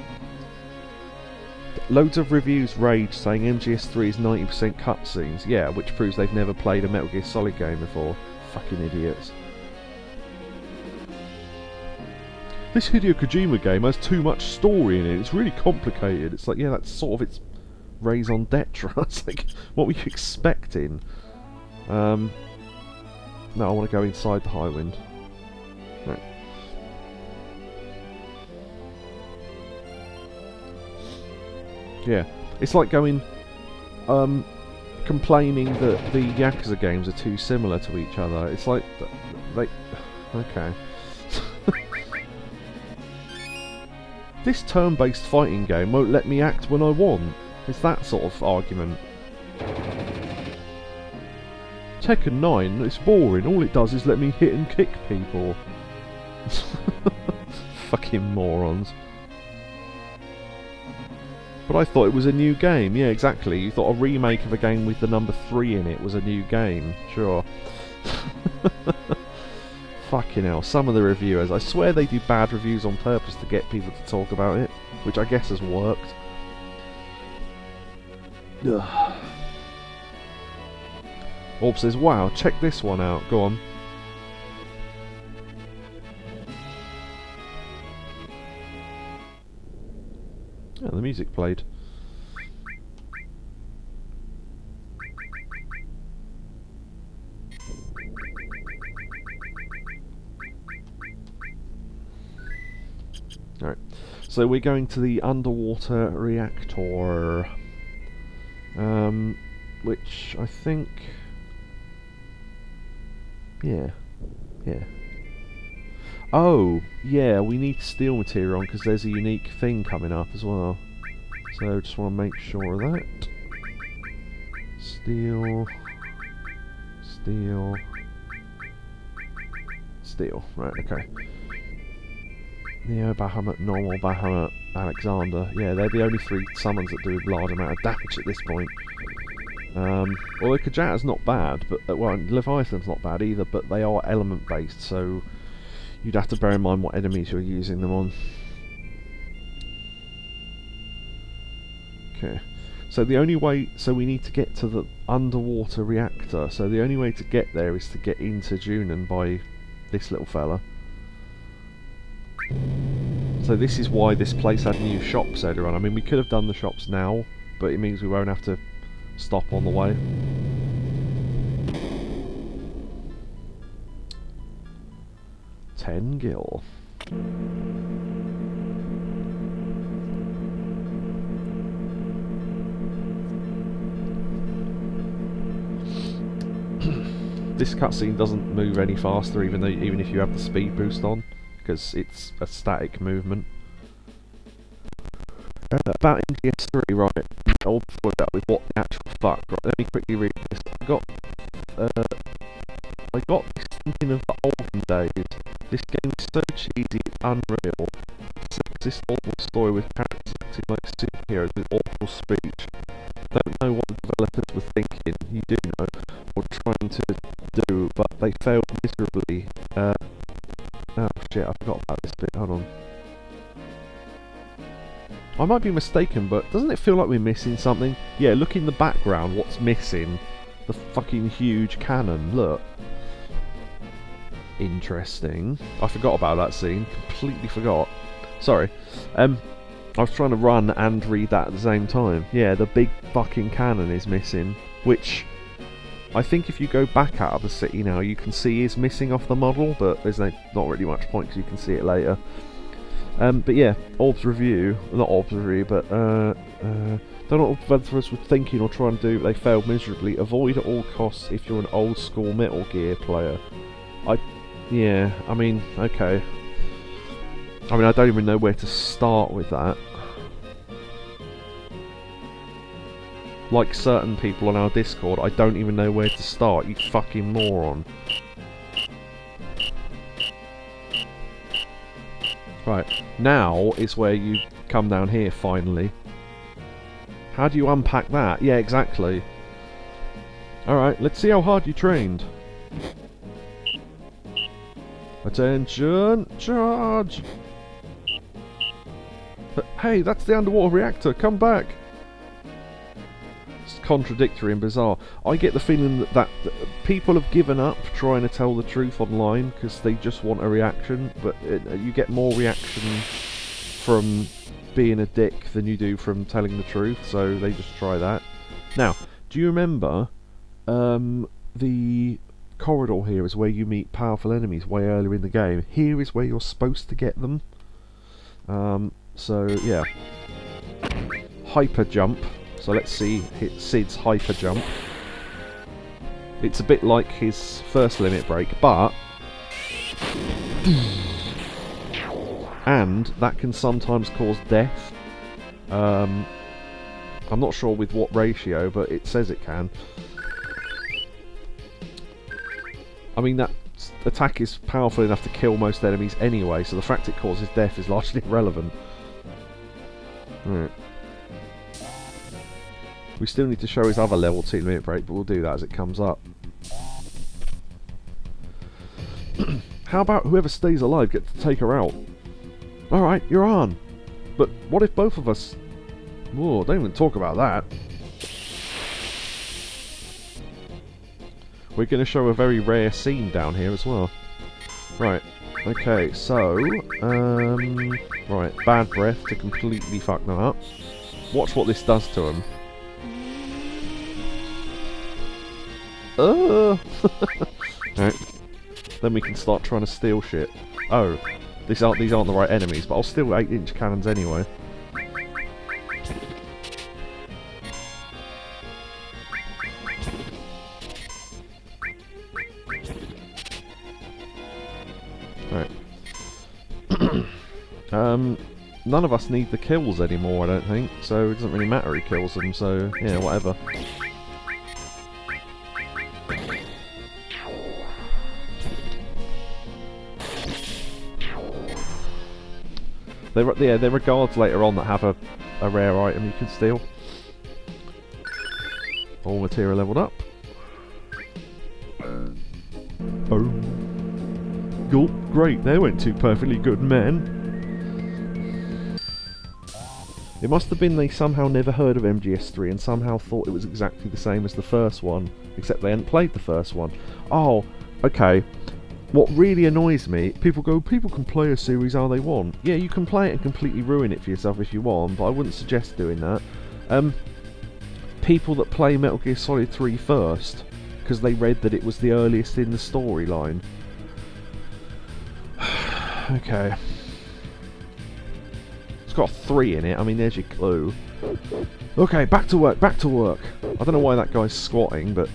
Loads of reviews rage saying MGS3 is 90% cutscenes, yeah, which proves they've never played a Metal Gear Solid game before. Fucking idiots. This Hideo Kojima game has too much story in it, it's really complicated. It's like, yeah, that's sort of its raison d'etre. It's like, what were you expecting? No, I want to go inside the High Wind. Right. Yeah, it's like going, complaining that the Yakuza games are too similar to each other. It's like, okay. This turn-based fighting game won't let me act when I want. It's that sort of argument. Tekken 9, it's boring. All it does is let me hit and kick people. Fucking morons. But I thought it was a new game. Yeah, exactly. You thought a remake of a game with the number 3 in it was a new game. Sure. Fucking hell, some of the reviewers, I swear they do bad reviews on purpose to get people to talk about it, which I guess has worked. Ugh. Orb says, wow, check this one out, go on. Yeah, the music played. Alright, so we're going to the underwater reactor, which I think, yeah. Oh, yeah, we need steel material on because there's a unique thing coming up as well. So just want to make sure of that. Steel. Steel. Steel. Right, okay. Neo, Bahamut, Normal, Bahamut, Alexander. Yeah, they're the only 3 summons that do a large amount of damage at this point. Although Kajata's not bad, but well, Leviathan's not bad either, but they are element based, so you'd have to bear in mind what enemies you're using them on. Okay, so the only way, so we need to get to the underwater reactor, so the only way to get there is to get into Junon by this little fella. So this is why this place had new shops earlier on. I mean, we could have done the shops now, but it means we won't have to stop on the way. Ten gil. This cutscene doesn't move any faster, even if you have the speed boost on, because it's a static movement. About MGS3, right? Or before that, with what the actual fuck? Right, let me quickly read this. I got this thinking of the olden days. This game is so cheesy, it's unreal. This awful story with characters acting like superheroes with awful speech. Don't know what the developers were thinking. You do know, or trying to do, but they failed miserably. Oh shit, I forgot about this bit. Hold on. I might be mistaken, but doesn't it feel like we're missing something? Yeah, look in the background, what's missing? The fucking huge cannon, look. Interesting. I forgot about that scene, completely forgot. Sorry. I was trying to run and read that at the same time. Yeah, the big fucking cannon is missing, which I think if you go back out of the city now, you can see is missing off the model, but there's not really much point because you can see it later. But yeah, Orb's review, not Orb's review, but don't know what developers were thinking or trying to do, but they failed miserably. Avoid at all costs if you're an old school Metal Gear player. Yeah, I mean, okay. I mean, I don't even know where to start with that. Like certain people on our Discord, I don't even know where to start, you fucking moron. Right, now is where you come down here, finally. How do you unpack that? Yeah, exactly. Alright, let's see how hard you trained. Attention! Charge! Hey, that's the underwater reactor, come back! It's contradictory and bizarre. I get the feeling that people have given up trying to tell the truth online because they just want a reaction, but you get more reaction from being a dick than you do from telling the truth, so they just try that. Now, do you remember the corridor here is where you meet powerful enemies way earlier in the game? Here is where you're supposed to get them. So, yeah. Hyper jump. So let's see hit Sid's hyper jump. It's a bit like his first limit break, but... and that can sometimes cause death. I'm not sure with what ratio, but it says it can. I mean, that attack is powerful enough to kill most enemies anyway, so the fact it causes death is largely irrelevant. Right. We still need to show his other level 2 limit break, but we'll do that as it comes up. How about whoever stays alive gets to take her out? Alright, you're on. But what if both of us... Whoa, don't even talk about that. We're going to show a very rare scene down here as well. Right, okay, so... right, bad breath to completely fuck them up. Watch what this does to him. Right. Then we can start trying to steal shit. Oh, these aren't the right enemies, but I'll steal 8-inch cannons anyway. Right. None of us need the kills anymore, I don't think, so it doesn't really matter who kills them, so yeah, whatever. There are guards later on that have a rare item you can steal. All material leveled up. Oh. Gulp, great, they went two perfectly good men. It must have been they somehow never heard of MGS3 and somehow thought it was exactly the same as the first one, except they hadn't played the first one. Oh, okay. What really annoys me, people can play a series how they want. Yeah, you can play it and completely ruin it for yourself if you want, but I wouldn't suggest doing that. People that play Metal Gear Solid 3 first, because they read that it was the earliest in the storyline. Okay. It's got a 3 in it, I mean there's your clue. Okay, back to work, back to work. I don't know why that guy's squatting, but...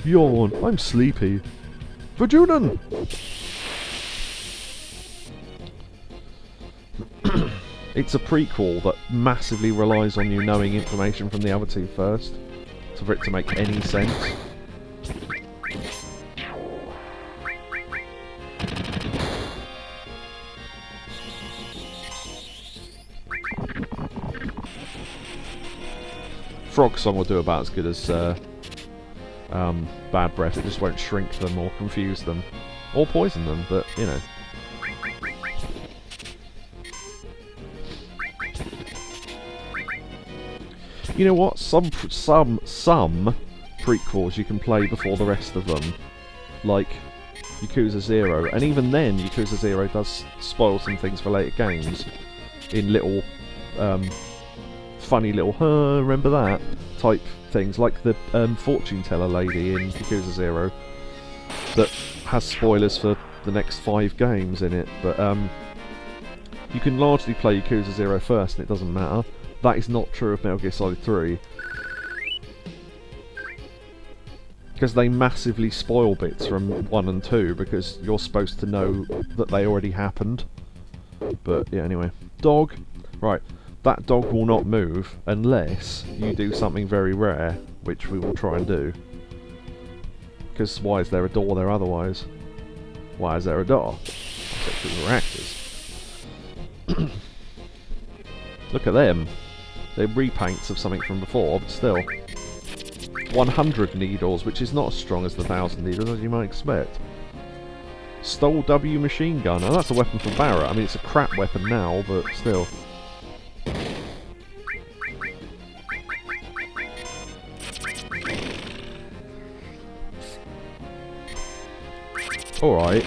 Yawn, I'm sleepy. Vajunan! It's a prequel that massively relies on you knowing information from the other two first, for it to make any sense. Frog Song will do about as good as Bad Breath. It just won't shrink them or confuse them or poison them, but you know. You know what? Some prequels you can play before the rest of them, like Yakuza 0, and even then Yakuza 0 does spoil some things for later games in little funny little remember that type things, like the fortune teller lady in Yakuza 0 that has spoilers for the next 5 games in it, but you can largely play Yakuza 0 first and it doesn't matter. That is not true of Metal Gear Solid 3. Because they massively spoil bits from 1 and 2 because you're supposed to know that they already happened. But yeah, anyway. Dog. Right. That dog will not move unless you do something very rare, which we will try and do. Because why is there a door there otherwise? Why is there a door? Because we're actors. Look at them. They're repaints of something from before, but still. 100 needles, which is not as strong as the 1000 needles as you might expect. Stole W machine gun. Oh, that's a weapon from Barrett. I mean, it's a crap weapon now, but still. Alright.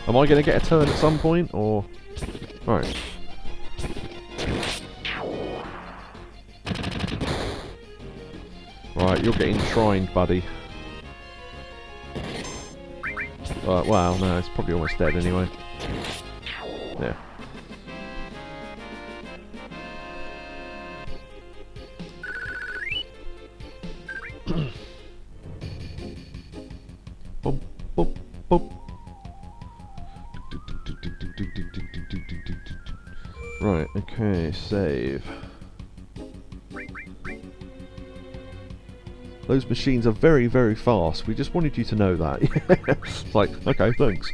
Am I going to get a turn at some point, or... Right. Right, you're getting enshrined, buddy. Well, no, it's probably almost dead anyway. Yeah. Boop, boop, boop. Right, okay, save. Those machines are very, very fast. We just wanted you to know that. It's like, okay, thanks.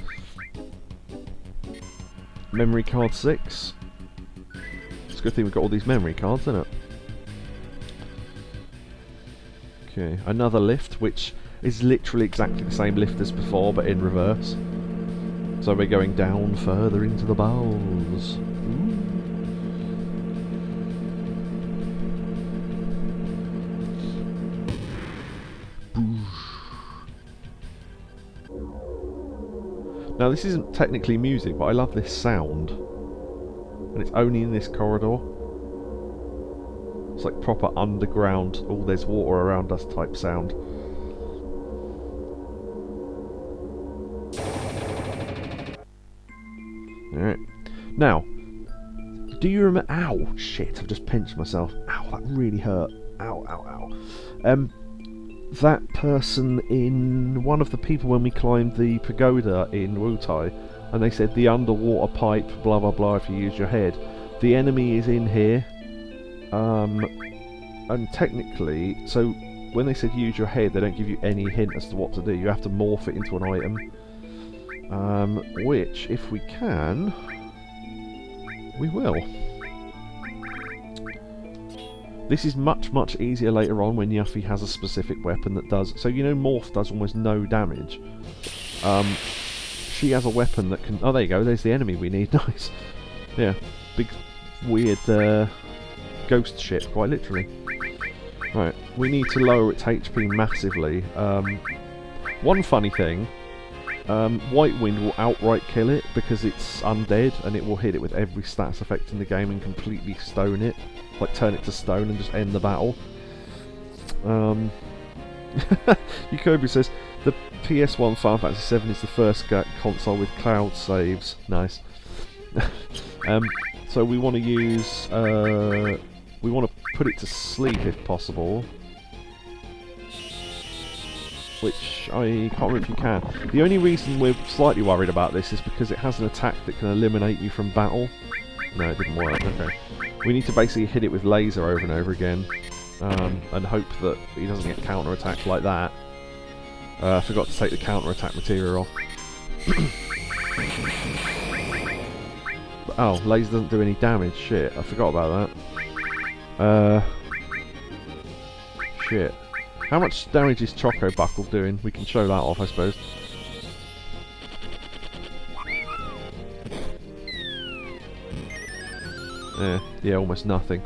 Memory card 6. It's a good thing we've got all these memory cards, isn't it? Okay, another lift, which is literally exactly the same lift as before, but in reverse. So we're going down further into the bowels. Now this isn't technically music, but I love this sound. And it's only in this corridor. It's like proper underground, oh there's water around us type sound. Alright. Now, do you remember... Ow! Shit, I've just pinched myself. Ow, that really hurt. Ow, ow, ow. That person in... One of the people when we climbed the pagoda in Wutai, and they said the underwater pipe, blah blah blah, if you use your head. The enemy is in here, and technically, so when they said use your head, they don't give you any hint as to what to do. You have to morph it into an item, which, if we can, we will. This is much, much easier later on when Yuffie has a specific weapon that does... So, you know, Morph does almost no damage. She has a weapon that can... Oh, there you go, there's the enemy we need. Nice. Yeah, big, weird ghost ship, quite literally. Right, we need to lower its HP massively. One funny thing, White Wind will outright kill it because it's undead, and it will hit it with every stats effect in the game and completely stone it. Like, turn it to stone and just end the battle. Yukobi says, the PS1 Final Fantasy VII is the first console with cloud saves. Nice. So we want to use... we want to put it to sleep if possible. Which I can't remember if you can. The only reason we're slightly worried about this is because it has an attack that can eliminate you from battle. No, it didn't work. Okay. We need to basically hit it with laser over and over again, and hope that he doesn't get counter-attacked like that. I forgot to take the counter-attack material off. Oh, laser doesn't do any damage. Shit, I forgot about that. Shit. How much damage is Choco Buckle doing? We can show that off, I suppose. Yeah, almost nothing.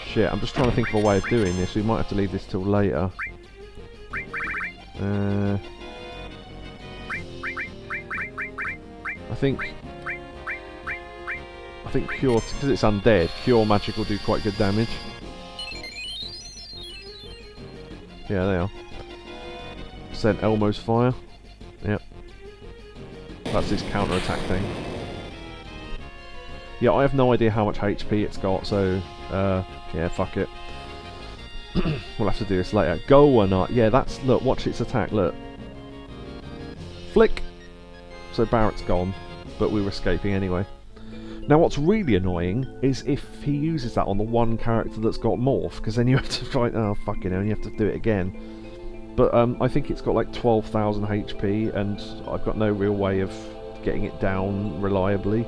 Shit, I'm just trying to think of a way of doing this. We might have to leave this till later. I think Cure, because it's undead, Cure Magic will do quite good damage. Yeah, they are. Sent Elmo's Fire. Yep. That's his counter-attack thing. Yeah, I have no idea how much HP it's got, so... yeah, fuck it. We'll have to do this later. Go or not? Yeah, that's... Look, watch its attack, look. Flick! So Barrett's gone, but we were escaping anyway. Now what's really annoying is if he uses that on the one character that's got Morph, because then you have to fight... Oh, fucking hell, you have to do it again. But I think it's got like 12,000 HP, and I've got no real way of getting it down reliably.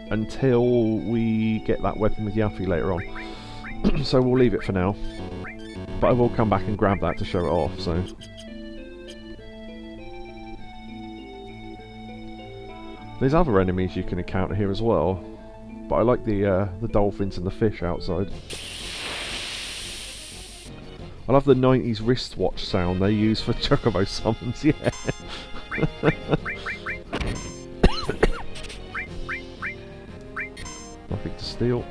Until we get that weapon with Yuffie later on. So we'll leave it for now. But I will come back and grab that to show it off, so... There's other enemies you can encounter here as well. But I like the dolphins and the fish outside. I love the 90s wristwatch sound they use for Chocobo summons, yeah. Nothing to steal.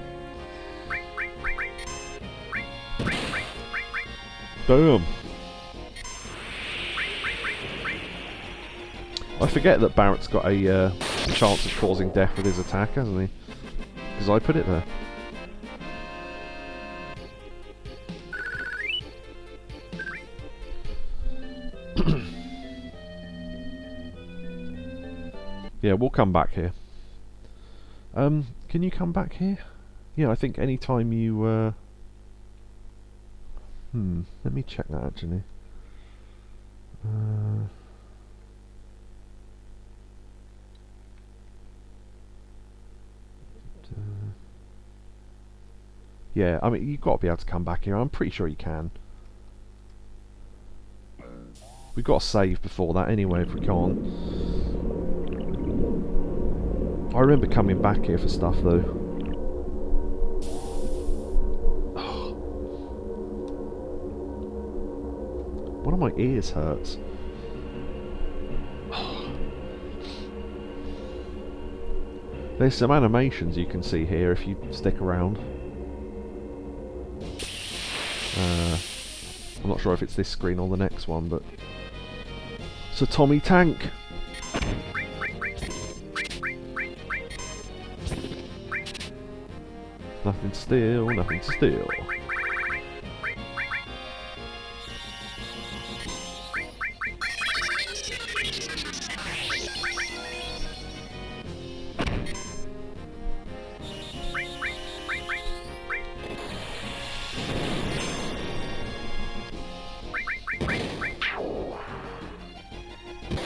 Damn. I forget that Barrett's got a chance of causing death with his attack, hasn't he? Because I put it there. Yeah, we'll come back here. Can you come back here? Yeah, I think any time you... let me check that actually. Yeah, I mean, you've got to be able to come back here. I'm pretty sure you can. We've got to save before that anyway if we can't. I remember coming back here for stuff though. One of my ears hurts. There's some animations you can see here if you stick around. I'm not sure if it's this screen or the next one, but... So Tommy Tank! Nothing to steal, nothing to steal.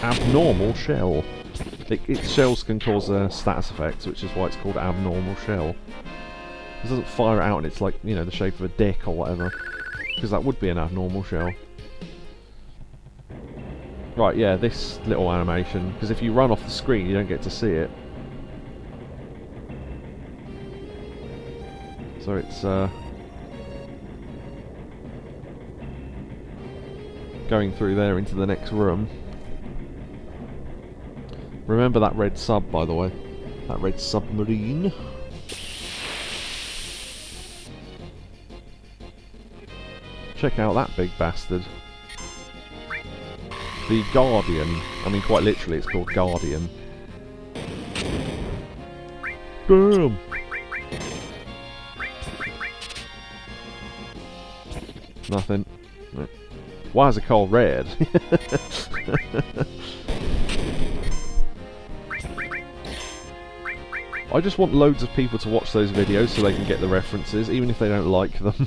abnormal shell. Its shells can cause status effects, which is why it's called abnormal shell. It doesn't fire it out and it's like, you know, the shape of a dick or whatever. Because that would be an abnormal shell. Right, yeah, this little animation. Because if you run off the screen, you don't get to see it. So it's going through there into the next room. Remember that red sub, by the way. That red submarine. Check out that big bastard. The Guardian. I mean, quite literally, it's called Guardian. Damn! Nothing. Why is the coal red? I just want loads of people to watch those videos so they can get the references, even if they don't like them.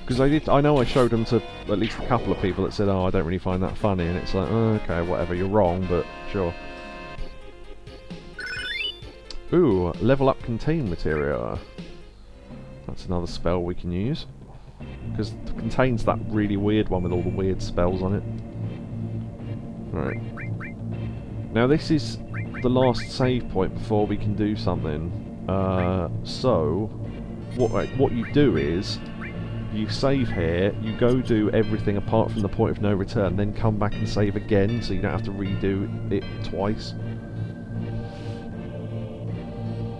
Because I know I showed them to at least a couple of people that said, oh, I don't really find that funny, and it's like, oh, okay, whatever, you're wrong, but sure. Ooh, level up contain materia. That's another spell we can use. Because contain's that really weird one with all the weird spells on it. Right. Now this is the last save point before we can do something. So, what you do is, you save here, you go do everything apart from the point of no return, then come back and save again, so you don't have to redo it twice.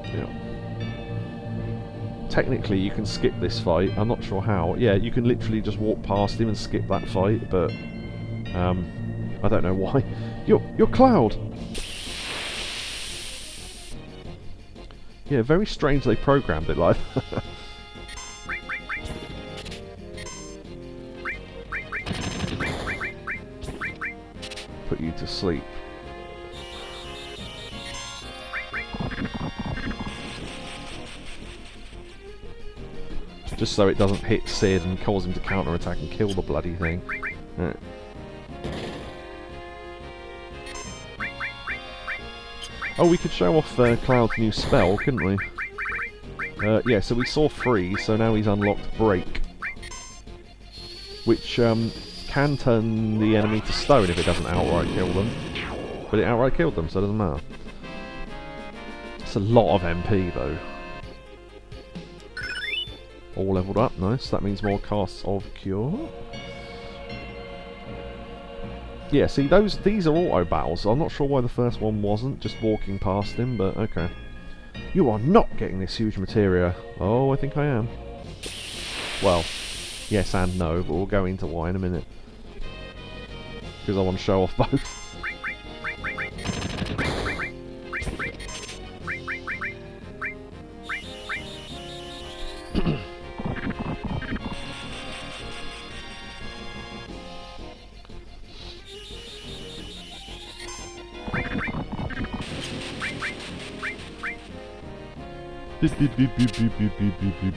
Yeah. Technically you can skip this fight, I'm not sure how. Yeah, you can literally just walk past him and skip that fight, but I don't know why. You're Cloud! Yeah, very strange they programmed it like that. Put you to sleep. Just so it doesn't hit Sid and cause him to counter-attack and kill the bloody thing. Right. Oh, we could show off Cloud's new spell, couldn't we? Yeah, so we saw Freeze, so now he's unlocked Break. Which can turn the enemy to stone if it doesn't outright kill them. But it outright killed them, so it doesn't matter. It's a lot of MP, though. All leveled up, nice. That means more casts of Cure. Yeah, see, these are auto battles, so I'm not sure why the first one wasn't, just walking past him, but okay. You are not getting this huge materia. Oh, I think I am. Well, yes and no, but we'll go into why in a minute. Because I want to show off both. Beep, beep, beep, beep, beep, beep, beep, beep, beep.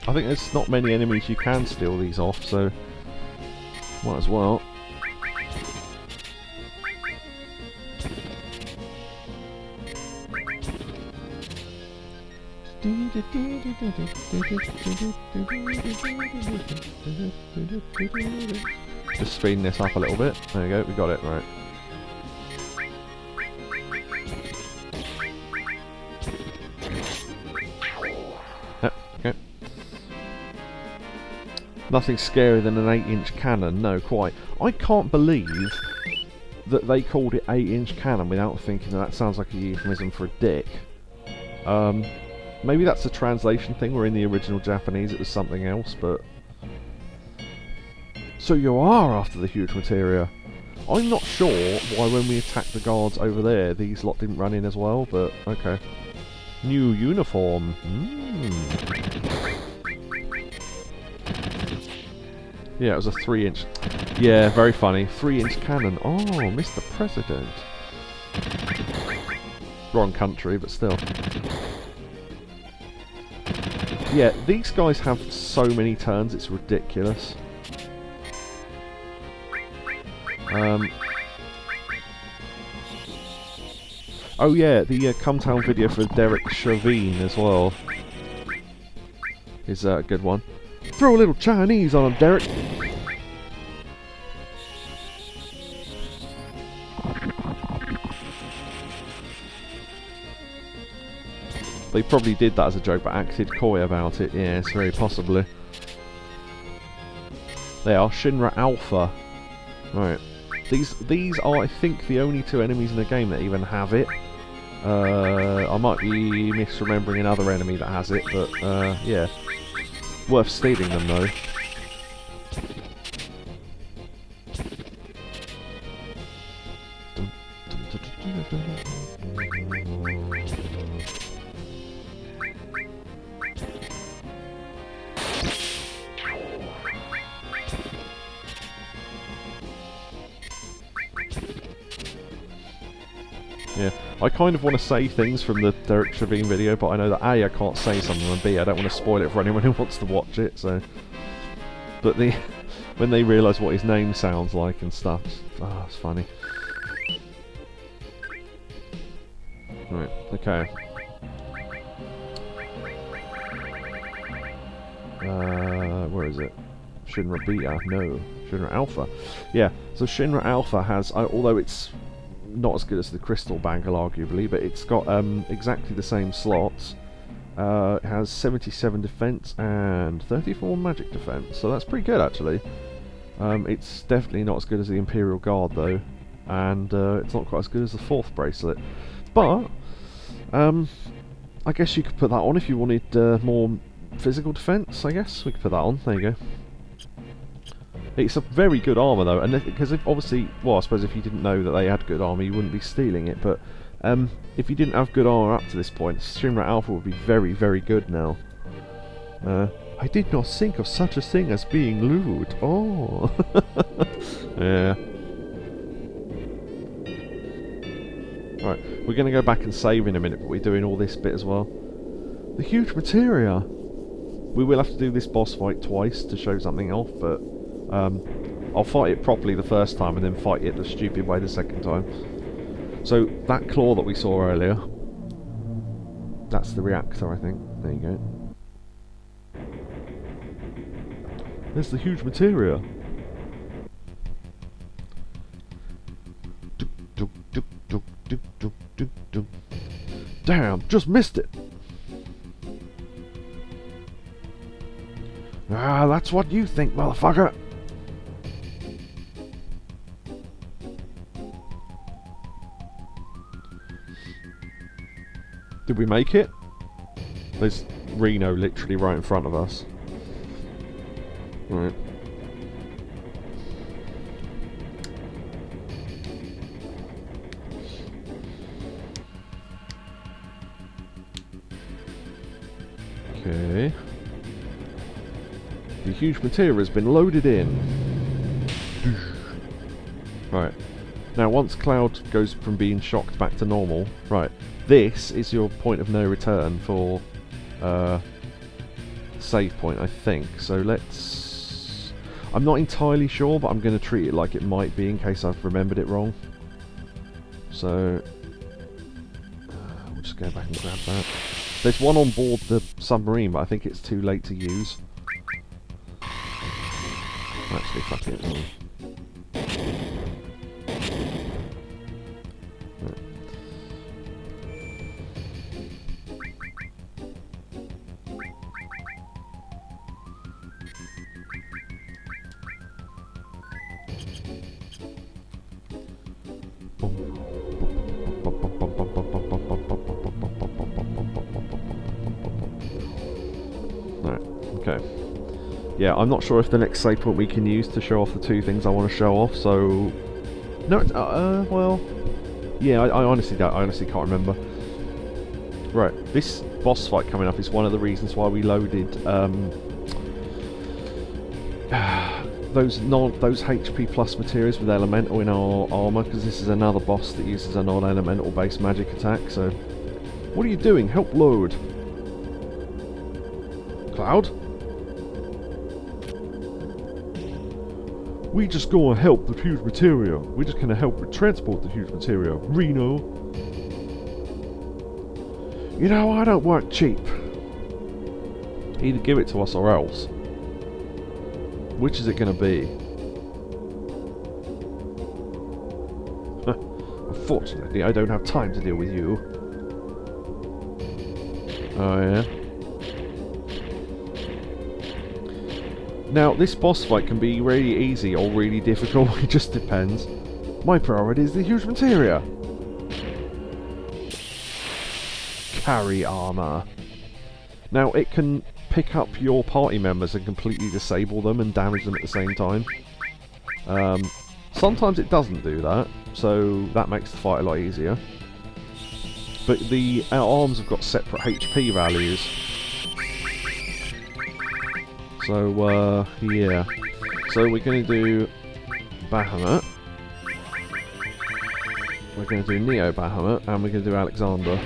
I think there's not many enemies you can steal these off, so might as well. Just speeding this up a little bit. There we go, we got it, right. Yep, okay. Nothing scarier than an 8-inch cannon, no, quite. I can't believe that they called it 8-inch cannon without thinking that sounds like a euphemism for a dick. Maybe that's a translation thing, where in the original Japanese it was something else, but... So you are after the huge materia. I'm not sure why when we attacked the guards over there, these lot didn't run in as well, but okay. New uniform. Yeah, it was a 3-inch... Yeah, very funny. 3-inch cannon. Oh, Mr. President. Wrong country, but still. Yeah, these guys have so many turns, it's ridiculous. Oh yeah, the Come-Town video for Derek Chauvin as well is a good one. Throw a little Chinese on him, Derek! They probably did that as a joke, but acted coy about it. Yes, very possibly. They are Shinra Alpha. Right. These are, I think, the only two enemies in the game that even have it. I might be misremembering another enemy that has it, but yeah. Worth stealing them, though. Yeah, I kind of want to say things from the Derek Chauvin video, but I know that A, I can't say something, and B, I don't want to spoil it for anyone who wants to watch it, so... But when they realise what his name sounds like and stuff, it's funny. Right, okay. Where is it? Shinra Beta? No. Shinra Alpha. Yeah, so Shinra Alpha has, although it's not as good as the Crystal Bangle, arguably, but it's got exactly the same slots. It has 77 defense and 34 magic defense, so that's pretty good, actually. It's definitely not as good as the Imperial Guard, though, and it's not quite as good as the 4th bracelet. But I guess you could put that on if you wanted more physical defense, I guess. We could put that on. There you go. It's a very good armour, though, and because obviously, well, I suppose if you didn't know that they had good armour, you wouldn't be stealing it, but if you didn't have good armour up to this point, Shinra Alpha would be very, very good now. I did not think of such a thing as being lewd. Oh. Yeah. Right, we're going to go back and save in a minute, but we're doing all this bit as well. The huge materia! We will have to do this boss fight twice to show something off, but I'll fight it properly the first time and then fight it the stupid way the second time. So, that claw that we saw earlier, that's the reactor, I think. There you go. There's the huge materia. Damn, just missed it. Ah, that's what you think, motherfucker. Did we make it? There's Reno literally right in front of us. Right. Okay. The huge materia has been loaded in. Right. Now, once Cloud goes from being shocked back to normal, right, this is your point of no return for save point, I think. So let's... I'm not entirely sure, but I'm going to treat it like it might be in case I've remembered it wrong. So... we'll just go back and grab that. There's one on board the submarine, but I think it's too late to use. Actually, fuck it. Yeah, I'm not sure if the next save point we can use to show off the two things I want to show off, so... No, well... Yeah, I honestly don't. I honestly can't remember. Right, this boss fight coming up is one of the reasons why we loaded, those HP plus materials with elemental in our armour, because this is another boss that uses a non-elemental based magic attack. So, what are you doing? Help load. Cloud? We just gonna help the huge material. We're just gonna help transport the huge material. Reno. You know, I don't work cheap. Either give it to us or else. Which is it gonna be? Unfortunately, I don't have time to deal with you. Oh yeah? Now, this boss fight can be really easy or really difficult, it just depends. My priority is the huge materia. Carry armor. Now, it can pick up your party members and completely disable them and damage them at the same time. Sometimes it doesn't do that, so that makes the fight a lot easier. But our arms have got separate HP values. So, yeah. So we're going to do Bahamut. We're going to do Neo Bahamut, and we're going to do Alexander.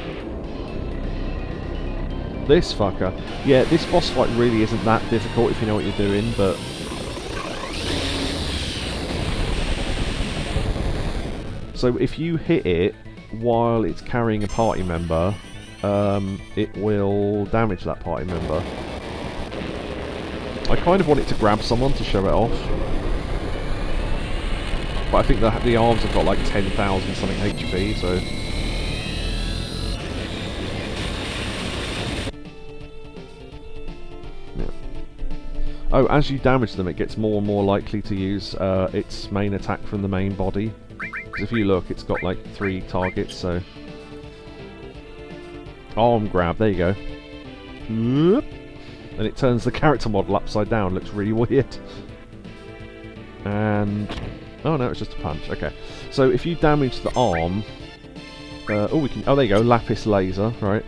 This fucker. Yeah, this boss fight really isn't that difficult if you know what you're doing, but... So if you hit it while it's carrying a party member, it will damage that party member. I kind of want it to grab someone to show it off. But I think the arms have got like 10,000 something HP, so... Yeah. Oh, as you damage them, it gets more and more likely to use its main attack from the main body. Because if you look, it's got like 3 targets, so... Arm grab, there you go. And it turns the character model upside down, looks really weird. And... oh no, it's just a punch, okay. So if you damage the arm... oh, there you go, Lapis Laser, right.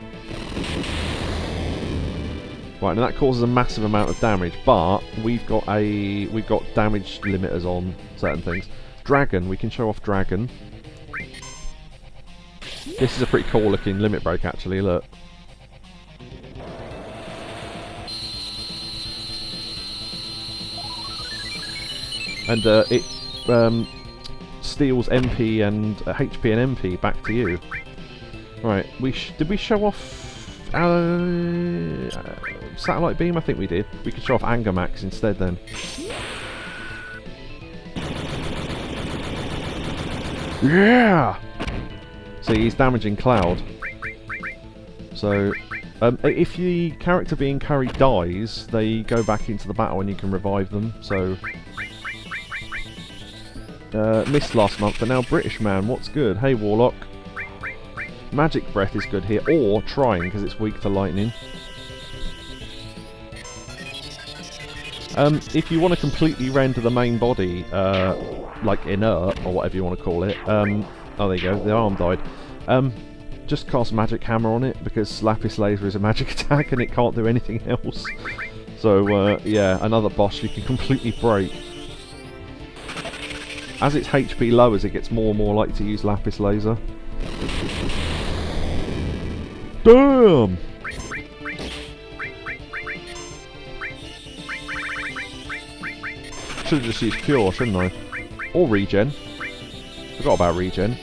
Right, and that causes a massive amount of damage, but we've got damage limiters on certain things. Dragon, we can show off Dragon. This is a pretty cool looking limit break actually, look. And it steals MP and HP and MP back to you. Right, did we show off Satellite Beam? I think we did. We could show off Anger Max instead then. Yeah! See, he's damaging Cloud. So, if the character being carried dies, they go back into the battle and you can revive them, so... missed last month, but now British man, what's good? Hey Warlock. Magic Breath is good here, or Trying, because it's weak to lightning. If you want to completely render the main body, like inert, or whatever you want to call it, oh there you go, the arm died. Just cast Magic Hammer on it, because Lapis Laser is a magic attack and it can't do anything else. So, yeah, another boss you can completely break. As its HP lowers, it gets more and more likely to use Lapis Laser. Damn! Should have just used Cure, shouldn't I? Or Regen. Forgot about Regen.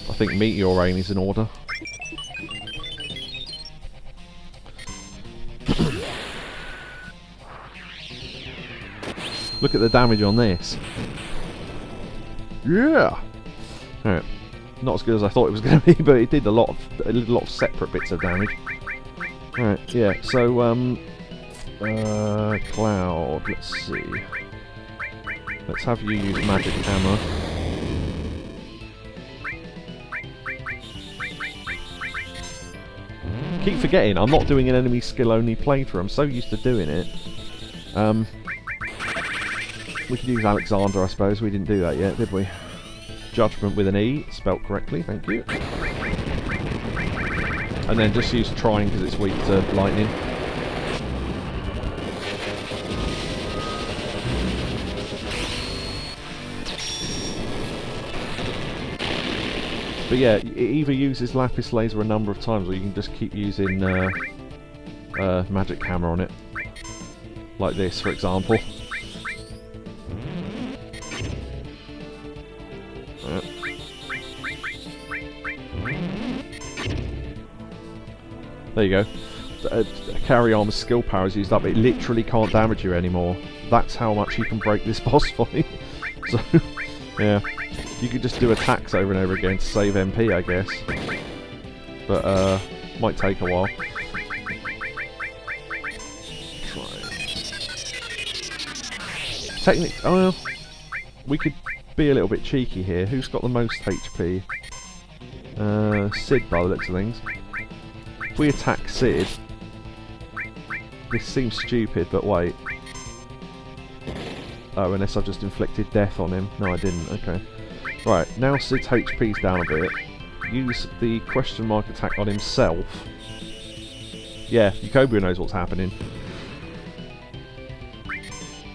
I think Meteor Rain is in order. Look at the damage on this. Yeah! Alright. Not as good as I thought it was going to be, but it did a lot of separate bits of damage. Alright, yeah, so, Cloud, let's see. Let's have you use Magic Hammer. Keep forgetting, I'm not doing an enemy skill only playthrough, I'm so used to doing it. We could use Alexander, I suppose. We didn't do that yet, did we? Judgment with an E, spelt correctly, thank you. And then just use Trying because it's weak to lightning. But yeah, it either uses lapis laser a number of times, or you can just keep using magic hammer on it, like this, for example. There you go. Carry armor's skill power is used up. It literally can't damage you anymore. That's how much you can break this boss fight. So, yeah. You could just do attacks over and over again to save MP, I guess. But, might take a while. Technically, oh well, we could be a little bit cheeky here. Who's got the most HP? Sid, by the looks of things. If we attack Sid, this seems stupid, but wait. Oh, unless I've just inflicted death on him. No, I didn't. Okay. Right, now Sid's HP's down a bit. Use the question mark attack on himself. Yeah, Yukobu knows what's happening.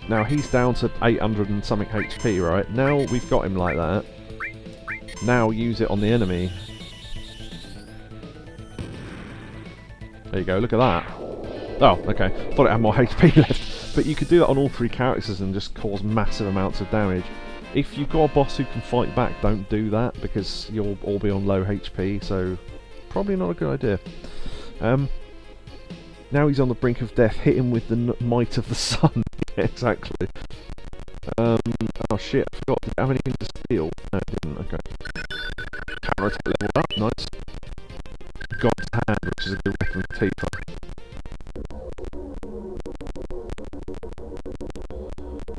Now he's down to 800 and something HP, right? Now we've got him like that. Now use it on the enemy. There you go, look at that. Oh, okay. Thought it had more HP left. But you could do that on all three characters and just cause massive amounts of damage. If you've got a boss who can fight back, don't do that, because you'll all be on low HP, so probably not a good idea. Now he's on the brink of death. Hit him with the might of the sun. Yeah, exactly. Oh shit, I forgot. Did it have anything to steal? No, it didn't. Okay. Counter attack level up. Nice. God's hand, which is a good weapon for Tifa.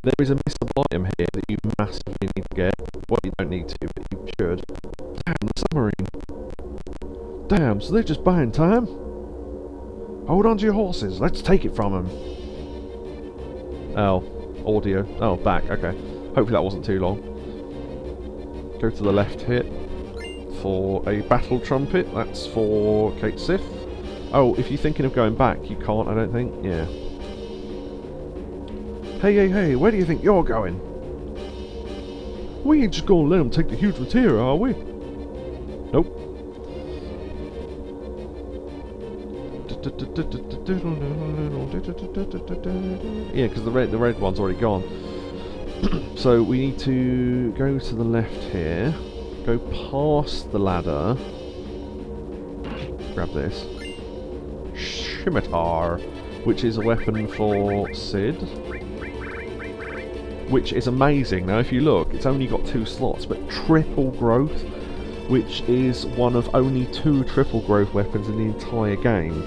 There is a missable item here that you massively need to get. Well, you don't need to, but you should. Damn, the submarine. Damn, so they're just buying time? Hold on to your horses, let's take it from them. Oh, audio. Oh, back, okay. Hopefully that wasn't too long. Go to the left here for a battle trumpet. That's for Kate Sith. Oh, if you're thinking of going back, you can't, I don't think. Yeah. Hey, hey, hey, where do you think you're going? We ain't just gonna let them take the huge material, are we? Nope. Yeah, because the red one's already gone. So we need to go to the left here, go past the ladder, grab this scimitar, which is a weapon for Sid, which is amazing. Now if you look, it's only got 2 slots, but triple growth, which is one of only 2 triple growth weapons in the entire game.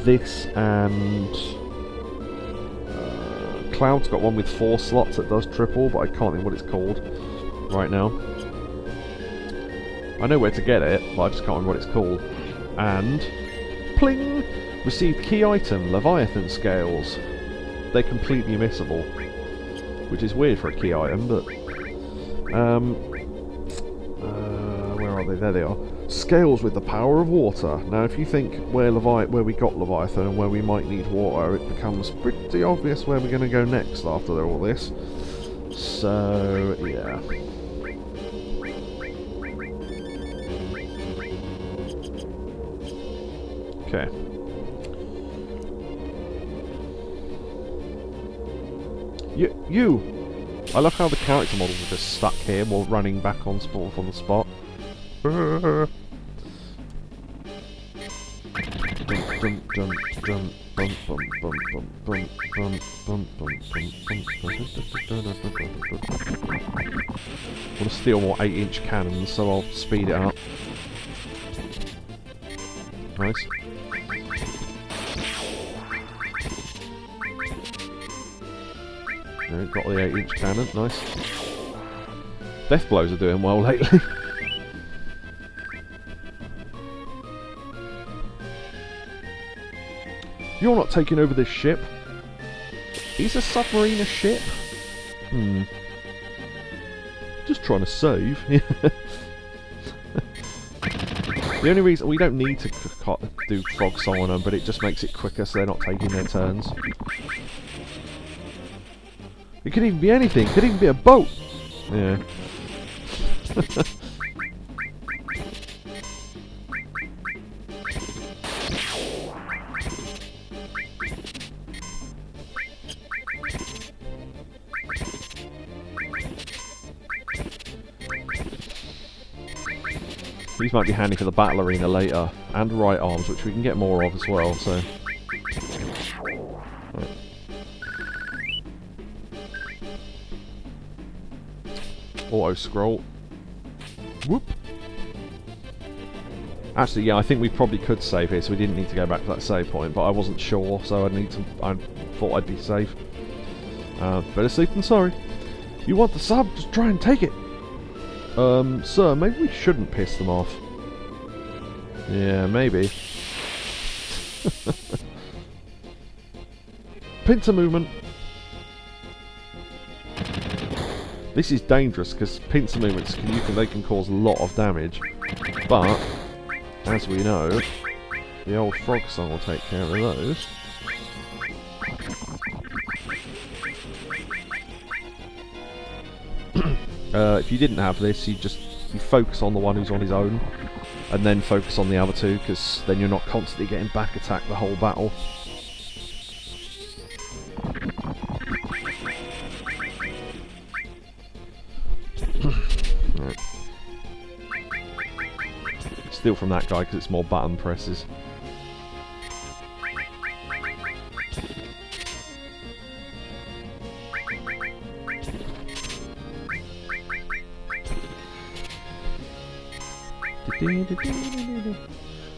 This and Cloud's got one with 4 slots that does triple, but I can't think what it's called right now. I know where to get it, but I just can't remember what it's called. And pling! Received key item, Leviathan scales. They're completely missable, which is weird for a key item, but where are they? There they are. Scales with the power of water. Now if you think where we got Leviathan and where we might need water, it becomes pretty obvious where we're going to go next after all this. So, yeah. Okay. You! I love how the character models are just stuck here while running back on the spot. I want to steal more 8-inch cannons, so I'll speed it up. Nice. Yeah, got the 8-inch cannon, nice. Death blows are doing well lately. You're not taking over this ship. Is a submarine a ship? Just trying to save. The only reason we don't need to do frog song on them, but it just makes it quicker so they're not taking their turns. It could even be anything. It could even be a boat. Yeah. These might be handy for the battle arena later. And right arms, which we can get more of as well, so... Right. Auto-scroll. Whoop! Actually, yeah, I think we probably could save here, so we didn't need to go back to that save point, but I wasn't sure, so I thought I'd be safe. Better safe than sorry. You want the sub? Just try and take it! Sir, maybe we shouldn't piss them off. Yeah, maybe. Pincer movement! This is dangerous, because pincer movements, they can cause a lot of damage. But, as we know, the old frog song will take care of those. If you didn't have this, you focus on the one who's on his own, and then focus on the other two, because then you're not constantly getting back attacked the whole battle. Right. Steal from that guy because it's more button presses.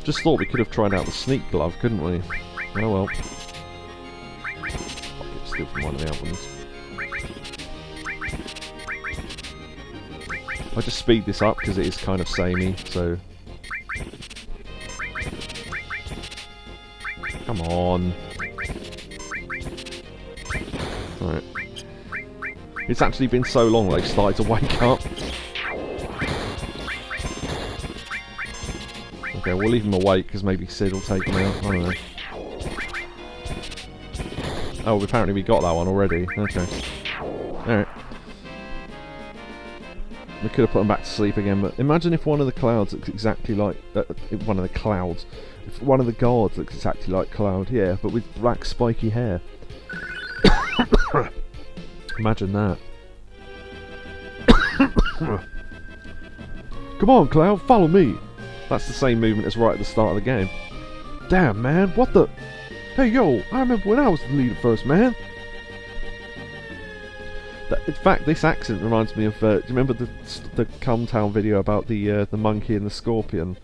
Just thought we could have tried out the sneak glove, couldn't we? Oh well. Steal from one of the other ones. I just speed this up because it is kind of samey, so... Come on. Right. It's actually been so long they've started to wake up. Okay, we'll leave him awake because maybe Sid will take him out. I don't know. Oh, apparently we got that one already. Okay. Alright. We could have put him back to sleep again, but imagine if one of the clouds looks exactly like... one of the clouds. If one of the guards looks exactly like Cloud, yeah, but with black spiky hair. Imagine that. Come on, Cloud, follow me! That's the same movement as right at the start of the game. Damn, man, what the... Hey, yo, I remember when I was the leader first, man. In fact, this accent reminds me of... do you remember the Cumtown video about the monkey and the scorpion?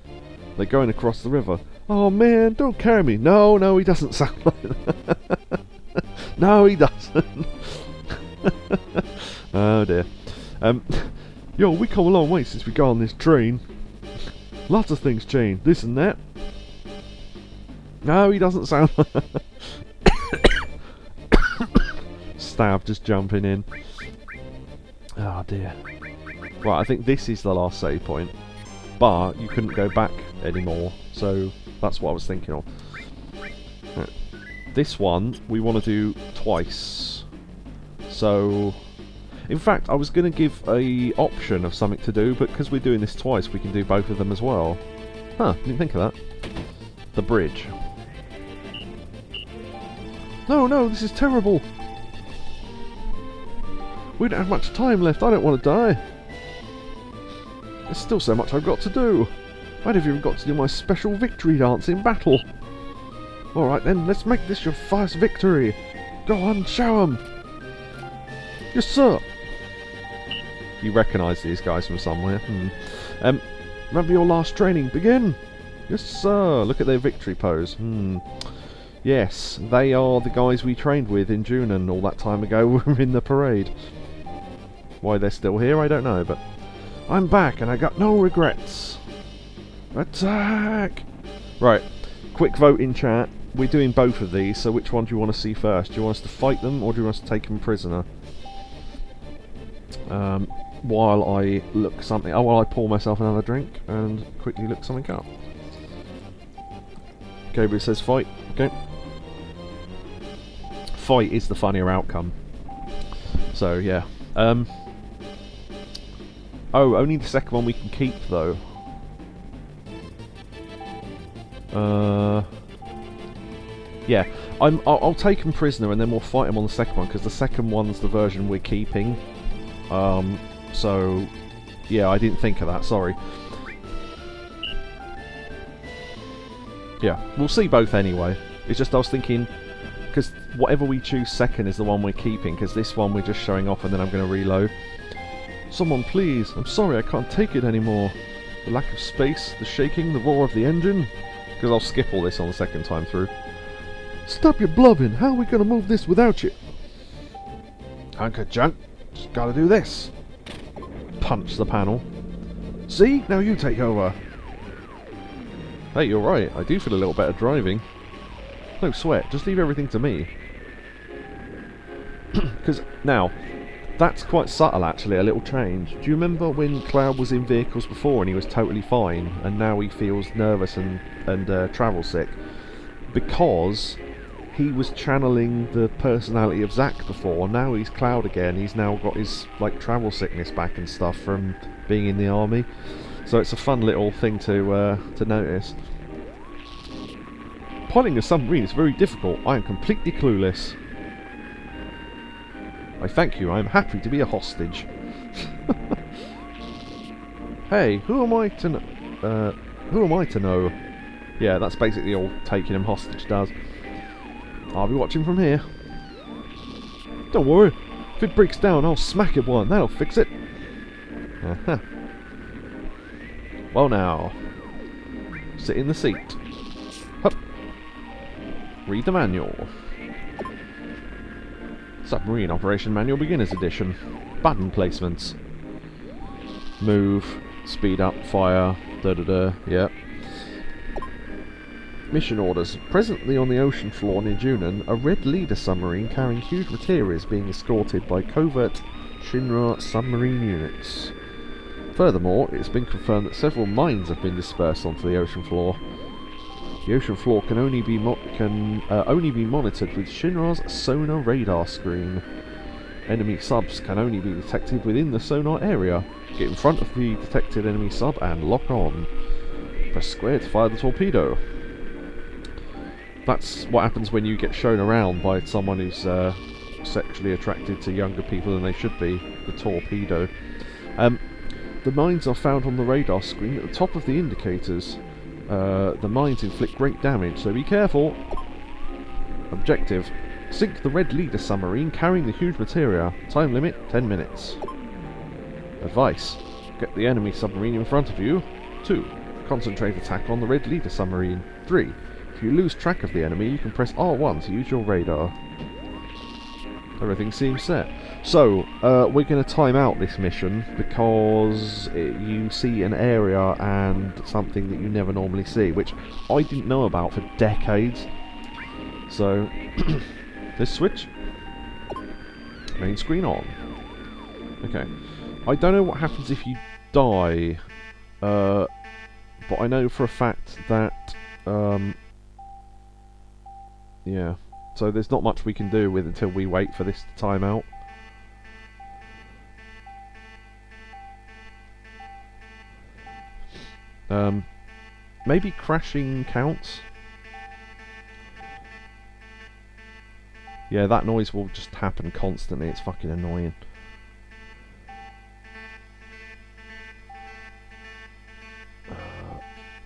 They're going across the river. Oh man, don't carry me. No, he doesn't sound like that. No, he doesn't. Oh dear. Yo, we come a long way since we got on this train. Lots of things changed, this and that. No, he doesn't sound like that. Stab just jumping in. Oh dear. Right, I think this is the last save point. But you couldn't go back anymore, so that's what I was thinking of. Right. This one we want to do twice. So, in fact, I was going to give a option of something to do, but because we're doing this twice, we can do both of them as well. Huh, didn't think of that. The bridge. No, this is terrible. We don't have much time left. I don't want to die. There's still so much I've got to do. I'd have even got to do my special victory dance in battle. Alright then, let's make this your first victory. Go on, show 'em. Yes, sir. You recognise these guys from somewhere. Remember your last training. Begin. Yes, sir. Look at their victory pose. Yes, they are the guys we trained with in Junon all that time ago. We were in the parade. Why they're still here, I don't know, but... I'm back and I got no regrets. Attack! Right, quick vote in chat. We're doing both of these, so which one do you want to see first? Do you want us to fight them or do you want us to take them prisoner? While I look something... Oh, while I pour myself another drink and quickly look something up. Gabriel says fight. Okay. Fight is the funnier outcome. So, yeah. Oh, only the second one we can keep, though. Yeah. I'll take him prisoner and then we'll fight him on the second one, because the second one's the version we're keeping. So, yeah, I didn't think of that, sorry. Yeah, we'll see both anyway. It's just I was thinking, because whatever we choose second is the one we're keeping, because this one we're just showing off and then I'm going to reload. Someone please, I'm sorry I can't take it anymore. The lack of space, the shaking, the roar of the engine. Because I'll skip all this on the second time through. Stop your blubbing, how are we going to move this without you? Anchor junk, just gotta do this. Punch the panel. See, now you take over. Hey, you're right, I do feel a little better driving. No sweat, just leave everything to me. Because, now, that's quite subtle actually, a little change. Do you remember when Cloud was in vehicles before and he was totally fine, and now he feels nervous and travel sick? Because he was channeling the personality of Zack before, now he's Cloud again, he's now got his like travel sickness back and stuff from being in the army. So it's a fun little thing to notice. Piloting a submarine is very difficult. I am completely clueless. I thank you. I am happy to be a hostage. Hey, who am I to know? Who am I to know? Yeah, that's basically all taking him hostage does. I'll be watching from here. Don't worry. If it breaks down, I'll smack it one. That'll fix it. Uh-huh. Well now, sit in the seat. Hup. Read the manual. Submarine Operation Manual Beginner's Edition. Button placements. Move, speed up, fire, da-da-da, yep. Mission orders. Presently on the ocean floor near Junon, a red leader submarine carrying huge material is being escorted by covert Shinra submarine units. Furthermore, it's been confirmed that several mines have been dispersed onto the ocean floor. The ocean floor can only be monitored with Shinra's sonar radar screen. Enemy subs can only be detected within the sonar area. Get in front of the detected enemy sub and lock on. Press square to fire the torpedo. That's what happens when you get shown around by someone who's sexually attracted to younger people than they should be. The torpedo. The mines are found on the radar screen at the top of the indicators. The mines inflict great damage, so be careful. Objective. Sink the red leader submarine carrying the huge materia. Time limit 10 minutes. Advice. Get the enemy submarine in front of you. 2. Concentrate attack on the red leader submarine. 3. If you lose track of the enemy, you can press R1 to use your radar. Everything seems set. So, we're going to time out this mission because you see an area and something that you never normally see, which I didn't know about for decades. So, this switch. Main screen on. Okay. I don't know what happens if you die, but I know for a fact that, yeah. So there's not much we can do with until we wait for this to time out. Maybe crashing counts? Yeah, that noise will just happen constantly, it's fucking annoying.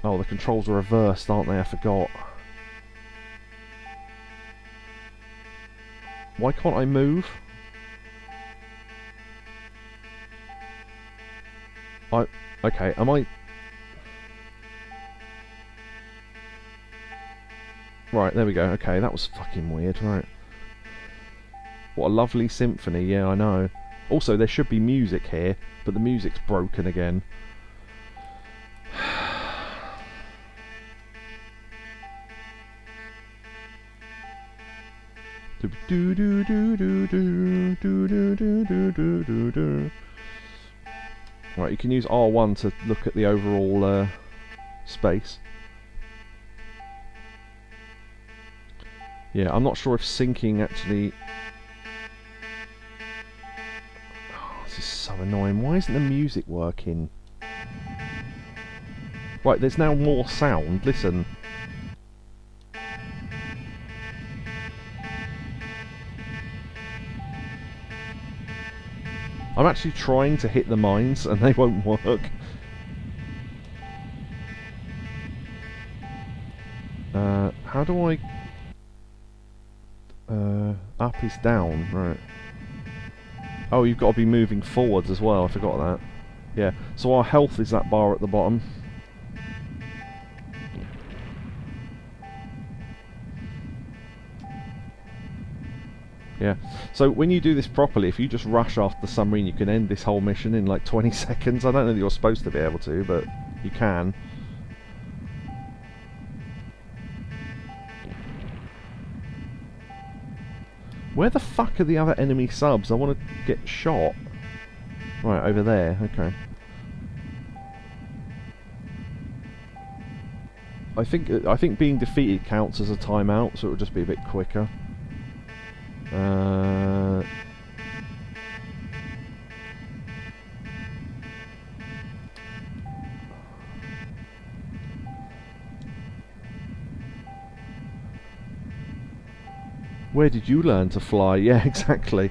Oh, the controls are reversed, aren't they? I forgot. Why can't I move? Okay, am I... Right, there we go. Okay, that was fucking weird, right. What a lovely symphony, yeah, I know. Also, there should be music here, but the music's broken again. Right, you can use R1 to look at the overall space. Yeah, I'm not sure if syncing actually... Oh, this is so annoying. Why isn't the music working? Right, there's now more sound. Listen. I'm actually trying to hit the mines and they won't work. How do I... up is down, right. Oh, you've got to be moving forwards as well, I forgot that. Yeah, so our health is that bar at the bottom. Yeah, so when you do this properly, if you just rush after the submarine, you can end this whole mission in like 20 seconds. I don't know that you're supposed to be able to, but you can. Where the fuck are the other enemy subs? I want to get shot. Right, over there, okay. I think being defeated counts as a timeout, so it'll just be a bit quicker. Where did you learn to fly? Yeah, exactly.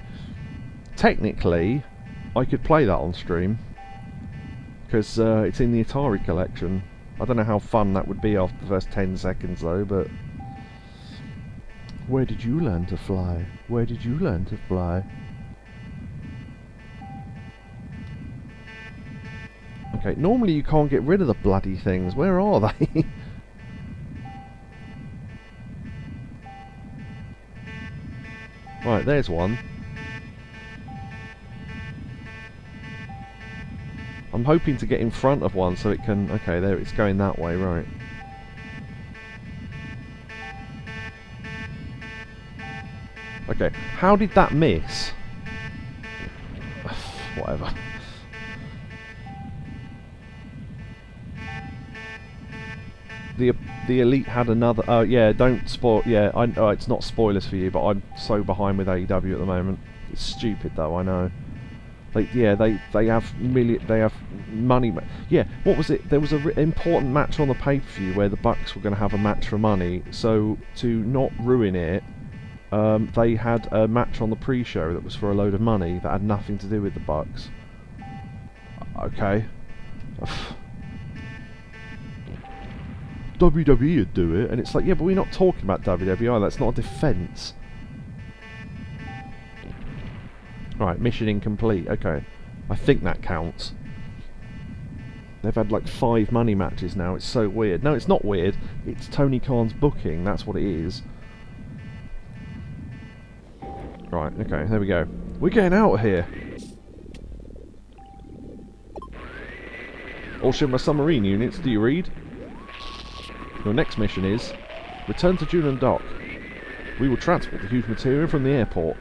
Technically, I could play that on stream, because it's in the Atari collection. I don't know how fun that would be after the first 10 seconds though, but... Where did you learn to fly? Where did you learn to fly? Okay, normally you can't get rid of the bloody things. Where are they? Right, there's one. I'm hoping to get in front of one so it can... Okay, there, it's going that way, right. Okay, how did that miss? Whatever. The Elite had another... Oh, yeah, don't spoil... Yeah, it's not spoilers for you, but I'm so behind with AEW at the moment. It's stupid, though, I know. They have money... Yeah, what was it? There was an important match on the pay-per-view where the Bucks were going to have a match for money, so to not ruin it, they had a match on the pre-show that was for a load of money that had nothing to do with the Bucks. Okay. WWE would do it, and it's like, yeah, but we're not talking about WWE, that's not a defence. Right, mission incomplete, okay. I think that counts. They've had like 5 money matches now, it's so weird. No, it's not weird, it's Tony Khan's booking, that's what it is. Right, okay, there we go. We're getting out of here. All ship my submarine units, do you read? Your next mission is return to Junon Dock. We will transport the huge material from the airport.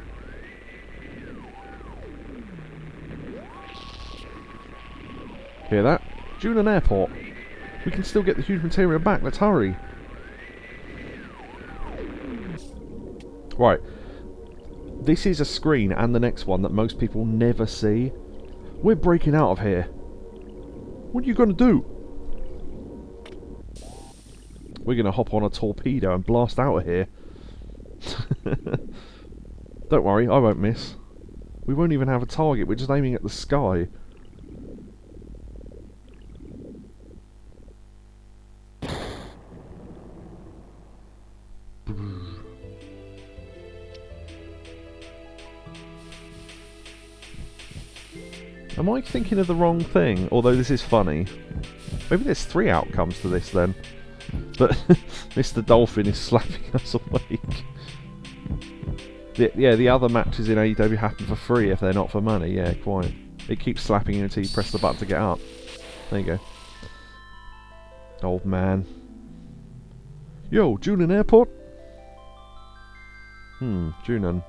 Hear that? Junon Airport. We can still get the huge material back, let's hurry. Right. This is a screen and the next one that most people never see. We're breaking out of here. What are you going to do? We're going to hop on a torpedo and blast out of here. Don't worry, I won't miss. We won't even have a target, we're just aiming at the sky. Am I thinking of the wrong thing? Although this is funny. Maybe there's 3 outcomes to this then. But Mr. Dolphin is slapping us awake. Yeah, the other matches in AEW happen for free if they're not for money. Yeah, quite. It keeps slapping you until you press the button to get up. There you go. Old man. Yo, Junon Airport? Junon.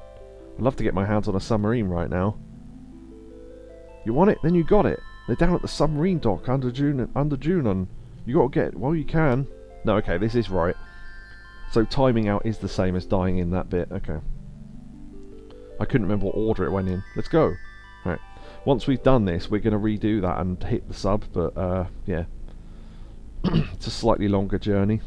I'd love to get my hands on a submarine right now. You want it? Then you got it. They're down at the submarine dock under Junon. You gotta get it while you can. No, okay, this is right. So timing out is the same as dying in that bit. Okay. I couldn't remember what order it went in. Let's go. Right. Once we've done this, we're going to redo that and hit the sub, but, yeah. It's a slightly longer journey.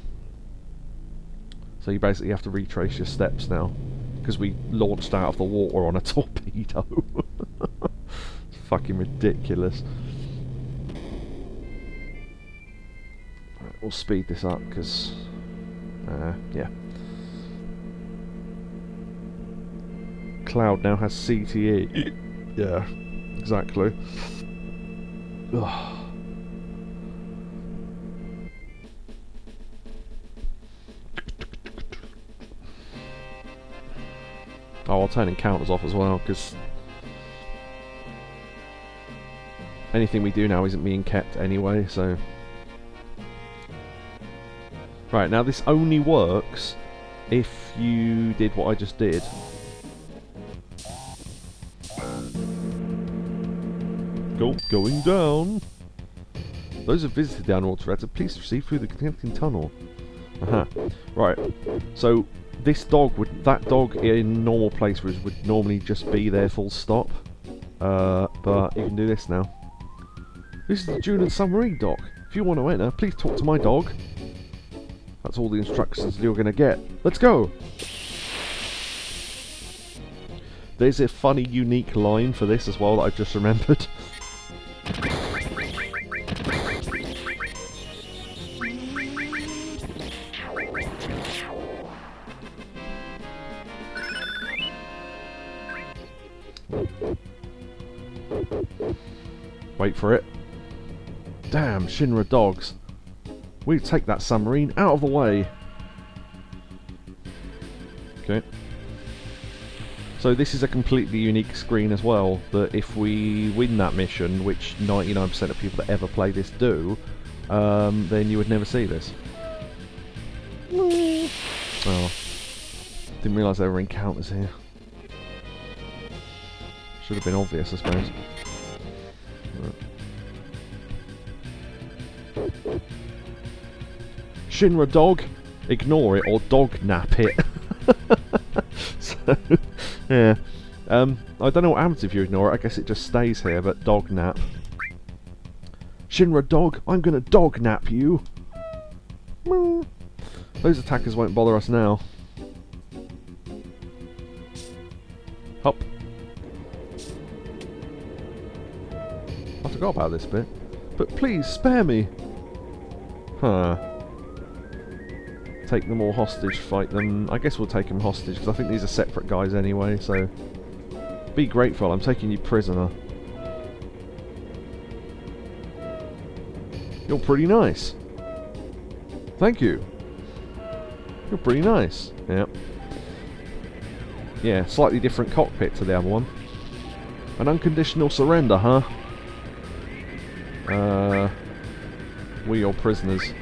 So you basically have to retrace your steps now. Because we launched out of the water on a torpedo. It's fucking ridiculous. Right, we'll speed this up, because... yeah. Cloud now has CTE. Yeah, exactly. Ugh. Oh, I'll turn encounters off as well, because anything we do now isn't being kept anyway, so... Right, now this only works if you did what I just did. Going down. Those who visited the underwater reactor, please proceed through the connecting tunnel. Right, so this dog that dog in normal places would normally just be there full stop. But you can do this now. This is the Junon submarine dock. If you want to enter, please talk to my dog. That's all the instructions you're going to get. Let's go! There's a funny, unique line for this as well that I've just remembered. Wait for it. Damn, Shinra dogs. We take that submarine out of the way. Okay. So this is a completely unique screen as well, that if we win that mission, which 99% of people that ever play this do, then you would never see this. Oh. Didn't realise there were encounters here. Should have been obvious, I suppose. Shinra dog, ignore it or dog nap it. So, yeah. I don't know what happens if you ignore it. I guess it just stays here, but dog nap. Shinra dog, I'm gonna dog nap you. Those attackers won't bother us now. Hop. I forgot about this bit. But please, spare me. Huh. Take them all hostage, fight them. I guess we'll take them hostage, because I think these are separate guys anyway, so... Be grateful, I'm taking you prisoner. You're pretty nice. Thank you. You're pretty nice. Yep. Yeah, slightly different cockpit to the other one. An unconditional surrender, huh? We your prisoners.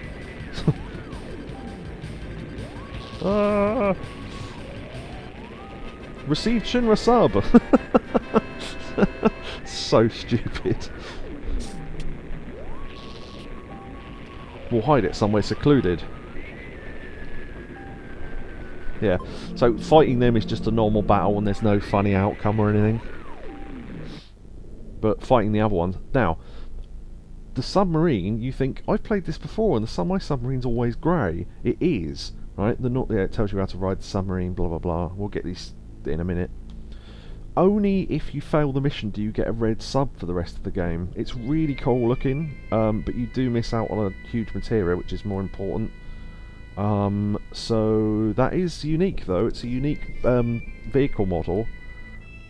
Received Shinra sub. So stupid. We'll hide it somewhere secluded. Yeah, so fighting them is just a normal battle and there's no funny outcome or anything. But fighting the other ones... Now, the submarine, you think, I've played this before and my submarine's always grey. It is, right? It tells you how to ride the submarine, blah blah blah. We'll get these in a minute. Only if you fail the mission do you get a red sub for the rest of the game. It's really cool looking, but you do miss out on a huge materia, which is more important. So that is unique though. It's a unique vehicle model,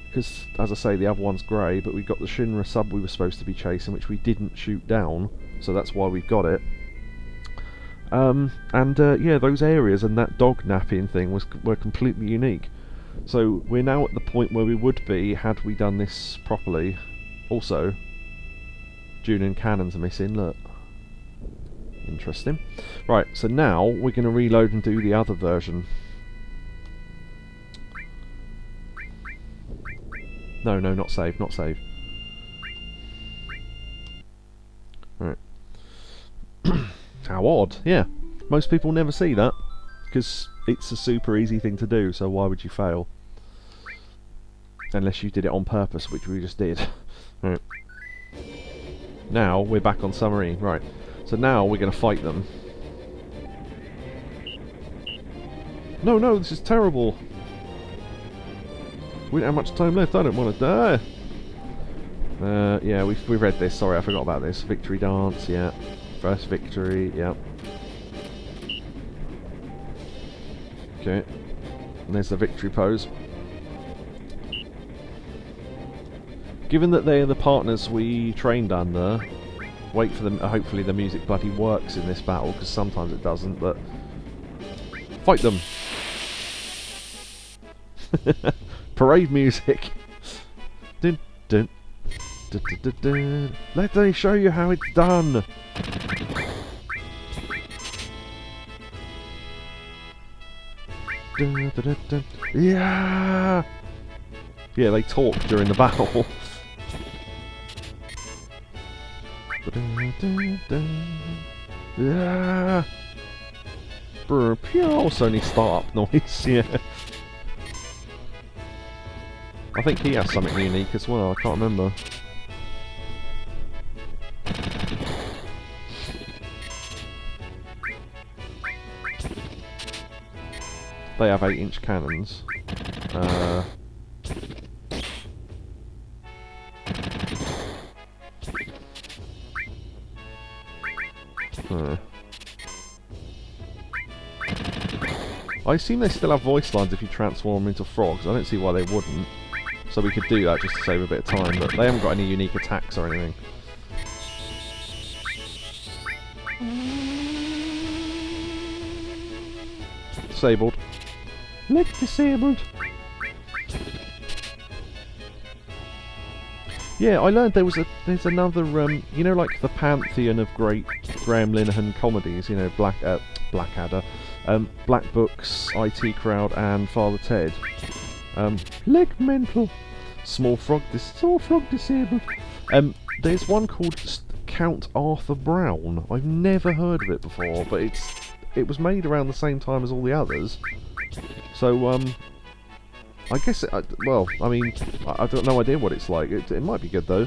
because as I say, the other one's grey, but we got the Shinra sub we were supposed to be chasing, which we didn't shoot down, so that's why we've got it. Yeah, those areas and that dog napping thing were completely unique. So we're now at the point where we would be had we done this properly. Also, Junon cannons are missing, look. Interesting. Right, so now we're going to reload and do the other version. No, not save, not save. Right. How odd, yeah. Most people never see that, because it's a super easy thing to do, so why would you fail? Unless you did it on purpose, which we just did. Right. Now, we're back on submarine, right. So now we're going to fight them. No, this is terrible. We don't have much time left, I don't want to die. Yeah, we read this, sorry, I forgot about this. Victory dance, yeah. First victory, yeah. Okay. And there's the victory pose. Given that they're the partners we trained under, wait for them. Hopefully the music bloody works in this battle, because sometimes it doesn't. But fight them. Parade music. Dun, dun, dun, dun, dun, dun. Let me show you how it's done. Dun, dun, dun, dun. Yeah. Yeah, they talk during the battle. Dun, dun, dun. Yeah. Brr, pure Sony startup noise. Yeah. I think he has something unique as well, I can't remember. They have 8-inch cannons. I assume they still have voice lines if you transform them into frogs. I don't see why they wouldn't. So we could do that just to save a bit of time, but they haven't got any unique attacks or anything. Disabled. Lick disabled. Yeah, I learned there's another you know, like the pantheon of great Graham Linehan comedies. You know, Blackadder, Black Books, IT Crowd, and Father Ted. Leg mental. Small frog disabled. There's one called Count Arthur Brown. I've never heard of it before, but it was made around the same time as all the others. So I guess well, I mean, I've got no idea what it's like. It might be good though.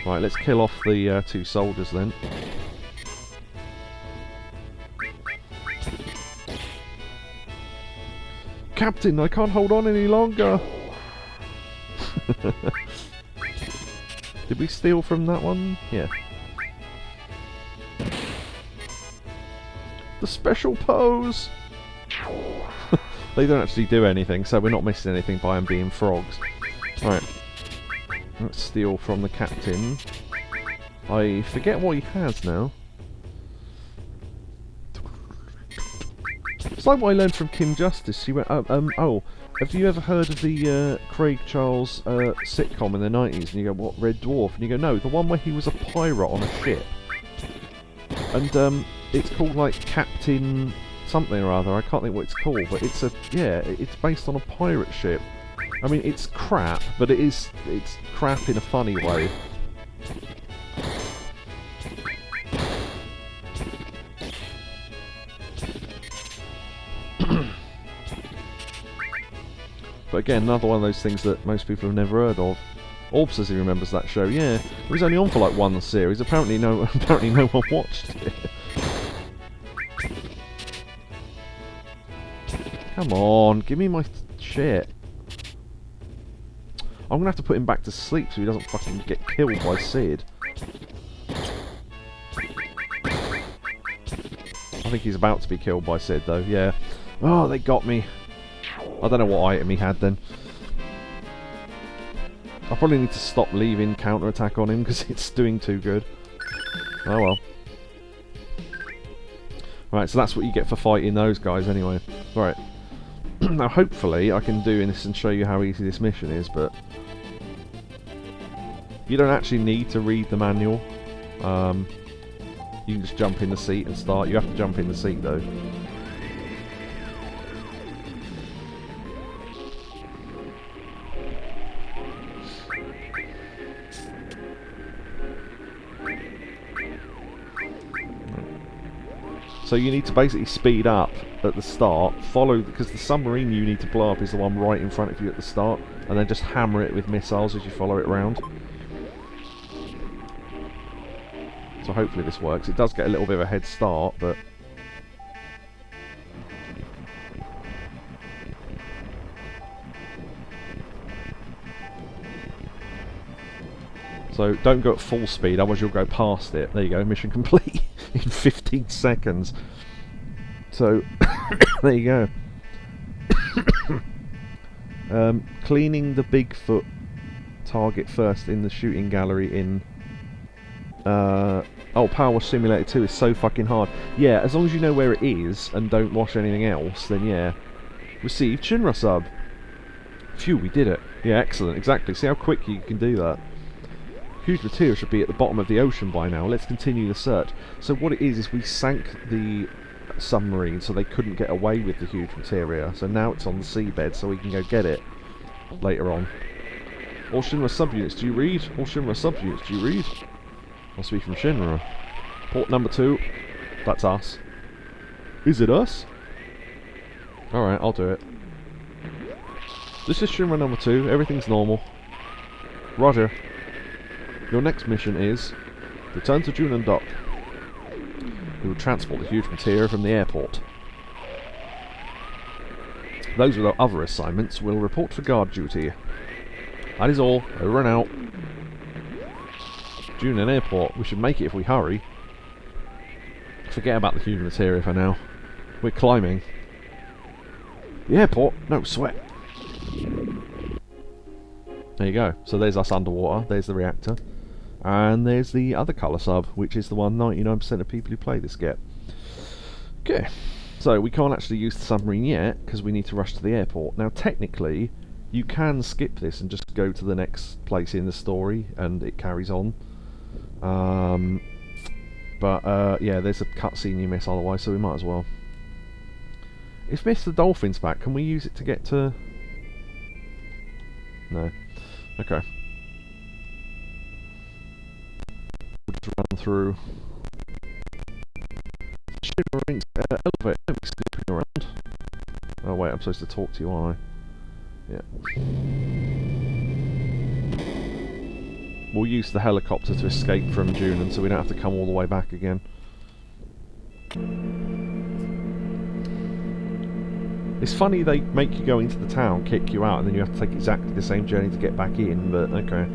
Right, let's kill off the 2 soldiers then. Captain, I can't hold on any longer. Did we steal from that one? Yeah. The special pose! They don't actually do anything, so we're not missing anything by them being frogs. Right. Let's steal from the captain. I forget what he has now. It's like what I learned from Kim Justice. She went, oh, have you ever heard of the Craig Charles sitcom in the 90s? And you go, what, Red Dwarf? And you go, no, the one where he was a pirate on a ship. And it's called like Captain something or other. I can't think what it's called, but it's it's based on a pirate ship. I mean, it's crap, but it's crap in a funny way. But again, another one of those things that most people have never heard of. Orb says he remembers that show. Yeah, it was only on for like 1 series. Apparently no one watched it. Come on, give me my shit. I'm gonna have to put him back to sleep so he doesn't fucking get killed by Sid. I think he's about to be killed by Sid though, yeah. Oh, they got me. I don't know what item he had then. I probably need to stop leaving counter-attack on him because it's doing too good. Oh well. Right, so that's what you get for fighting those guys anyway. Right. Now hopefully I can do this and show you how easy this mission is, but you don't actually need to read the manual. You can just jump in the seat and start. You have to jump in the seat though. So you need to basically speed up at the start, follow, because the submarine you need to blow up is the one right in front of you at the start, and then just hammer it with missiles as you follow it around. So hopefully this works. It does get a little bit of a head start, but... So don't go at full speed, otherwise you'll go past it. There you go, mission complete in 15 seconds. So, there you go. Cleaning the Bigfoot target first in the shooting gallery in... oh, Power Wash Simulator 2 is so fucking hard. Yeah, as long as you know where it is and don't wash anything else, then yeah. Received Shinra sub. Phew, we did it. Yeah, excellent, exactly. See how quick you can do that. Huge Material should be at the bottom of the ocean by now. Let's continue the search. So what it is we sank the submarine so they couldn't get away with the Huge Materia. So now it's on the seabed so we can go get it later on. All Shinra subunits, do you read? All Shinra subunits, do you read? Must be from Shinra. Port number 2. That's us. Is it us? Alright, I'll do it. This is Shinra number 2. Everything's normal. Roger. Your next mission is return to Junon Dock. We will transport the Huge Materia from the airport. Those with our other assignments will report for guard duty. That is all. Over and out. Junon Airport. We should make it if we hurry. Forget about the Huge Materia for now. We're climbing. The airport? No sweat. There you go. So there's us underwater. There's the reactor. And there's the other colour sub, which is the one 99% of people who play this get. Okay. So we can't actually use the submarine yet, because we need to rush to the airport. Now technically, you can skip this and just go to the next place in the story, and it carries on. Yeah, there's a cutscene you miss otherwise, so we might as well. If Mr. Dolphin's back, can we use it to get to... No. Okay. We'll just run through... elevator, don't be snooping around. Oh wait, I'm supposed to talk to you, aren't I? Yeah. We'll use the helicopter to escape from Junon so we don't have to come all the way back again. It's funny they make you go into the town, kick you out, and then you have to take exactly the same journey to get back in, but okay.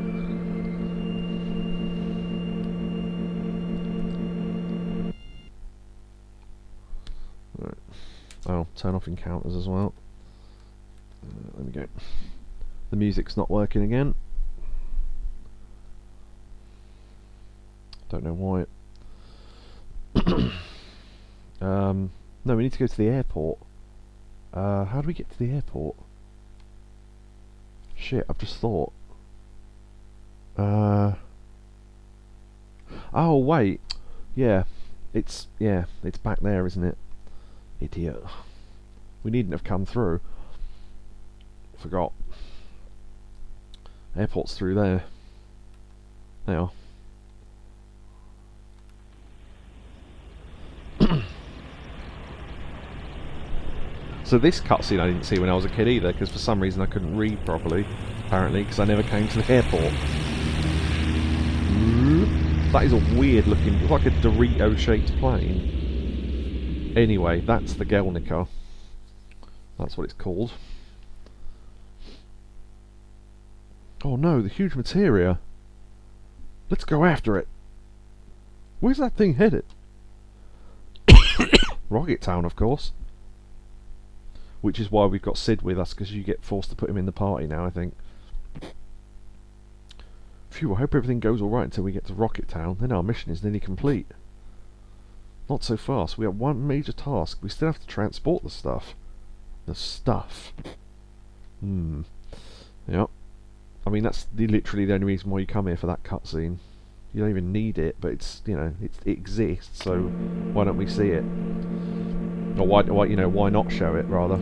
Right. Oh, turn off encounters as well. There we go. The music's not working again. Don't know why. No, we need to go to the airport. How do we get to the airport? Shit, I've just thought. Oh wait. Yeah. It's back there, isn't it? Idiot. We needn't have come through. Forgot. Airport's through there. There you are. So this cutscene I didn't see when I was a kid either, because for some reason I couldn't read properly, apparently, because I never came to the airport. That is a weird looking, it's like a Dorito-shaped plane. Anyway, that's the Gelnica. That's what it's called. Oh no, the Huge Materia. Let's go after it. Where's that thing headed? Rocket Town, of course. Which is why we've got Sid with us, because you get forced to put him in the party now, I think. Phew, I hope everything goes alright until we get to Rocket Town. Then our mission is nearly complete. Not so fast. We have one major task. We still have to transport the stuff. The stuff. Yep. I mean, that's literally the only reason why you come here for that cutscene. You don't even need it, but it's, you know, it exists, so why don't we see it? Or why not show it, rather?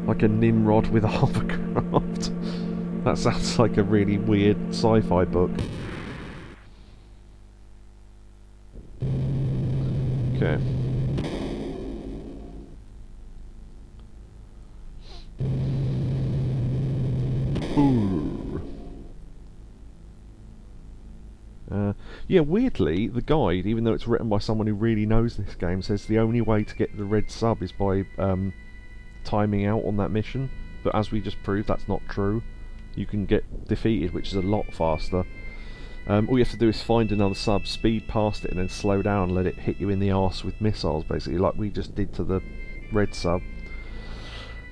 Like a Nimrod with a hovercraft. That sounds like a really weird sci-fi book. Okay. Ooh. Yeah, weirdly, the guide, even though it's written by someone who really knows this game, says the only way to get the red sub is by timing out on that mission. But as we just proved, that's not true. You can get defeated, which is a lot faster. All you have to do is find another sub, speed past it, and then slow down and let it hit you in the arse with missiles, basically, like we just did to the red sub.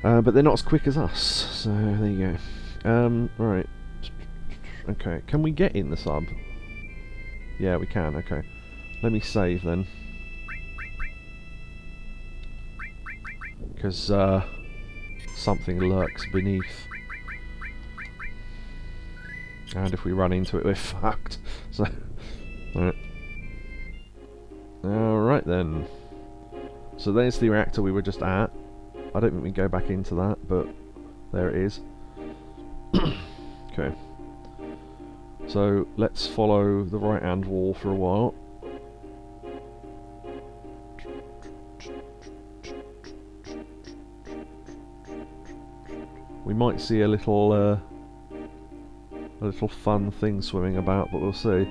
But they're not as quick as us, so there you go. Right. Okay, can we get in the sub? Yeah, we can, okay. Let me save then. Because, something lurks beneath. And if we run into it, we're fucked. So, alright. Alright then. So there's the reactor we were just at. I don't think we can go back into that, but there it is. Okay. So let's follow the right hand wall for a while. We might see a little fun thing swimming about, but we'll see.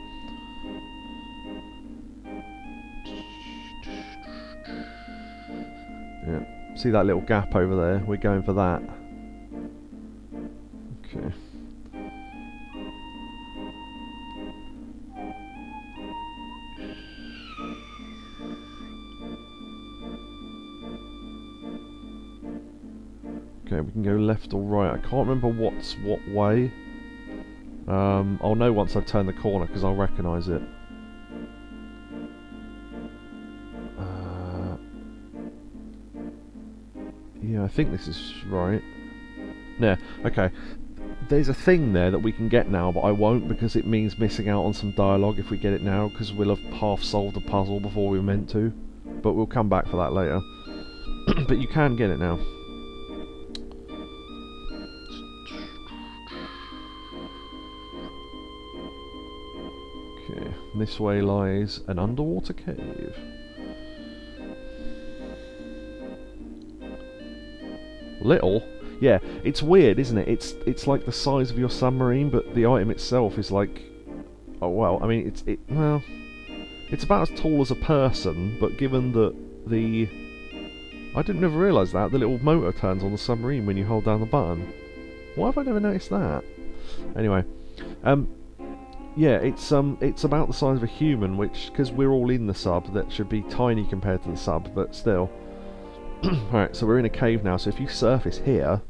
Yeah, see that little gap over there? We're going for that. Okay. Okay, we can go left or right. I can't remember what's what way. I'll know once I've turned the corner because I'll recognise it. Yeah, I think this is right. Yeah, okay. There's a thing there that we can get now, but I won't because it means missing out on some dialogue if we get it now, because we'll have half solved the puzzle before we were meant to. But we'll come back for that later. But you can get it now. Okay, this way lies an underwater cave. Little? Yeah, it's weird, isn't it? It's like the size of your submarine, but the item itself is like, oh well, I mean well, it's about as tall as a person, but given that I didn't never realise that the little motor turns on the submarine when you hold down the button. Why have I never noticed that? Anyway, yeah, it's about the size of a human, which, because we're all in the sub, that should be tiny compared to the sub, but still. Alright, so we're in a cave now, so if you surface here,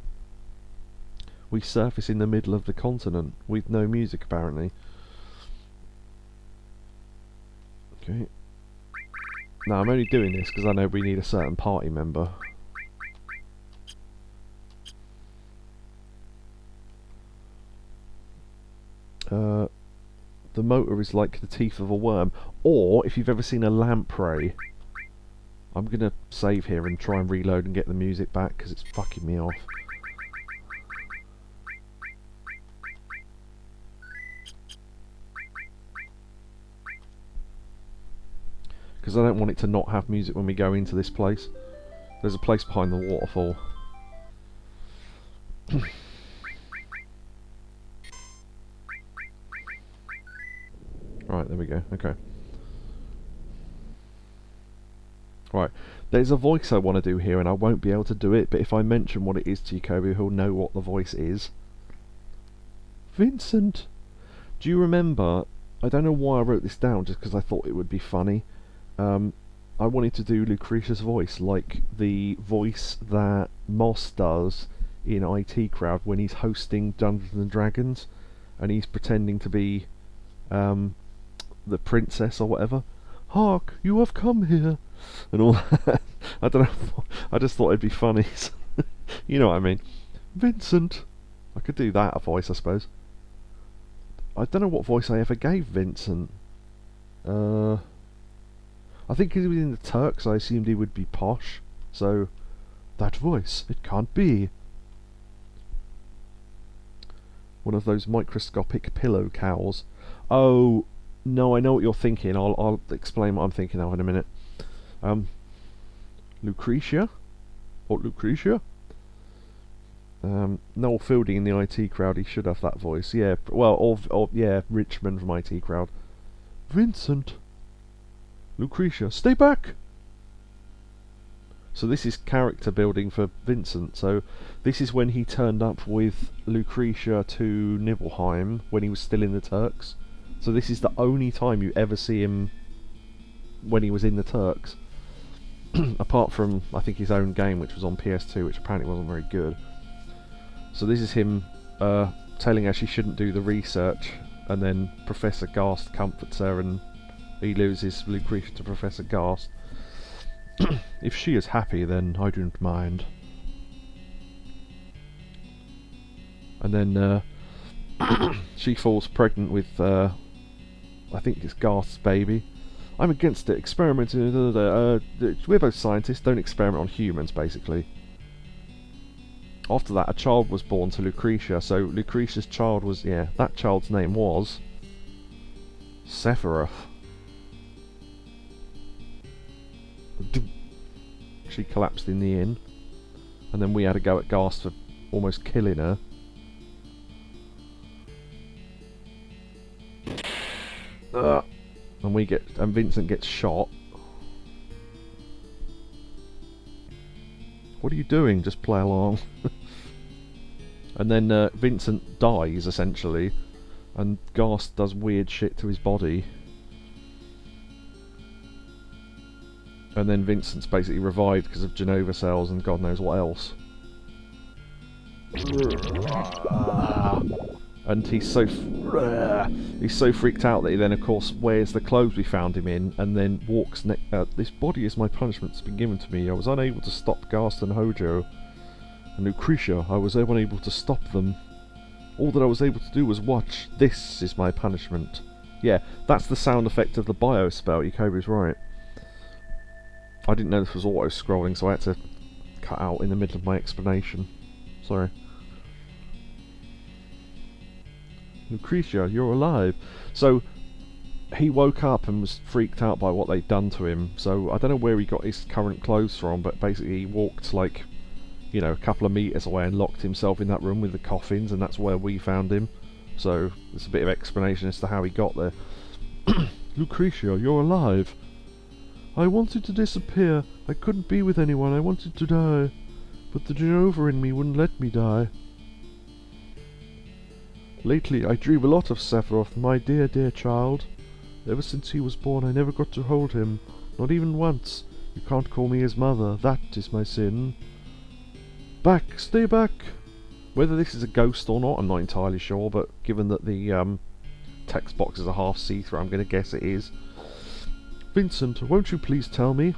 we surface in the middle of the continent with no music apparently. Okay. Now I'm only doing this because I know we need a certain party member. The motor is like the teeth of a worm, or if you've ever seen a lamprey. I'm gonna save here and try and reload and get the music back because it's fucking me off. Because I don't want it to not have music when we go into this place. There's a place behind the waterfall. Right, there we go. Okay. Right, there's a voice I want to do here and I won't be able to do it, but if I mention what it is to you, Kobe, he'll know what the voice is. Vincent! Do you remember, I don't know why I wrote this down, just because I thought it would be funny. I wanted to do Lucretia's voice, like the voice that Moss does in IT Crowd when he's hosting Dungeons and Dragons, and he's pretending to be the princess or whatever. Hark, you have come here! And all that. I don't know, I just thought it'd be funny. You know what I mean. Vincent! I could do that, a voice, I suppose. I don't know what voice I ever gave Vincent. I think because he was in the Turks, I assumed he would be posh. So, that voice, it can't be. One of those microscopic pillow cows. Oh, no, I know what you're thinking. I'll explain what I'm thinking of in a minute. Lucretia? Or Lucretia? Noel Fielding in the IT Crowd, he should have that voice. Yeah, well, or yeah, Richmond from IT Crowd. Vincent! Lucretia, stay back! So this is character building for Vincent. So this is when he turned up with Lucretia to Nibelheim when he was still in the Turks. So this is the only time you ever see him when he was in the Turks. apart from, I think, his own game, which was on PS2, which apparently wasn't very good. So this is him telling her she shouldn't do the research, and then Professor Gast comforts her, and he loses Lucretia to Professor Gast. If she is happy, then I don't mind. And then she falls pregnant with, I think it's Gast's baby. I'm against it. Experimenting. We're both scientists. Don't experiment on humans, basically. After that, a child was born to Lucretia. So Lucretia's child was, yeah, that child's name was Sephiroth. She collapsed in the inn, and then we had a go at Gast for almost killing her. And Vincent gets shot. What are you doing? Just play along. And then Vincent dies, essentially, and Gast does weird shit to his body. And then Vincent's basically revived because of Genova cells and God knows what else. And he's so freaked out that he then, of course, wears the clothes we found him in, and then walks. This body is my punishment that's been given to me. I was unable to stop Gast and Hojo, and Lucretia. I was unable to stop them. All that I was able to do was watch. This is my punishment. Yeah, that's the sound effect of the bio spell. Yakobi's right. I didn't know this was auto-scrolling, so I had to cut out in the middle of my explanation. Sorry. Lucretia, you're alive. So he woke up and was freaked out by what they'd done to him. So I don't know where he got his current clothes from, but basically he walked like, you know, a couple of meters away and locked himself in that room with the coffins, and that's where we found him. So there's a bit of explanation as to how he got there. Lucretia, you're alive. I wanted to disappear. I couldn't be with anyone. I wanted to die. But the Genova in me wouldn't let me die. Lately, I dream a lot of Sephiroth, my dear, dear child. Ever since he was born, I never got to hold him. Not even once. You can't call me his mother. That is my sin. Back! Stay back! Whether this is a ghost or not, I'm not entirely sure, but given that the text boxes are half see-through, I'm going to guess it is. Vincent, won't you please tell me?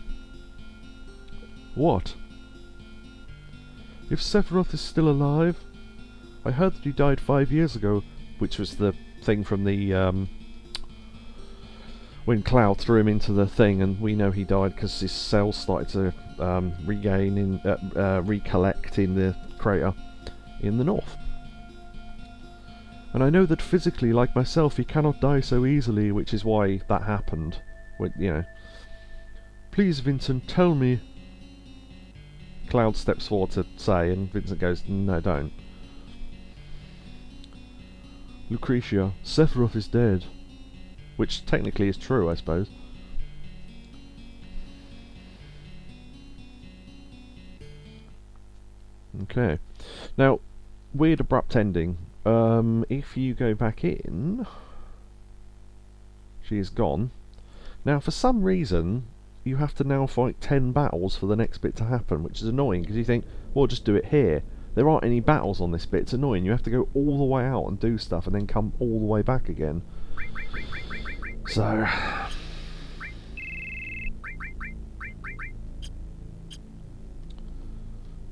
What? If Sephiroth is still alive? I heard that he died 5 years ago, which was the thing from the, when Cloud threw him into the thing, and we know he died because his cells started to recollect in the crater in the north. And I know that physically, like myself, he cannot die so easily, which is why that happened. You know. Please, Vincent, tell me. Cloud steps forward to say, and Vincent goes, no, don't. Lucretia, Sephiroth is dead. Which technically is true, I suppose. Okay. Now, weird abrupt ending. If you go back in, she is gone. Now, for some reason, you have to now fight 10 battles for the next bit to happen, which is annoying, because you think, well, just do it here. There aren't any battles on this bit, it's annoying. You have to go all the way out and do stuff, and then come all the way back again. So...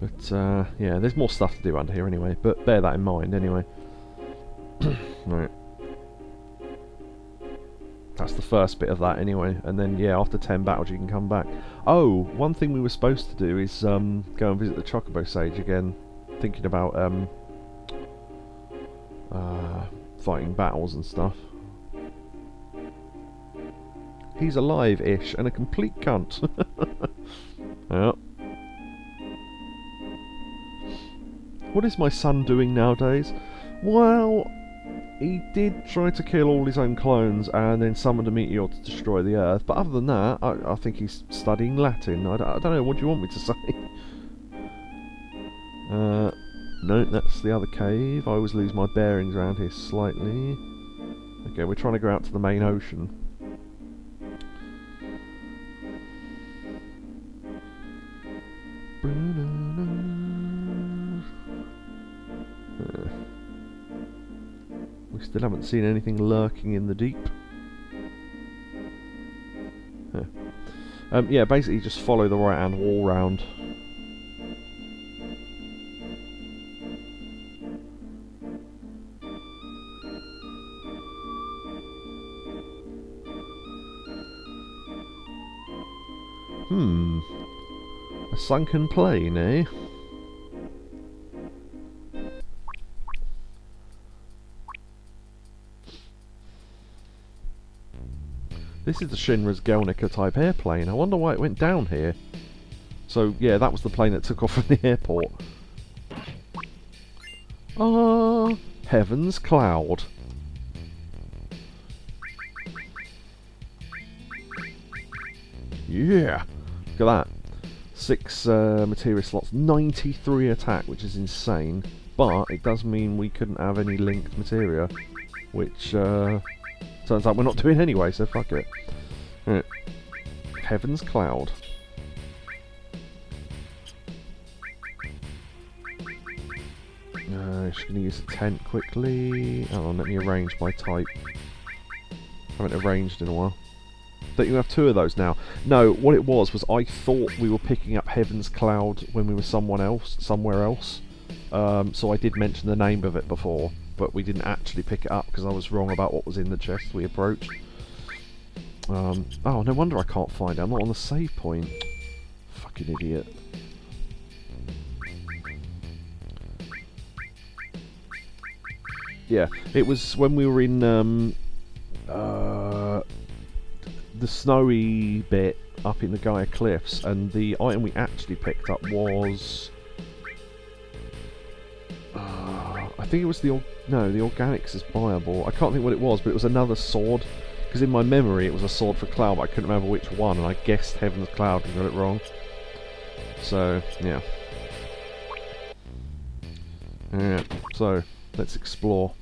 But, yeah, there's more stuff to do under here anyway, but bear that in mind anyway. Right. That's the first bit of that anyway, and then yeah, after 10 battles you can come back. Oh, one thing we were supposed to do is go and visit the Chocobo Sage again, thinking about fighting battles and stuff. He's alive-ish and a complete cunt. Yeah. What is my son doing nowadays? Well, he did try to kill all his own clones and then summoned a meteor to destroy the Earth, but other than that, I think he's studying Latin. I don't know, what do you want me to say? No, that's the other cave. I always lose my bearings around here slightly. Okay, we're trying to go out to the main ocean. Still haven't seen anything lurking in the deep. Yeah, basically just follow the right hand wall round. A sunken plane, eh? This is the Shinra's Gelnica type airplane. I wonder why it went down here. So, yeah, that was the plane that took off from the airport. Ah, Heaven's Cloud. Yeah! Look at that. 6 materia slots, 93 attack, which is insane. But it does mean we couldn't have any linked materia, which turns out we're not doing anyway, so fuck it. Right. Heaven's Cloud. Just going to use a tent quickly. Oh, let me arrange by type. Haven't arranged in a while. Don't you have 2 of those now? No, what it was I thought we were picking up Heaven's Cloud when we were somewhere else. So I did mention the name of it before, but we didn't actually pick it up because I was wrong about what was in the chest we approached. Oh, no wonder I can't find it. I'm not on the save point. Fucking idiot. Yeah, it was when we were in the snowy bit up in the Gaia Cliffs, and the item we actually picked up was... I think it was the Organics is buyable. I can't think what it was, but it was another sword. Because in my memory it was a sword for Cloud, but I couldn't remember which one, and I guessed Heaven's Cloud and got it wrong. So, yeah. So, let's explore.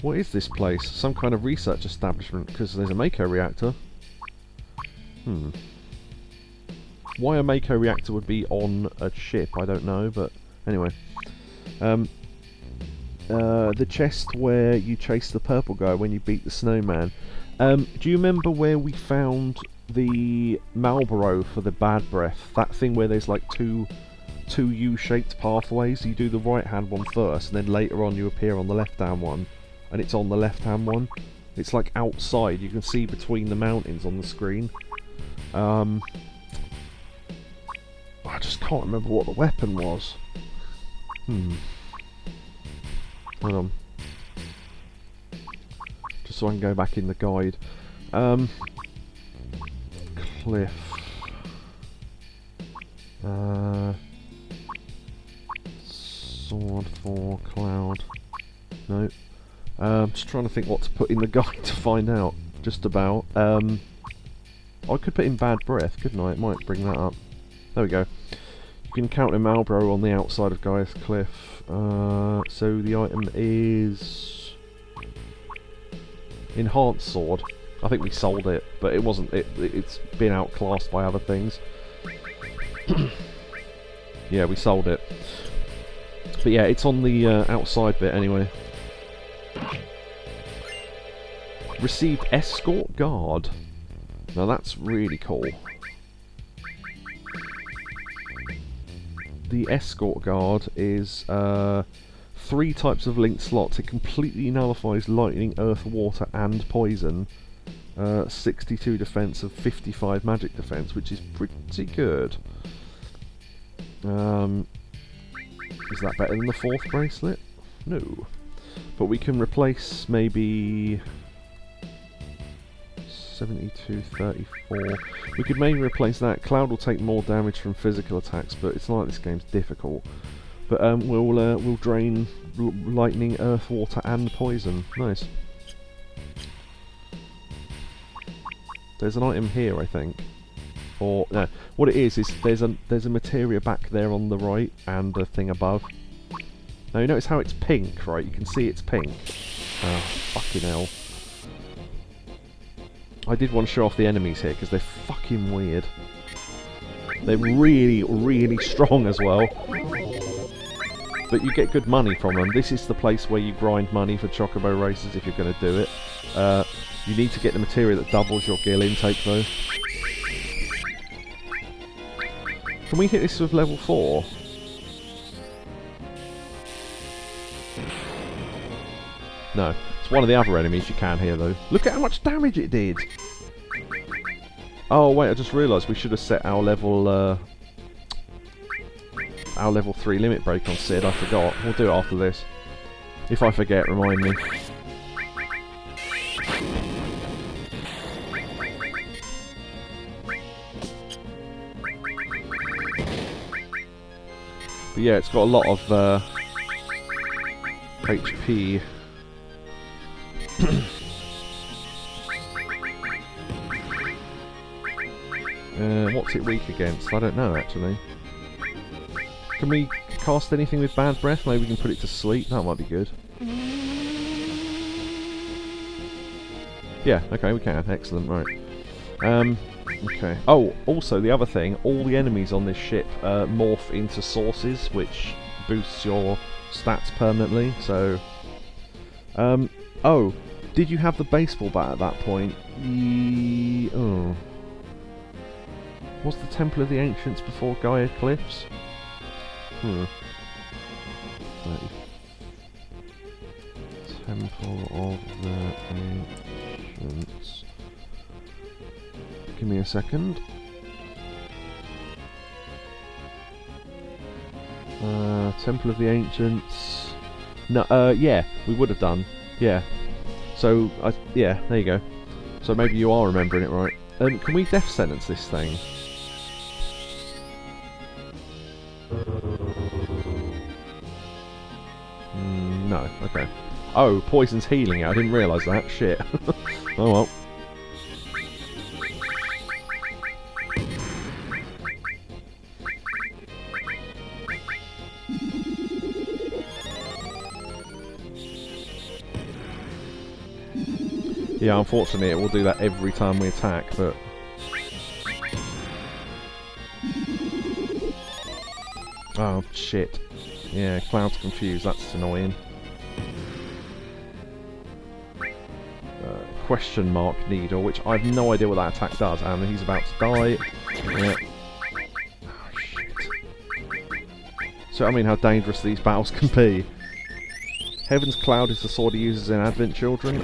What is this place? Some kind of research establishment, because there's a Mako reactor. Why a Mako reactor would be on a ship, I don't know, but anyway. The chest where you chase the purple guy when you beat the snowman. Do you remember where we found the Marlboro for the bad breath? That thing where there's like two U-shaped pathways. You do the right hand one first, and then later on you appear on the left hand one, and it's on the left hand one. It's like outside. You can see between the mountains on the screen. I just can't remember what the weapon was. Hold on. Just so I can go back in the guide. Cliff. Sword for Cloud. No. Just trying to think what to put in the guide to find out. Just about. I could put in Bad Breath, couldn't I? It might bring that up. There we go. You can encounter Marlboro on the outside of Gaia's Cliff. So the item is Enhanced Sword. I think we sold it, but it wasn't. It's been outclassed by other things. Yeah, we sold it. But yeah, it's on the outside bit anyway. Received Escort Guard. Now that's really cool. The Escort Guard is 3 types of linked slots. It completely nullifies lightning, earth, water and poison. 62 defense of 55 magic defense, which is pretty good. Is that better than the 4th bracelet? No. But we can replace maybe 72, 34. We could maybe replace that. Cloud will take more damage from physical attacks, but it's not like this game's difficult. But we'll drain lightning, earth, water, and poison. Nice. There's an item here, I think. Or no, what it is there's a materia back there on the right and a thing above. Now you notice how it's pink, right? You can see it's pink. Oh, fucking hell. I did want to show off the enemies here because they're fucking weird. They're really, really strong as well. But you get good money from them. This is the place where you grind money for chocobo races if you're going to do it. You need to get the material that doubles your gil intake though. Can we hit this with level 4? No. It's one of the other enemies you can hear though. Look at how much damage it did! Oh wait, I just realised we should have set our level 3 limit break on Sid. I forgot. We'll do it after this. If I forget, remind me. But yeah, it's got a lot of HP. What's it weak against? I don't know actually. Can we cast anything with bad breath? Maybe we can put it to sleep. That might be good. Yeah, okay, we can. Excellent, right. Okay. Oh, also the other thing, all the enemies on this ship morph into sources, which boosts your stats permanently, so... oh, did you have the baseball bat at that point? Oh. Was the Temple of the Ancients before Gaia Cliffs? Temple of the Ancients. Give me a second. Temple of the Ancients. No, yeah, we would have done. Yeah. So, yeah, there you go. So maybe you are remembering it right. Can we death sentence this thing? No, okay. Oh, poison's healing it. I didn't realise that. Shit. Oh well. Yeah, unfortunately it will do that every time we attack, but... Oh, shit. Yeah, Cloud's confused, that's annoying. Question mark Needle, which I have no idea what that attack does, and he's about to die. Yeah. Oh, shit. So, I mean how dangerous these battles can be. Heaven's Cloud is the sword he uses in Advent Children?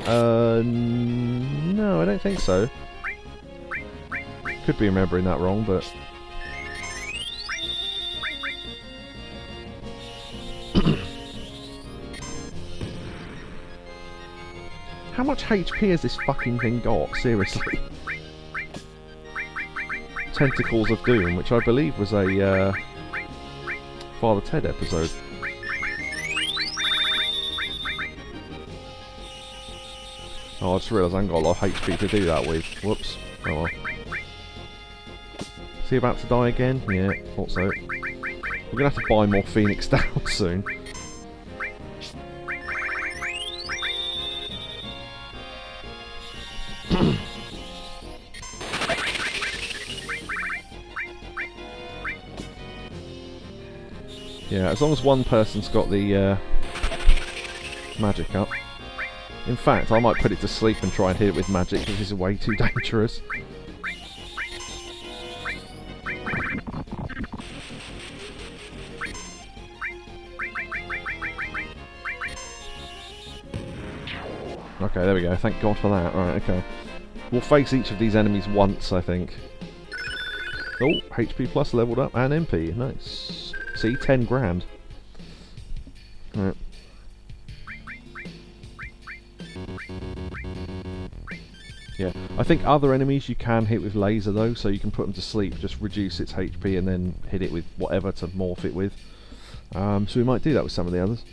No, I don't think so. Could be remembering that wrong, but... How much HP has this fucking thing got? Seriously. Tentacles of Doom, which I believe was a Father Ted episode. Oh, I just realised I haven't got a lot of HP to do that with. Whoops. Oh well. Is he about to die again? Yeah, thought so. We're going to have to buy more Phoenix down soon. Yeah, as long as one person's got the magic up. In fact, I might put it to sleep and try and hit it with magic, because this is way too dangerous. Okay, there we go. Thank God for that. Right, okay. We'll face each of these enemies once, I think. Oh, HP plus leveled up and MP. Nice. See, 10 grand. Right. Yeah, I think other enemies you can hit with laser though, so you can put them to sleep, just reduce its HP and then hit it with whatever to morph it with. So we might do that with some of the others.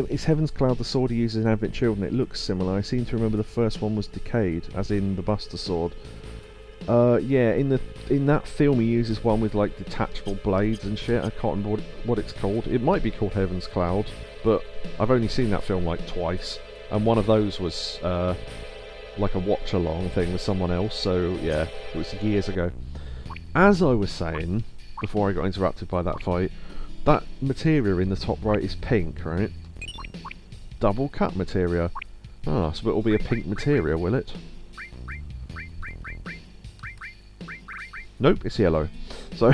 Is Heaven's Cloud the sword he uses in Advent Children? It looks similar. I seem to remember the first one was decayed, as in the Buster Sword. Yeah, in that film he uses one with like detachable blades and shit. I can't remember what it's called. It might be called Heaven's Cloud, but I've only seen that film like twice, and one of those was like a watch-along thing with someone else, so yeah, it was years ago. As I was saying, before I got interrupted by that fight, that materia in the top right is pink, right? Double cut materia. Ah, so it'll be a pink materia, will it? Nope, it's yellow. So,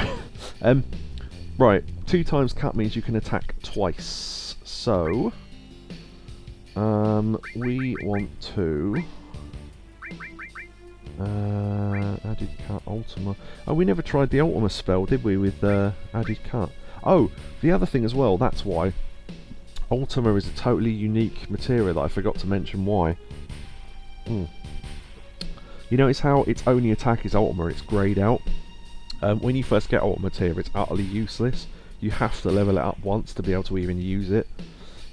right, 2 times cut means you can attack twice. So, we want to... added cut, Ultima. Oh, we never tried the Ultima spell, did we, with added cut? Oh, the other thing as well, that's why. Ultima is a totally unique materia that I forgot to mention why. You notice how its only attack is Ultima, it's greyed out? When you first get Ultima materia, it's utterly useless. You have to level it up once to be able to even use it.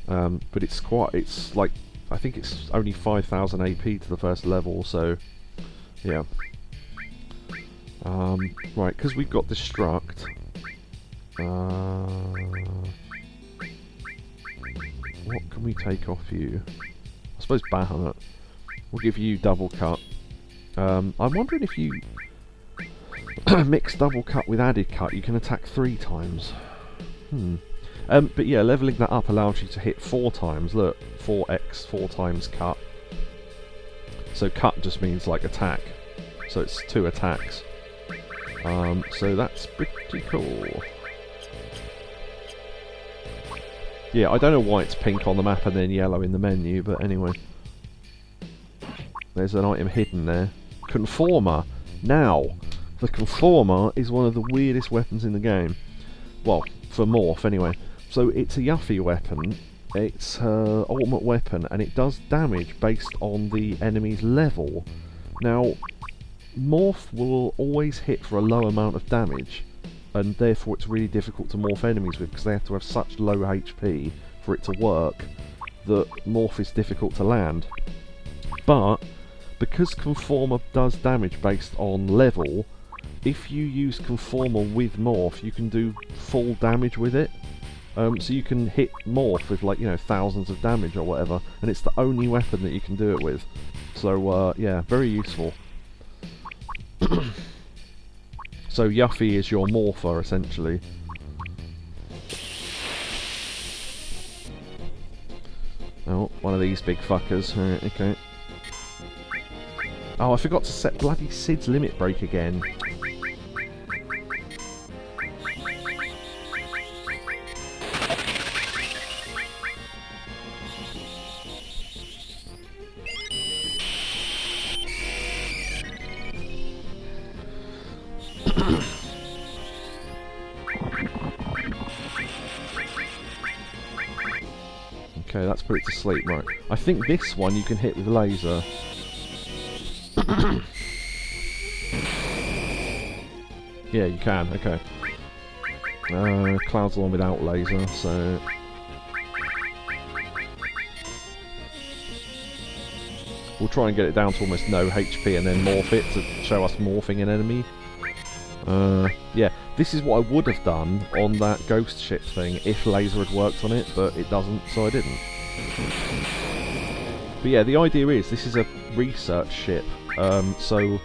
But it's like, I think it's only 5,000 AP to the first level, so yeah. Right, because we've got Destruct. What can we take off you? I suppose Bahamut. We'll give you double cut. I'm wondering if you mix double cut with added cut, you can attack 3 times. But yeah, leveling that up allows you to hit 4 times. Look, 4x, 4 times cut. So cut just means like attack. So it's 2 attacks. So that's pretty cool. Yeah, I don't know why it's pink on the map and then yellow in the menu, but anyway. There's an item hidden there. Conformer. Now, the Conformer is one of the weirdest weapons in the game. Well, for Morph anyway. So it's a Yuffie weapon. It's an ultimate weapon, and it does damage based on the enemy's level. Now, Morph will always hit for a low amount of damage, and therefore it's really difficult to morph enemies with, because they have to have such low HP for it to work, that Morph is difficult to land. But, because Conformer does damage based on level, if you use Conformer with Morph, you can do full damage with it. So you can hit Morph with, like, you know, thousands of damage or whatever, and it's the only weapon that you can do it with. So, yeah, very useful. So Yuffie is your morpher, essentially. Oh, one of these big fuckers. Right, okay. Oh, I forgot to set bloody Sid's limit break again. Okay, that's put it to sleep, right. I think this one you can hit with laser. Yeah, you can, okay. Cloud's the one without laser, so... We'll try and get it down to almost no HP and then morph it to show us morphing an enemy. Yeah, this is what I would have done on that ghost ship thing if laser had worked on it, but it doesn't, so I didn't. But yeah, the idea is this is a research ship, so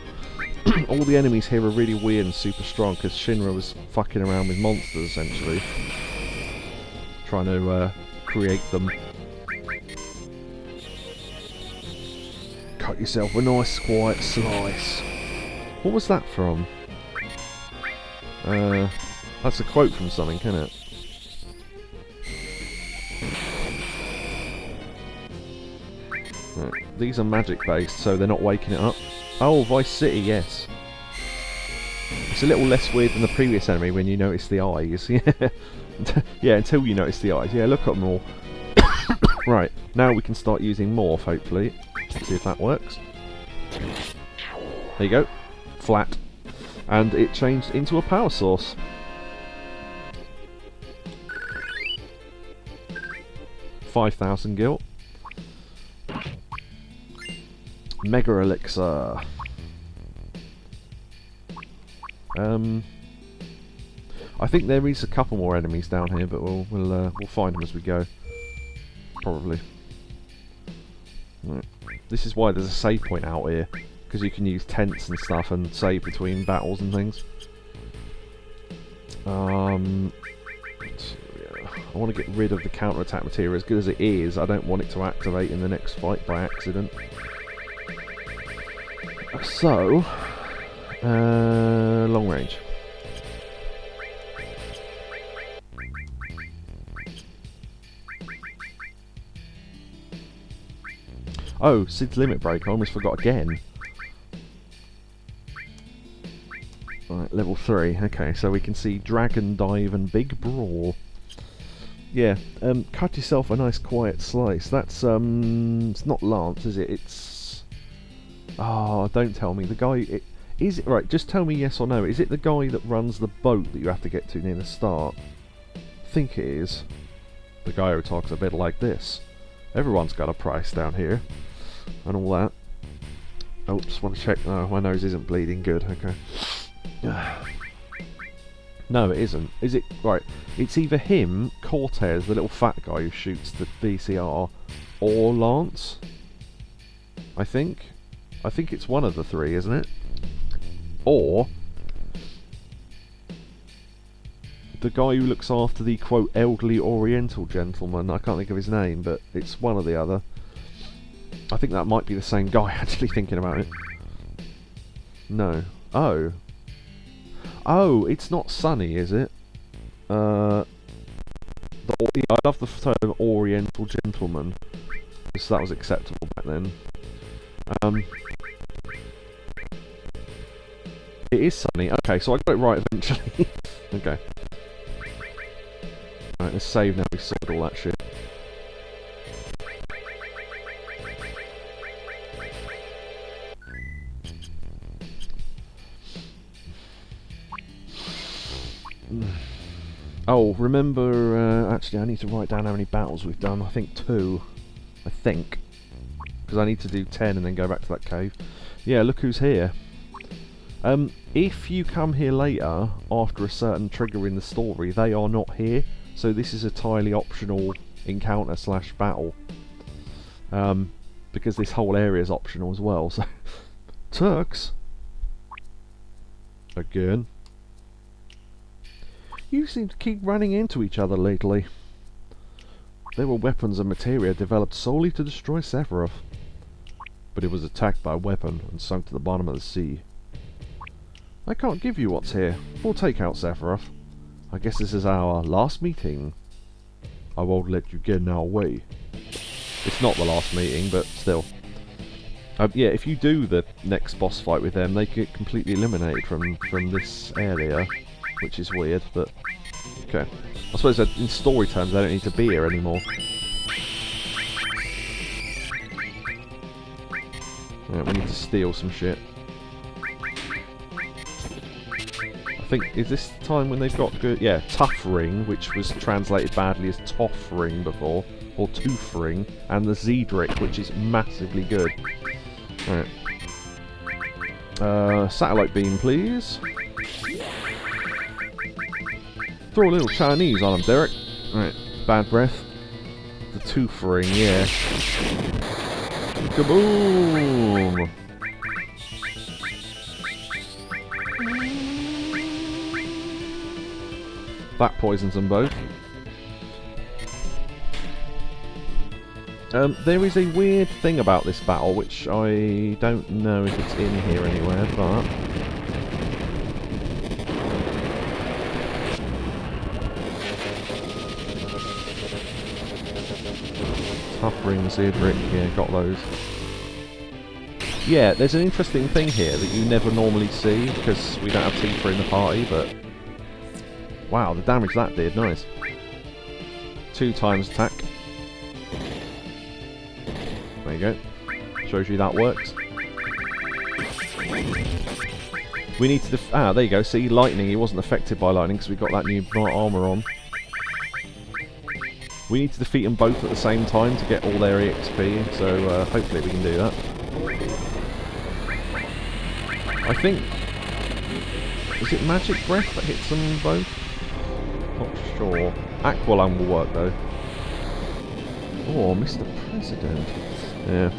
all the enemies here are really weird and super strong because Shinra was fucking around with monsters, essentially. Trying to create them. Cut yourself a nice quiet slice. What was that from? That's a quote from something, isn't it? Right. These are magic based, so they're not waking it up. Oh, Vice City, yes. It's a little less weird than the previous enemy when you notice the eyes. Yeah, until you notice the eyes. Yeah, look at them all. Right, now we can start using Morph, hopefully. Let's see if that works. There you go. Flat. And it changed into a power source. $5,000 gil. Mega Elixir. I think there is a couple more enemies down here, but we'll find them as we go. Probably. Right. This is why there's a save point out here, because you can use tents and stuff and save between battles and things. I want to get rid of the counter-attack material. As good as it is, I don't want it to activate in the next fight by accident. So, long range. Oh, Sid's limit break. I almost forgot again. Right, level 3. Okay, so we can see Dragon Dive and Big Brawl. Yeah, cut yourself a nice quiet slice. That's, it's not Lance, is it? It's... Oh, don't tell me. The guy... Is it... Right, just tell me yes or no. Is it the guy that runs the boat that you have to get to near the start? I think it is. The guy who talks a bit like this. Everyone's got a price down here. And all that. Oh, just want to check. No, my nose isn't bleeding good. Okay. No, it isn't. Is it? Right. It's either him, Cortez, the little fat guy who shoots the VCR, or Lance. I think. I think it's one of the three, isn't it? Or the guy who looks after the, quote, elderly oriental gentleman. I can't think of his name, but it's one or the other. I think that might be the same guy, actually, thinking about it. No. Oh. Oh, it's not Sunny, is it? I love the term oriental gentleman, because that was acceptable back then. It is Sunny. Okay, so I got it right eventually. Okay. Alright, let's save now we sorted all that shit. Oh, remember, actually I need to write down how many battles we've done. I think 2. I think. Because I need to do 10 and then go back to that cave. Yeah, look who's here. If you come here later, after a certain trigger in the story, they are not here. So this is a entirely optional encounter / battle. Because this whole area is optional as well, so... Turks! Again. You seem to keep running into each other lately. They were weapons and materia developed solely to destroy Sephiroth. But it was attacked by a weapon and sunk to the bottom of the sea. I can't give you what's here. We'll take out Sephiroth. I guess this is our last meeting. I won't let you get in our way. It's not the last meeting, but still. Yeah, if you do the next boss fight with them, they get completely eliminated from this area. Which is weird, but... Okay. I suppose that in story terms they don't need to be here anymore. Yeah, we need to steal some shit. I think, is this the time when they've got good... Yeah, Tough Ring, which was translated badly as Toff Ring before, or Tooth Ring, and the Zedric, which is massively good. Alright. Satellite beam, please. Throw a little Chinese on him, Derek. Right, bad breath. The Tooth Ring, yeah. Kaboom! That poisons them both. There is a weird thing about this battle, which I don't know if it's in here anywhere, but... Tough Ring, Zedric, yeah, got those. Yeah, there's an interesting thing here that you never normally see, because we don't have Tifa in the party, but... Wow, the damage that did, nice. 2 times attack. There you go. Shows you that works. We need to there you go, see, lightning, he wasn't affected by lightning because we got that new armour on. We need to defeat them both at the same time to get all their EXP, so hopefully we can do that. I think... Is it Magic Breath that hits them both? Not sure. Aqualung will work though. Oh, Mr. President. Yeah.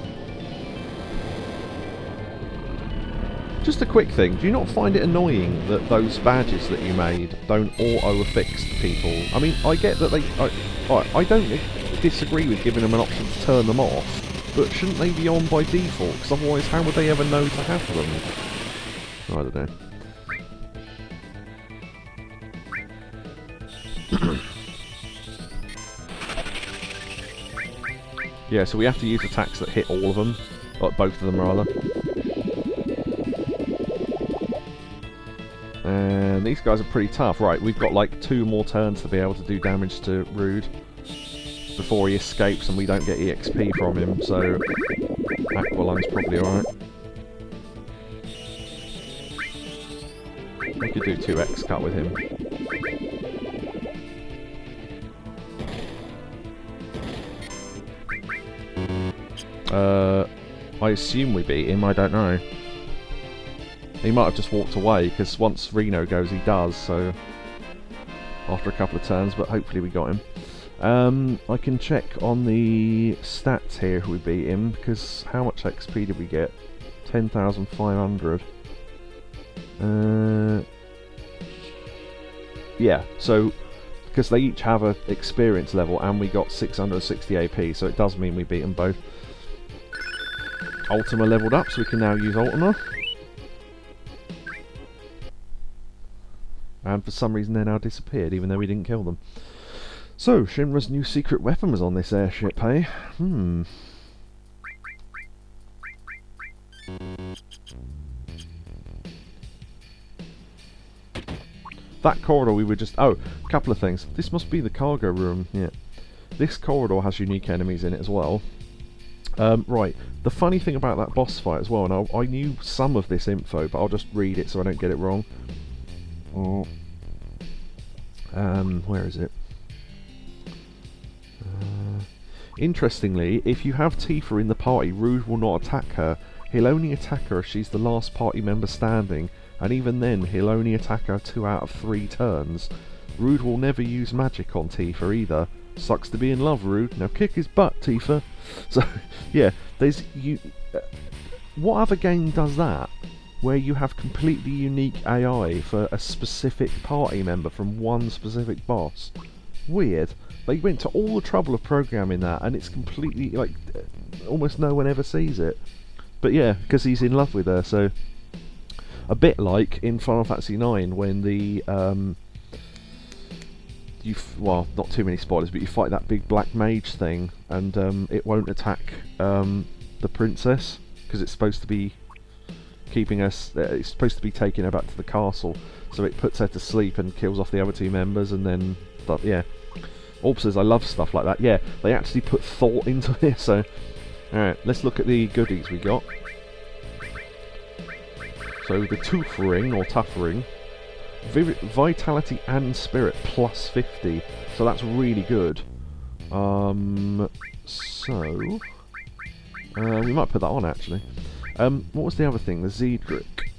Just a quick thing, do you not find it annoying that those badges that you made don't auto-affix to people? I mean, I get that they... I don't disagree with giving them an option to turn them off, but shouldn't they be on by default? Because otherwise, how would they ever know to have them? I don't know. Yeah, so we have to use attacks that hit all of them. Like, both of them, rather. And these guys are pretty tough. Right, we've got like 2 more turns to be able to do damage to Rude before he escapes and we don't get EXP from him, so Aqualung's probably alright. We could do 2x cut with him. I assume we beat him, I don't know. He might have just walked away, because once Reno goes he does, so... After a couple of turns, but hopefully we got him. I can check on the stats here if we beat him, because how much XP did we get? 10,500. Yeah, so... Because they each have an experience level, and we got 660 AP, so it does mean we beat them both. Ultima leveled up, so we can now use Ultima. And for some reason they're now disappeared, even though we didn't kill them. So, Shinra's new secret weapon was on this airship, hey? That corridor we were just... Oh, a couple of things. This must be the cargo room, yeah. This corridor has unique enemies in it as well. Right, the funny thing about that boss fight as well, and I knew some of this info, but I'll just read it so I don't get it wrong. Where is it? Interestingly, if you have Tifa in the party, Rude will not attack her. He'll only attack her if she's the last party member standing, and even then, he'll only attack her 2 out of 3 turns. Rude will never use magic on Tifa either. Sucks to be in love, Rude. Now kick his butt, Tifa. So, yeah, there's... What other game does that? Where you have completely unique AI for a specific party member from one specific boss? Weird. They went to all the trouble of programming that, and it's completely, like, almost no one ever sees it. But yeah, because he's in love with her, so... A bit like in Final Fantasy IX, when the, well, not too many spoilers, but you fight that big black mage thing, and it won't attack the princess, because it's supposed to be keeping us... it's supposed to be taking her back to the castle, so it puts her to sleep and kills off the other 2 members, and then... yeah. Orb says, I love stuff like that. Yeah, they actually put thought into this, so... Alright, let's look at the goodies we got. So the Tooth Ring, or Tough Ring, Vitality and Spirit plus 50, so that's really good. We might put that on actually. What was the other thing? The Zedric.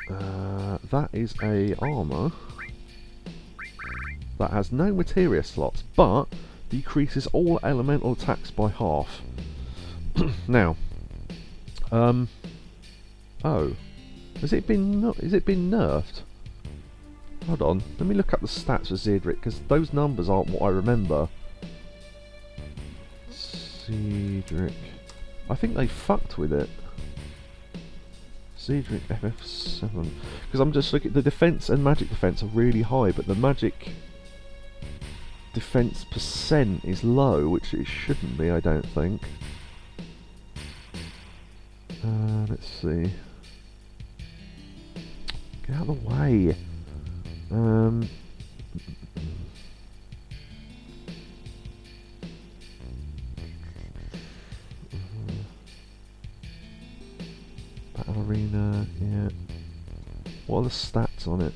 That is a armour that has no materia slots, but decreases all elemental attacks by half. Now, oh. Has it been nerfed? Hold on, let me look up the stats for Zedric, because those numbers aren't what I remember. Zedric. I think they fucked with it. Zedric FF7. Because I'm just looking, the defense and magic defense are really high, but the magic defense percent is low, which it shouldn't be, I don't think. Let's see. Get out of the way. Battle Arena, yeah. What are the stats on it?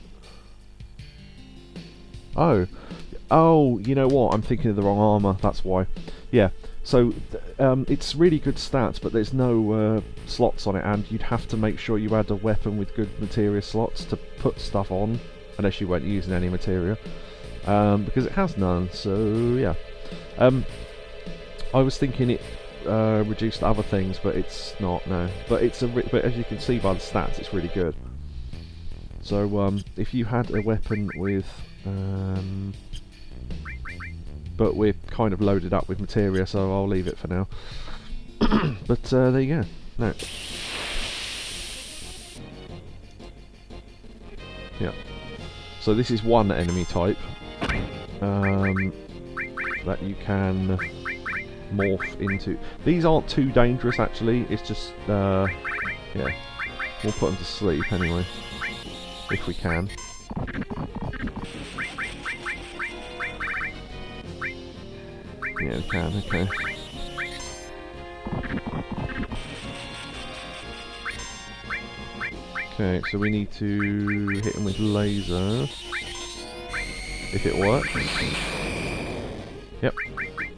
Oh, you know what? I'm thinking of the wrong armour, that's why. Yeah, so it's really good stats, but there's no slots on it, and you'd have to make sure you had a weapon with good materia slots to put stuff on, unless you weren't using any materia, because it has none, so yeah. I was thinking it reduce other things, but it's not, no. But it's but as you can see by the stats, it's really good. So if you had a weapon with, but we're kind of loaded up with materia, so I'll leave it for now. But there you go. No. Yeah. So this is one enemy type that you can morph into. These aren't too dangerous actually, it's just, yeah, we'll put them to sleep anyway, if we can. Yeah, we can, okay. Okay, so we need to hit them with laser, if it works. Yep.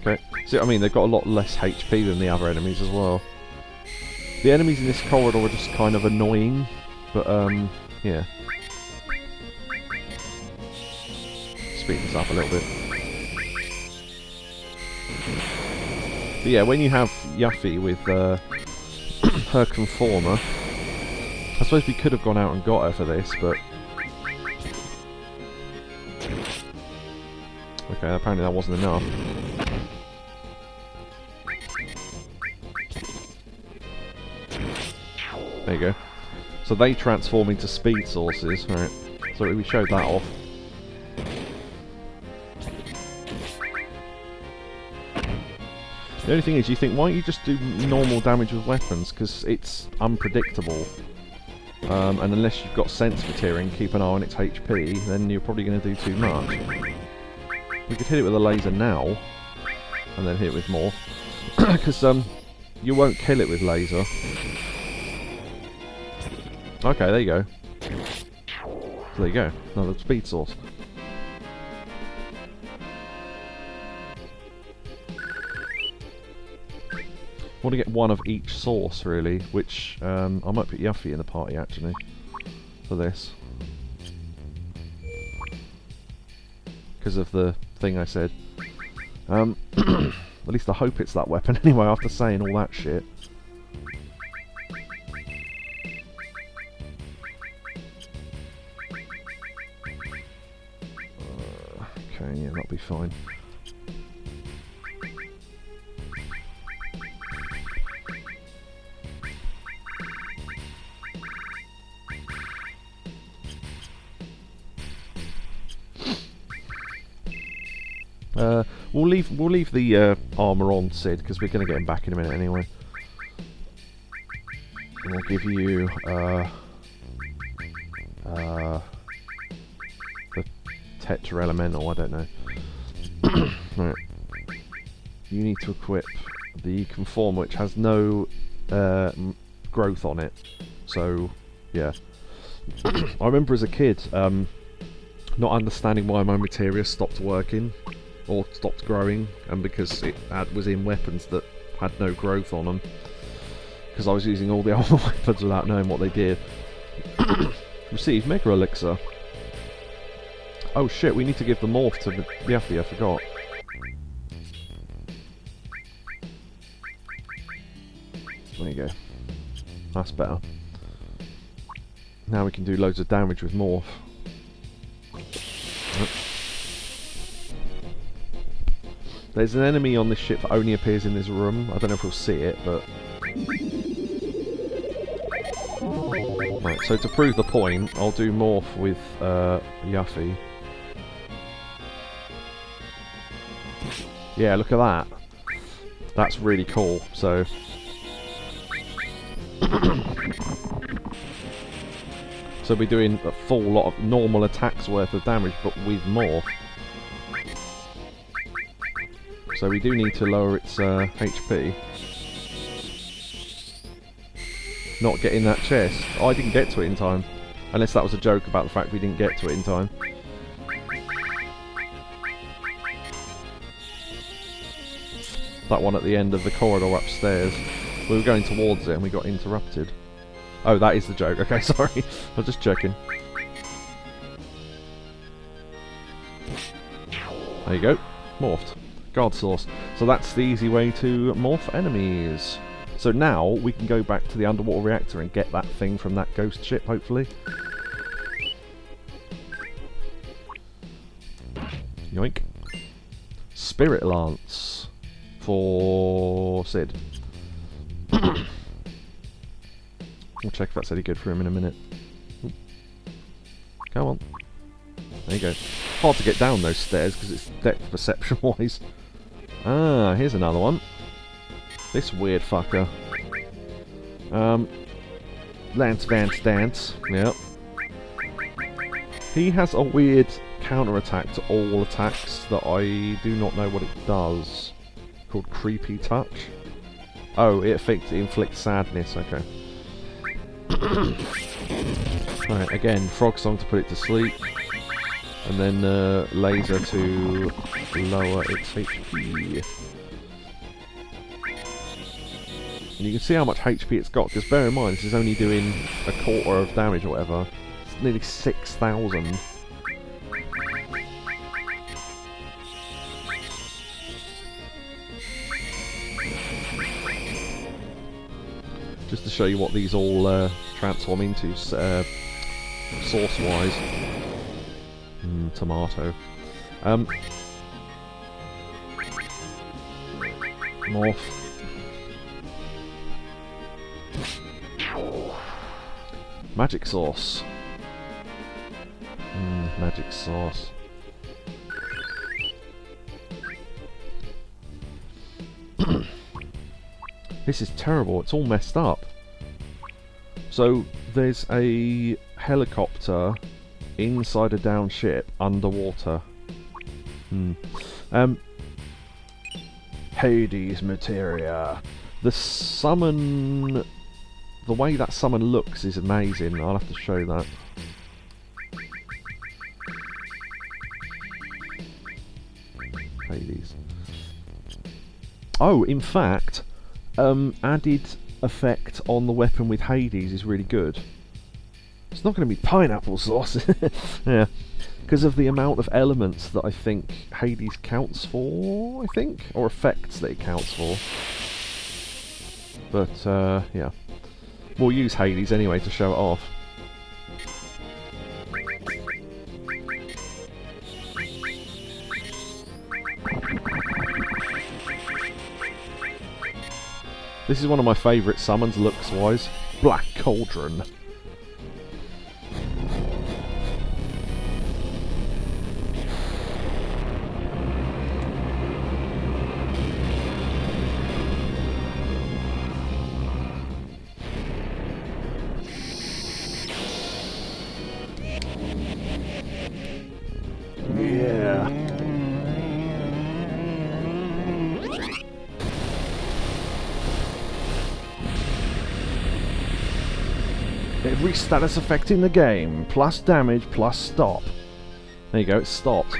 Okay. So I mean, they've got a lot less HP than the other enemies as well. The enemies in this corridor are just kind of annoying, but yeah. Speed this up a little bit. But yeah, when you have Yuffie with her conformer, I suppose we could have gone out and got her for this, but okay, apparently that wasn't enough. There you go. So they transform into speed sources, right? So we showed that off. The only thing is, you think, why don't you just do normal damage with weapons? Because it's unpredictable. And unless you've got sense materia and keep an eye on its HP, then you're probably going to do too much. We could hit it with a laser now, and then hit it with more. Because you won't kill it with laser. Okay, there you go. So there you go, another speed source. I want to get one of each source, really, which I might put Yuffie in the party, actually, for this. Because of the thing I said. At least I hope it's that weapon, anyway, after saying all that shit. Okay, yeah, that'll be fine. We'll leave the armour on Sid, because we're going to get him back in a minute anyway. And we'll give you the Tetra Elemental, I don't know. Right. You need to equip the Conform, which has no growth on it. So, yeah. I remember as a kid not understanding why my materia stopped working. Or stopped growing, and because it was in weapons that had no growth on them. Because I was using all the other weapons without knowing what they did. Receive Mega Elixir. Oh shit, we need to give the morph to Yuffie, I forgot. There you go. That's better. Now we can do loads of damage with morph. There's an enemy on this ship that only appears in this room. I don't know if we'll see it, but... Right, so to prove the point, I'll do morph with Yuffie. Yeah, look at that. That's really cool, so... So we're doing a full lot of normal attacks worth of damage, but with morph. So we do need to lower its HP. Not getting that chest. Oh, I didn't get to it in time. Unless that was a joke about the fact we didn't get to it in time. That one at the end of the corridor upstairs. We were going towards it and we got interrupted. Oh, that is the joke. Okay, sorry. I was just checking. There you go. Morphed. Guard source. So that's the easy way to morph enemies. So now we can go back to the underwater reactor and get that thing from that ghost ship, hopefully. Yoink. Spirit Lance for Sid. We'll check if that's any good for him in a minute. Ooh. Come on. There you go. Hard to get down those stairs because it's depth perception wise. Ah, here's another one. This weird fucker. Lance Vance Dance. Yep. He has a weird counter-attack to all attacks that I do not know what it does. Called Creepy Touch. Oh, it inflicts sadness, okay. Alright, again, Frog Song to put it to sleep. And then Laser to lower its HP. And you can see how much HP it's got, because bear in mind, this is only doing a quarter of damage or whatever. It's nearly 6,000. Just to show you what these all transform into, source-wise. Tomato. Morph. Magic sauce. Magic sauce. This is terrible, it's all messed up. So, there's a helicopter inside a down ship, underwater. Hades materia. The summon... The way that summon looks is amazing, I'll have to show that. Hades. Oh, in fact, added effect on the weapon with Hades is really good. It's not going to be pineapple sauce. Yeah, because of the amount of elements that I think Hades counts for, I think, or effects that it counts for. But yeah, we'll use Hades anyway to show it off. This is one of my favourite summons, looks-wise. Black Cauldron. Every status effect in the game, plus damage, plus stop. There you go, it's stopped.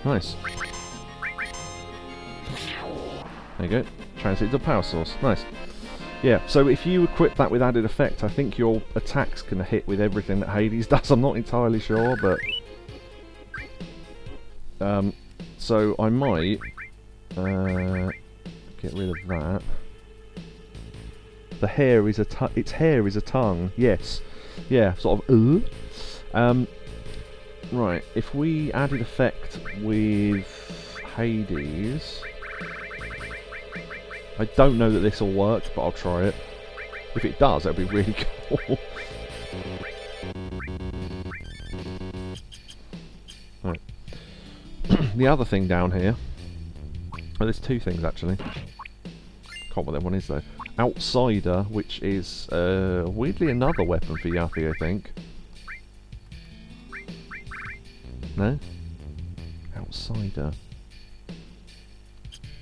Nice. There you go, translate to power source. Nice. Yeah, so if you equip that with added effect, I think your attacks can hit with everything that Hades does. I'm not entirely sure, but... so I might... get rid of that. The hair is its hair is a tongue. Yes. Yeah, sort of. Right, if we added effect with Hades... I don't know that this will work, but I'll try it. If it does, that'd be really cool. Right. The other thing down here... Oh, there's two things actually. Can't what that one is though. Outsider, which is weirdly another weapon for Yuffie, I think. No? Outsider.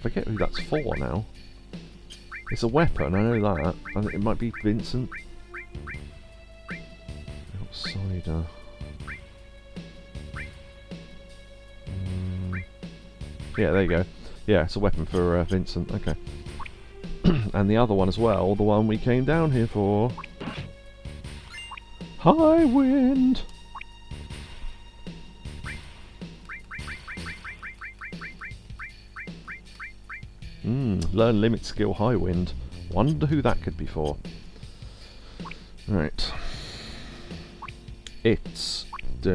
Forget who that's for now. It's a weapon, I know that. I think it might be Vincent. Outsider. Yeah, there you go. Yeah, it's a weapon for Vincent, okay. And the other one as well, the one we came down here for. High wind! Learn limit skill high wind. Wonder who that could be for. Right. It's... It's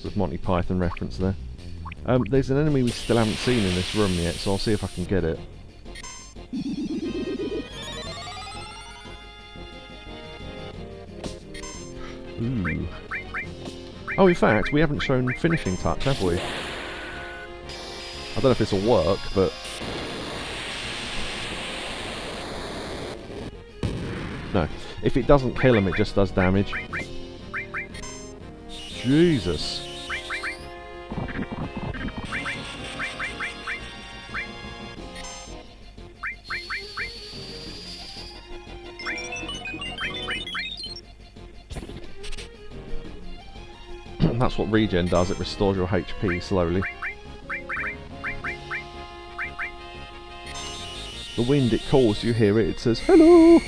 a Monty Python reference there. There's an enemy we still haven't seen in this room yet, so I'll see if I can get it. Ooh. Oh, in fact, we haven't shown finishing touch, have we? I don't know if this will work, but... No. If it doesn't kill him, it just does damage. Jesus. That's what regen does, it restores your HP slowly. The wind, it calls, you hear it, it says, hello!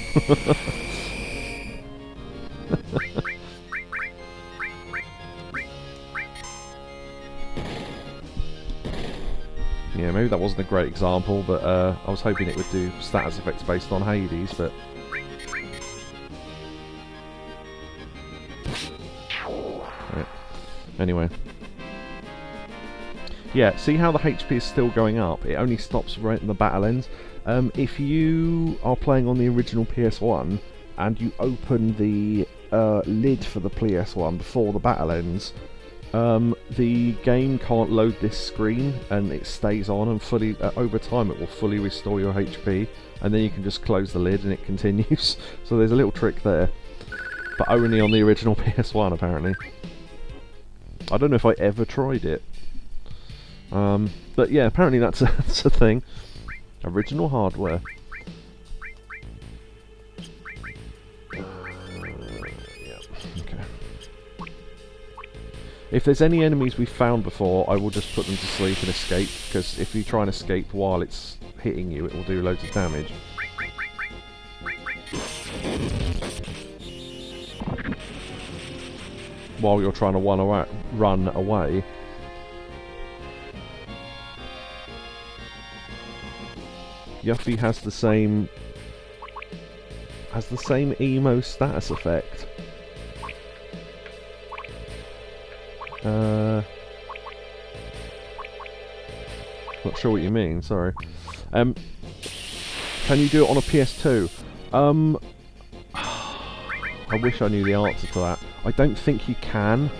Yeah, maybe that wasn't a great example, but I was hoping it would do status effects based on Hades, but... Right. Anyway. Yeah, see how the HP is still going up? It only stops right in the battle ends. If you are playing on the original PS1 and you open the lid for the PS1 before the battle ends, the game can't load this screen and it stays on, and fully over time it will fully restore your HP, and then you can just close the lid and it continues. So there's a little trick there, but only on the original PS1 apparently. I don't know if I ever tried it. But yeah, apparently that's a thing. Original hardware. Yeah, okay. If there's any enemies we've found before, I will just put them to sleep and escape, because if you try and escape while it's hitting you, it will do loads of damage. While you're trying to run away. Yuffie has the same emo status effect. Not sure what you mean, sorry. Can you do it on a PS2? I wish I knew the answer to that. I don't think you can.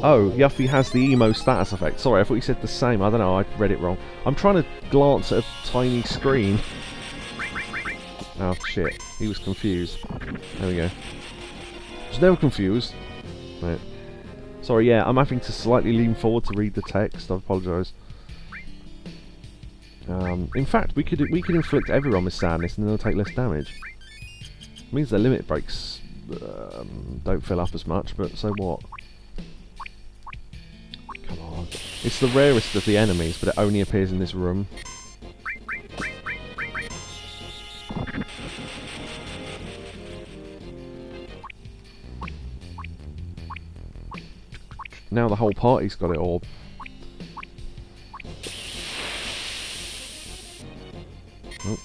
Oh, Yuffie has the emo status effect. Sorry, I thought you said the same. I don't know, I read it wrong. I'm trying to glance at a tiny screen. Oh, shit. He was confused. There we go. I was never confused. Right. Sorry, yeah, I'm having to slightly lean forward to read the text. I apologise. In fact, we could inflict everyone with sadness and they'll take less damage. It means their limit breaks don't fill up as much, but so what? Come on. It's the rarest of the enemies, but it only appears in this room. Now the whole party's got it all. Oh.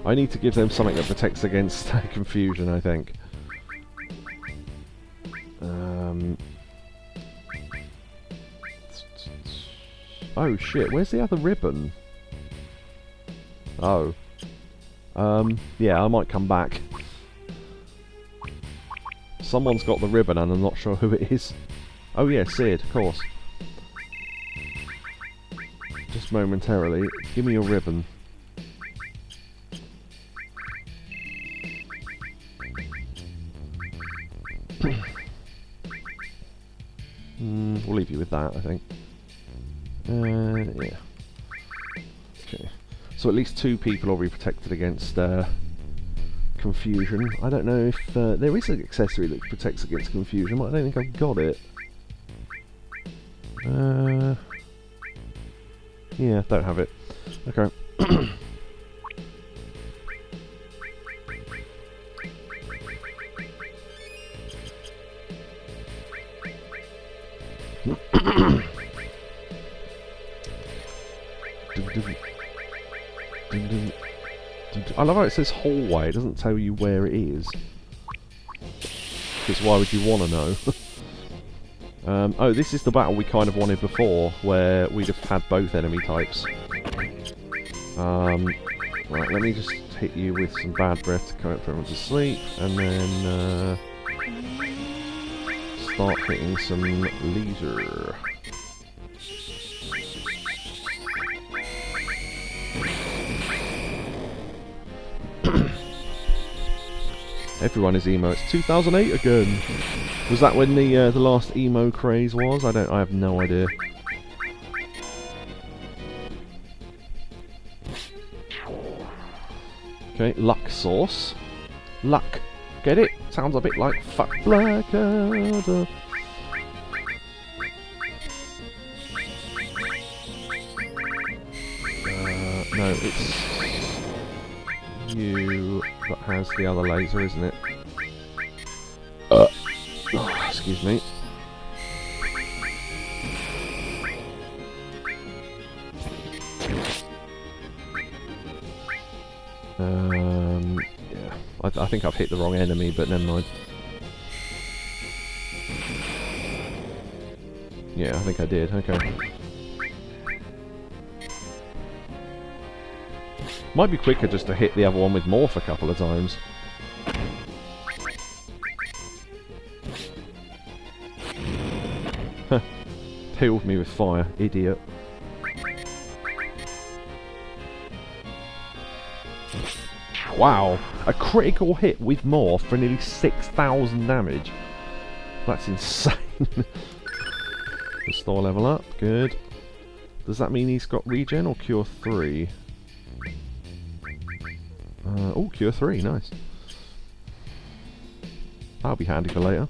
I need to give them something that protects against confusion, I think. Oh shit, where's the other ribbon? Oh. Yeah, I might come back. Someone's got the ribbon and I'm not sure who it is. Oh yeah, Sid, of course. Just momentarily. Give me your ribbon. We'll leave you with that, I think. Yeah. Okay. So at least 2 people will be protected against confusion. I don't know if there is an accessory that protects against confusion, but I don't think I've got it. Yeah, don't have it. Okay. I love how it says hallway, it doesn't tell you where it is. Because why would you want to know? Oh, this is the battle we kind of wanted before, where we'd have had both enemy types. Right, let me just hit you with some bad breath to put everyone to sleep, and then start hitting some laser. Everyone is emo. It's 2008 again. Was that when the last emo craze was? I have no idea. Okay, luck sauce. Luck. Get it? Sounds a bit like fuck Blackadder. No, it's you that has the other laser, isn't it? Oh, excuse me. Yeah, I think I've hit the wrong enemy, but never mind. Yeah, I think I did, okay. Might be quicker just to hit the other one with morph a couple of times. Huh. Healed me with fire, idiot. Wow, a critical hit with morph for nearly 6,000 damage. That's insane. Restore level up, good. Does that mean he's got regen or cure 3? Oh, cure 3, nice. That'll be handy for later.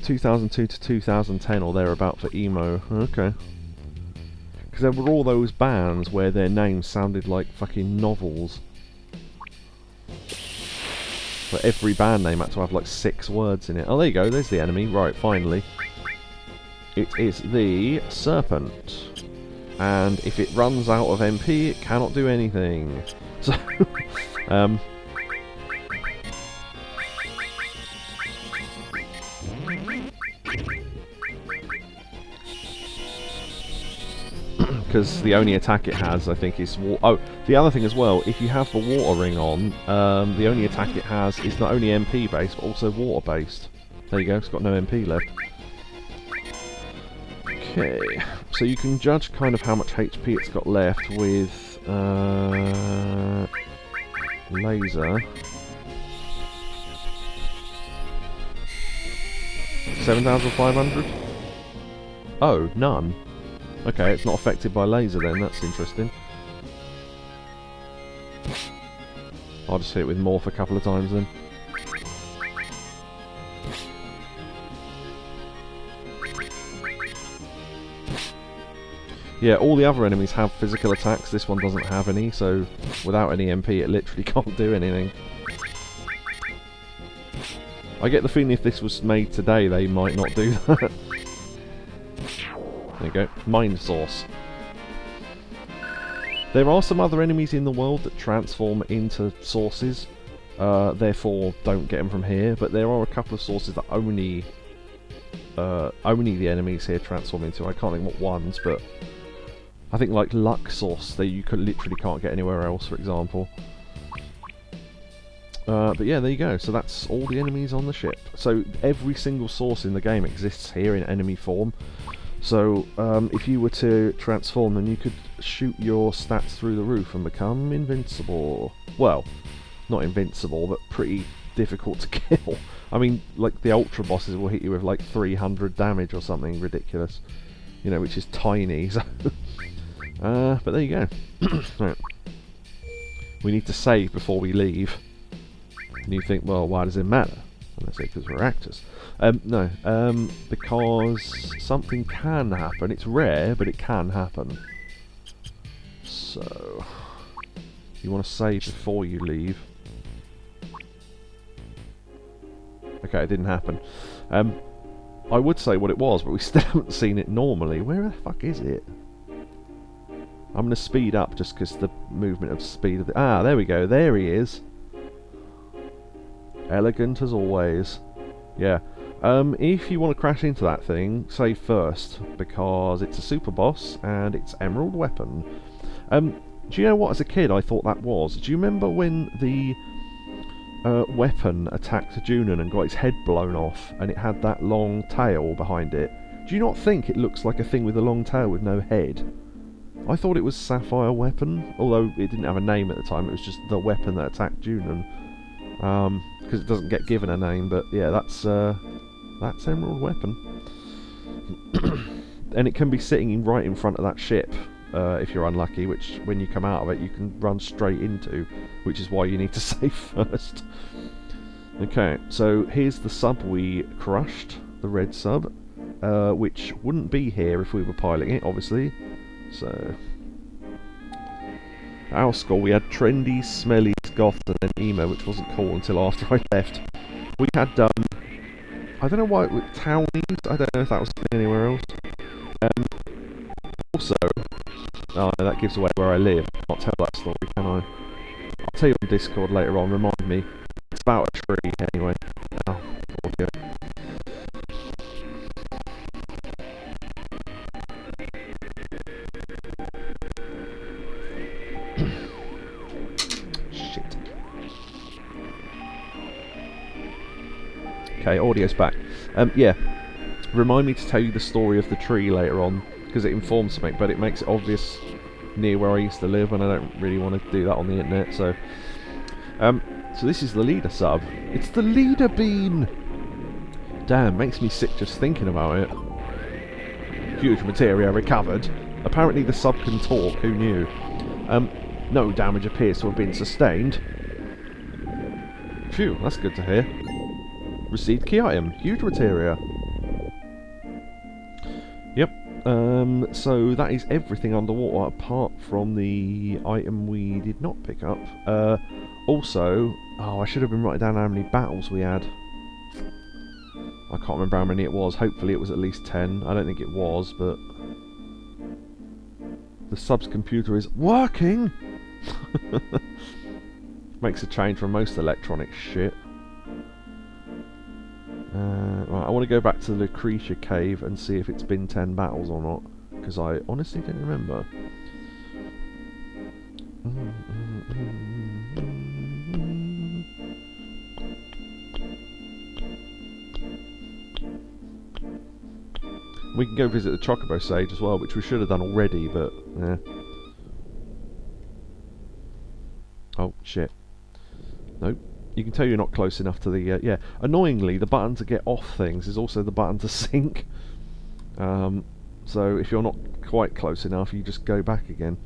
2002 to 2010 or thereabout for emo, okay. Because there were all those bands where their names sounded like fucking novels. But every band name had to have like 6 words in it. Oh, there you go, there's the enemy. Right, finally. It is the Serpent. And if it runs out of MP, it cannot do anything. So, because the only attack it has, I think, is... Oh, the other thing as well, if you have the water ring on, the only attack it has is not only MP based, but also water based. There you go, it's got no MP left. Okay, so you can judge kind of how much HP it's got left with laser. 7,500? Oh, none. Okay, it's not affected by laser then, that's interesting. I'll just hit it with morph a couple of times then. Yeah, all the other enemies have physical attacks, this one doesn't have any, so without any MP it literally can't do anything. I get the feeling if this was made today they might not do that. There you go, Mind Source. There are some other enemies in the world that transform into sources, therefore don't get them from here, but there are a couple of sources that only the enemies here transform into. I can't think what ones, but I think like Luck Source that you literally can't get anywhere else, for example. But yeah, there you go. So that's all the enemies on the ship. So every single source in the game exists here in enemy form. So if you were to transform them, you could shoot your stats through the roof and become invincible. Well, not invincible, but pretty difficult to kill. I mean, like the ultra bosses will hit you with like 300 damage or something ridiculous. You know, which is tiny. So but there you go. Right. We need to save before we leave. And you think, well, why does it matter? And I say, because we're actors. No, because something can happen. It's rare, but it can happen. So, you want to save before you leave. Okay, it didn't happen. I would say what it was, but we still haven't seen it normally. Where the fuck is it? I'm going to speed up just because the movement of speed of the... Ah, there we go. There he is. Elegant as always. Yeah. If you want to crash into that thing, save first, because it's a super boss and it's Emerald Weapon. Do you know what, as a kid, I thought that was? Do you remember when the weapon attacked Junon and got its head blown off, and it had that long tail behind it? Do you not think it looks like a thing with a long tail with no head? I thought it was Sapphire Weapon, although it didn't have a name at the time. It was just the weapon that attacked Junon, because it doesn't get given a name. But yeah, that's Emerald Weapon, and it can be sitting right in front of that ship. If you're unlucky, which when you come out of it you can run straight into, which is why you need to save first. Okay, so here's the sub we crushed, the red sub, which wouldn't be here if we were piloting it, obviously. So, at our school we had trendy, smelly, goth, and then emo, which wasn't cool until after I left. We had, I don't know why, townies, I don't know if that was anywhere else. Also, oh, that gives away where I live. I can't tell that story, can I? I'll tell you on Discord later on, remind me. It's about a tree, anyway. Oh, audio. Shit. Okay, audio's back. Yeah. Remind me to tell you the story of the tree later on, because it informs something, but it makes it obvious near where I used to live, and I don't really want to do that on the internet. So, so this is the leader sub. It's the leader bean. Damn, makes me sick just thinking about it. Huge materia recovered. Apparently the sub can talk. Who knew? No damage appears to have been sustained. Phew, that's good to hear. Received key item. Huge materia. Yep. So that is everything underwater apart from the item we did not pick up. Also, oh, I should have been writing down how many battles we had. I can't remember how many it was. Hopefully it was at least 10. I don't think it was, but the sub's computer is working! Makes a change from most electronic shit. Right, I want to go back to the Lucretia cave and see if it's been 10 battles or not, because I honestly don't remember. We can go visit the Chocobo Sage as well, which we should have done already, but yeah. Oh shit. Nope. You can tell you're not close enough to the... yeah. Annoyingly, the button to get off things is also the button to sink. So if you're not quite close enough, you just go back again.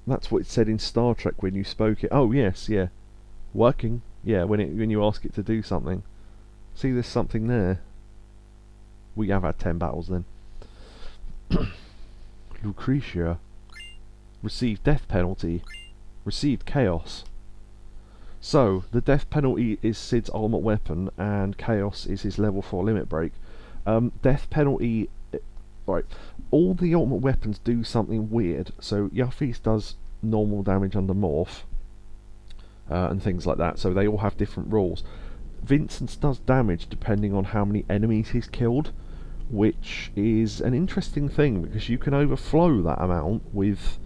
That's what it said in Star Trek when you spoke it. Oh yes, yeah. Working. Yeah, when you ask it to do something. See, there's something there. We have had 10 battles then. Lucretia. Received death penalty. Received chaos. So, the death penalty is Sid's ultimate weapon, and chaos is his level 4 limit break. Death penalty... Right, all the ultimate weapons do something weird. So, Yuffie's does normal damage under morph, and things like that, so they all have different rules. Vincent's does damage depending on how many enemies he's killed, which is an interesting thing because you can overflow that amount with...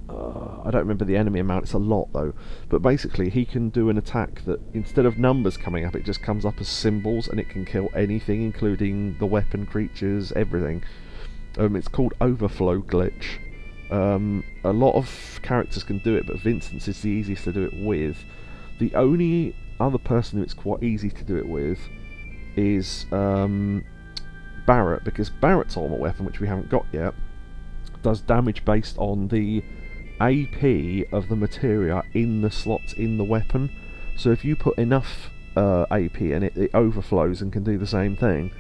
I don't remember the enemy amount, it's a lot though. But basically he can do an attack that instead of numbers coming up, it just comes up as symbols, and it can kill anything, including the weapon, creatures, everything. It's called Overflow Glitch. A lot of characters can do it, but Vincent's is the easiest to do it with. The only other person who it's quite easy to do it with is Barret, because Barret's ultimate weapon, which we haven't got yet, does damage based on the AP of the materia in the slots in the weapon. So if you put enough AP in it, it overflows and can do the same thing.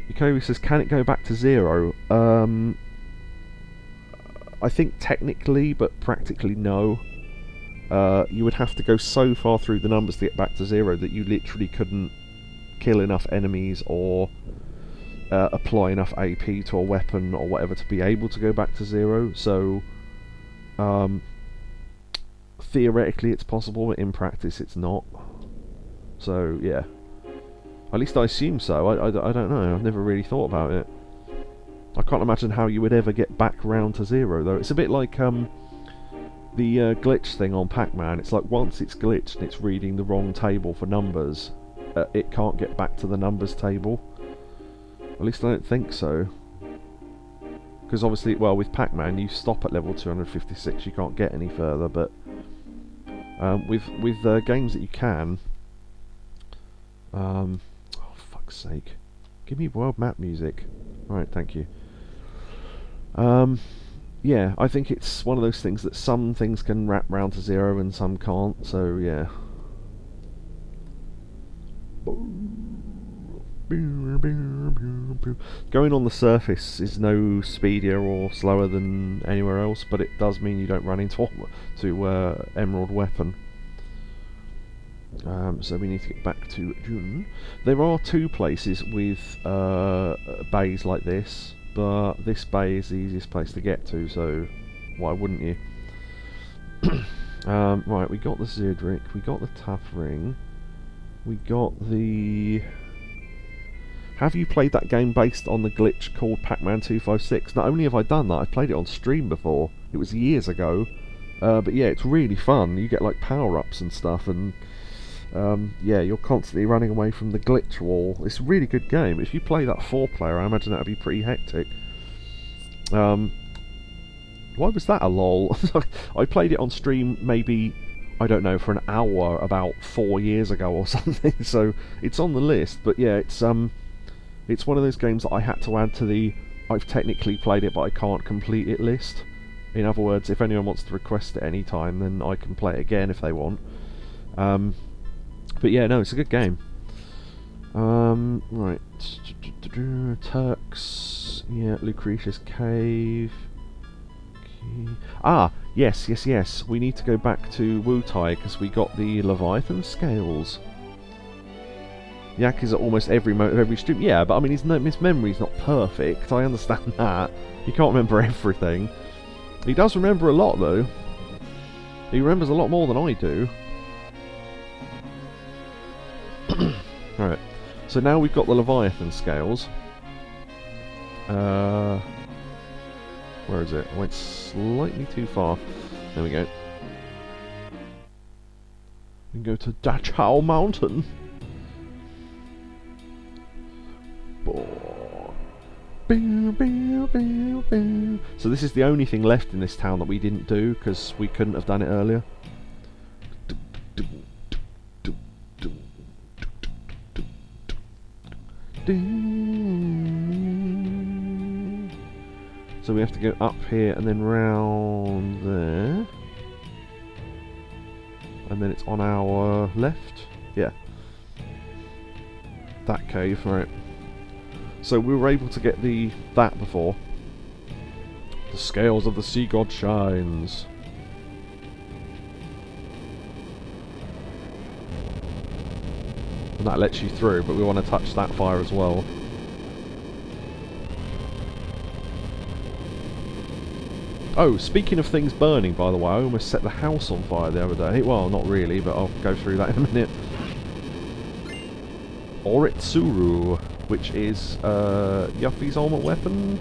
Yukobi says, can it go back to 0? I think technically, but practically no. You would have to go so far through the numbers to get back to 0 that you literally couldn't kill enough enemies or apply enough AP to a weapon or whatever to be able to go back to 0. So theoretically it's possible, but in practice it's not. So yeah, at least I assume so. I don't know, I've never really thought about it. I can't imagine how you would ever get back round to 0 though. It's a bit like the glitch thing on Pac-Man. It's like once it's glitched and it's reading the wrong table for numbers, it can't get back to the numbers table. At least I don't think so. Because obviously, well, with Pac-Man you stop at level 256, you can't get any further, but with games that you can... oh, fuck's sake. Give me world map music. Right, thank you. Yeah, I think it's one of those things that some things can wrap round to 0 and some can't, so yeah. Going on the surface is no speedier or slower than anywhere else, but it does mean you don't run into Emerald Weapon. So we need to get back to June. There are 2 places with bays like this, but this bay is the easiest place to get to, so why wouldn't you? Right, we got the Zedric, we got the Tough Ring, we got the... Have you played that game based on the glitch called Pac-Man 256? Not only have I done that, I've played it on stream before. It was years ago. But yeah, it's really fun. You get like power-ups and stuff, and yeah, you're constantly running away from the glitch wall. It's a really good game. If you play that 4-player, I imagine that would be pretty hectic. Why was that a lol? I played it on stream maybe, I don't know, for an hour about 4 years ago or something, so it's on the list. But yeah, it's one of those games that I had to add to the I've technically played it but I can't complete it list. In other words, if anyone wants to request it any time, then I can play it again if they want. But yeah, no, it's a good game. Right. Turks. Yeah, Lucretius Cave. Okay. Ah, yes. We need to go back to Wutai because we got the Leviathan scales. Yak is at almost every stream. Yeah, but I mean, his memory's not perfect. I understand that. He can't remember everything. He does remember a lot, though. He remembers a lot more than I do. Alright, so now we've got the Leviathan scales. Where is it? I went slightly too far. There we go. We can go to Dachau Mountain. So this is the only thing left in this town that we didn't do because we couldn't have done it earlier. So we have to go up here and then round there. And then it's on our left. Yeah. That cave, right. So we were able to get that before. The scales of the sea god shines. And that lets you through, but we want to touch that fire as well. Oh, speaking of things burning, by the way, I almost set the house on fire the other day. Well, not really, but I'll go through that in a minute. Oritsuru, which is Yuffie's ultimate weapon,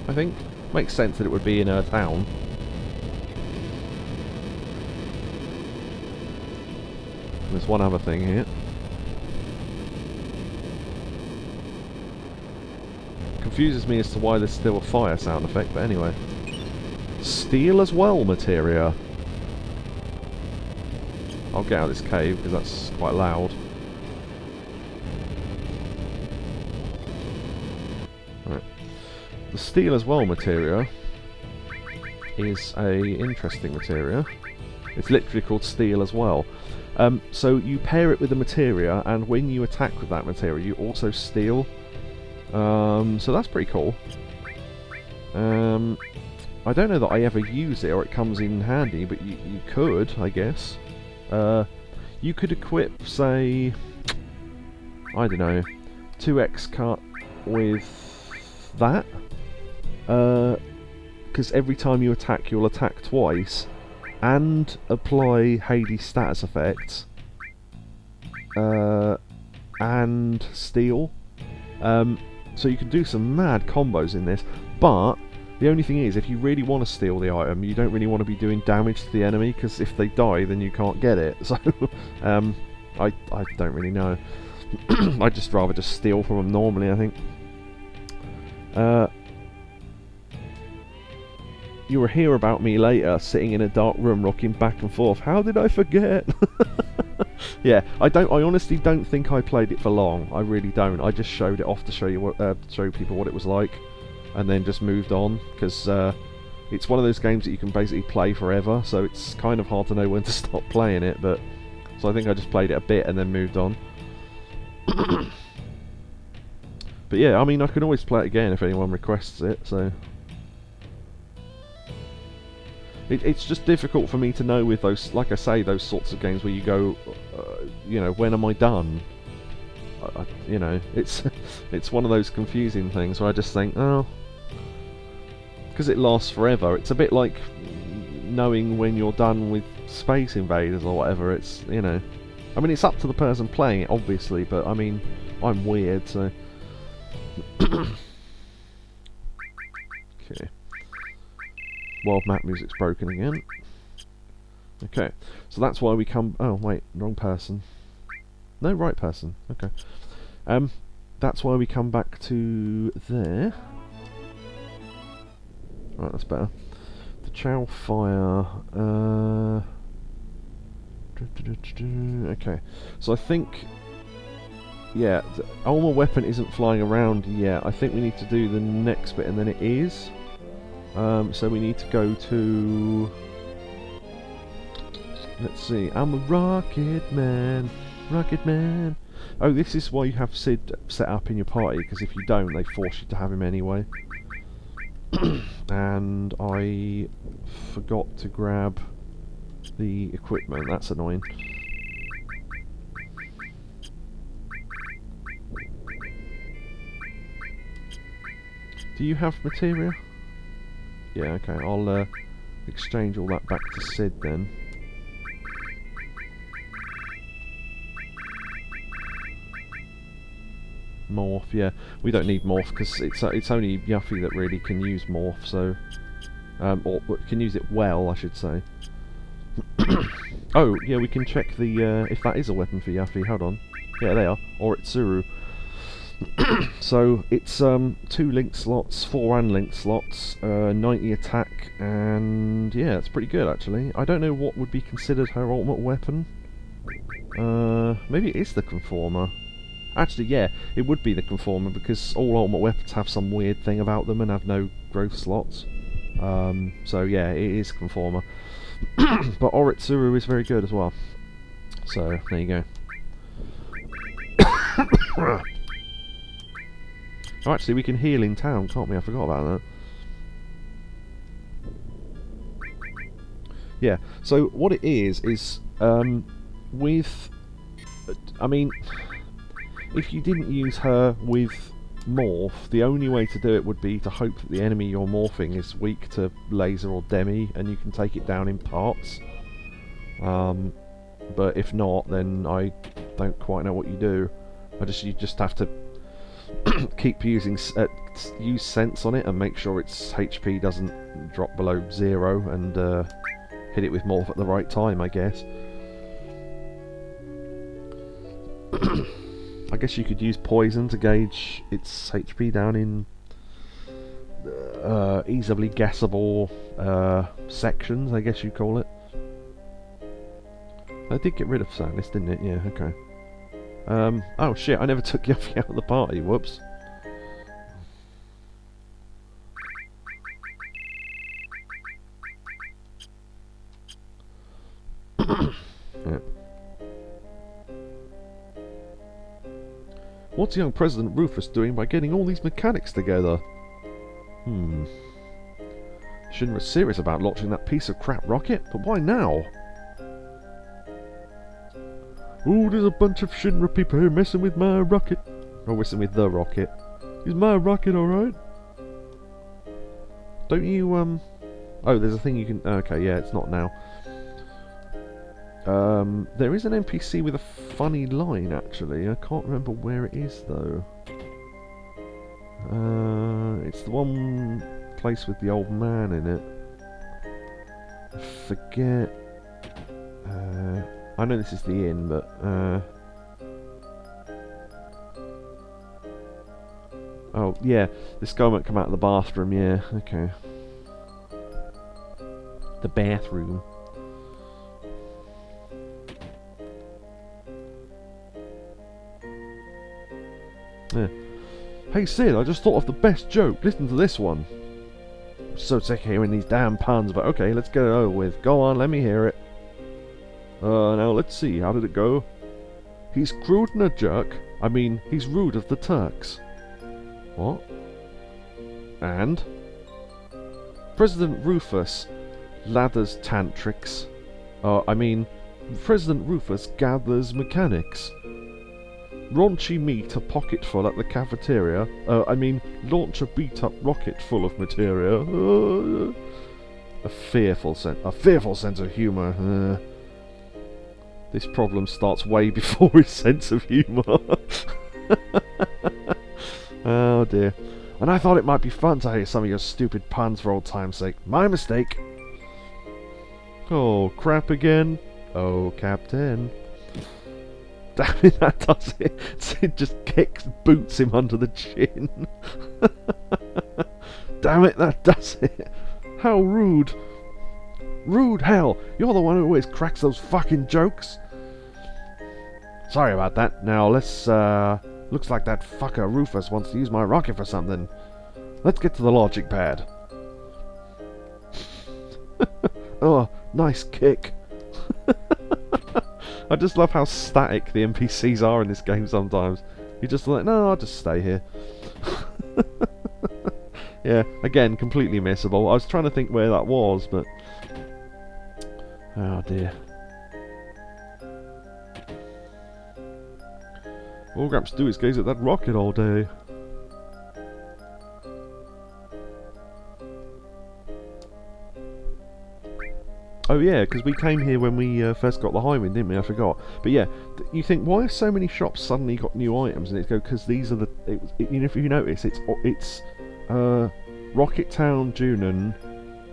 I think. Makes sense that it would be in her town. There's one other thing here. Confuses me as to why there's still a fire sound effect, but anyway. Steel as well, materia. I'll get out of this cave because that's quite loud. Right. The steel as well materia is a interesting materia. It's literally called steel as well. So you pair it with the materia, and when you attack with that materia, you also steal. So that's pretty cool. I don't know that I ever use it or it comes in handy, but you could, I guess. You could equip, say, I don't know, 2x cut with that. Because every time you attack, you'll attack twice, and apply Hades status effects, and steal. So you can do some mad combos in this, but the only thing is, if you really want to steal the item, you don't really want to be doing damage to the enemy, because if they die, then you can't get it. So, I don't really know. I'd just rather just steal from them normally, I think. You will hear about me later, sitting in a dark room, rocking back and forth. How did I forget? Yeah, I honestly don't think I played it for long. I really don't. I just showed it off to show you what, show people what it was like, and then just moved on, because it's one of those games that you can basically play forever. So it's kind of hard to know when to stop playing it. But so I think I just played it a bit and then moved on. But yeah, I mean, I can always play it again if anyone requests it. So. It's just difficult for me to know with those, like I say, those sorts of games where you go, you know, when am I done? You know, it's one of those confusing things where I just think, oh, because it lasts forever. It's a bit like knowing when you're done with Space Invaders or whatever. It's, you know, I mean, it's up to the person playing it, obviously, but I mean, I'm weird, so. Okay. World map music's broken again. Okay, so that's why we come... Oh, wait, wrong person. No, right person. Okay. That's why we come back to there. Right, that's better. The Chow Fire... Okay, so I think... Yeah, the Ulma weapon isn't flying around yet. I think we need to do the next bit, and then it is. So we need to go to... Let's see, I'm a rocket man, rocket man. Oh, this is why you have Sid set up in your party, because if you don't, they force you to have him anyway. And I forgot to grab the equipment, that's annoying. Do you have materia? Yeah, okay, I'll exchange all that back to Sid then. Morph, yeah, we don't need Morph because it's only Yuffie that really can use Morph, so... or can use it well, I should say. Oh, yeah, we can check the, if that is a weapon for Yuffie, hold on. Yeah, they are, or it's Tsuru. So it's 2 link slots, 4 unlinked slots, 90 attack, and yeah, it's pretty good actually. I don't know what would be considered her ultimate weapon. Maybe it is the Conformer. Actually, yeah, it would be the Conformer because all ultimate weapons have some weird thing about them and have no growth slots. So yeah, it is Conformer. But Oritsuru is very good as well. So there you go. Oh, actually, we can heal in town, can't we? I forgot about that. Yeah, so what it is with... I mean, if you didn't use her with Morph, the only way to do it would be to hope that the enemy you're morphing is weak to Laser or Demi, and you can take it down in parts. But if not, then I don't quite know what you do. You just have to keep using use sense on it and make sure its HP doesn't drop below 0 and hit it with Morph at the right time, I guess. I guess you could use Poison to gauge its HP down in easily guessable sections, I guess you'd call it. I did get rid of Sadness, didn't it? Yeah, okay. Oh shit, I never took Yuffie out of the party, whoops. Yeah. What's young President Rufus doing by getting all these mechanics together? Shinra's serious about launching that piece of crap rocket, but why now? Oh, there's a bunch of Shinra people here messing with my rocket. Or messing with the rocket. Is my rocket alright? Don't you, Oh, there's a thing you can... Okay, yeah, it's not now. There is an NPC with a funny line, actually. I can't remember where it is, though. It's the one place with the old man in it. I forget... I know this is the inn, but... Oh, yeah. This guy might come out of the bathroom, yeah. Okay. The bathroom. Yeah. Hey Sid, I just thought of the best joke. Listen to this one. I'm so sick of hearing these damn puns, but okay, let's get it over with. Go on, let me hear it. Now let's see, how did it go? He's crude and a jerk. I mean, he's rude of the Turks. What? And? President Rufus lathers tantrics. I mean, President Rufus gathers mechanics. Raunchy meat a pocket full at the cafeteria. I mean, launch a beat-up rocket full of materia. A fearful sense of humour. This problem starts way before his sense of humour. Oh dear. And I thought it might be fun to hear some of your stupid puns for old time's sake. My mistake. Oh, crap again. Oh, Captain. Damn it, that does it. Sid just boots him under the chin. Damn it, that does it. How rude. Rude hell. You're the one who always cracks those fucking jokes. Sorry about that. Now let's, looks like that fucker Rufus wants to use my rocket for something. Let's get to the logic pad. Oh, nice kick. I just love how static the NPCs are in this game sometimes. You're just like, no, I'll just stay here. Yeah, again, completely missable. I was trying to think where that was, but... Oh dear. All Gramps do is gaze at that rocket all day. Oh yeah, because we came here when we first got the Highwind, didn't we? I forgot. But yeah, you think, why have so many shops suddenly got new items? And it's go, because these are the... you know, if you notice, it's Rocket Town, Junon,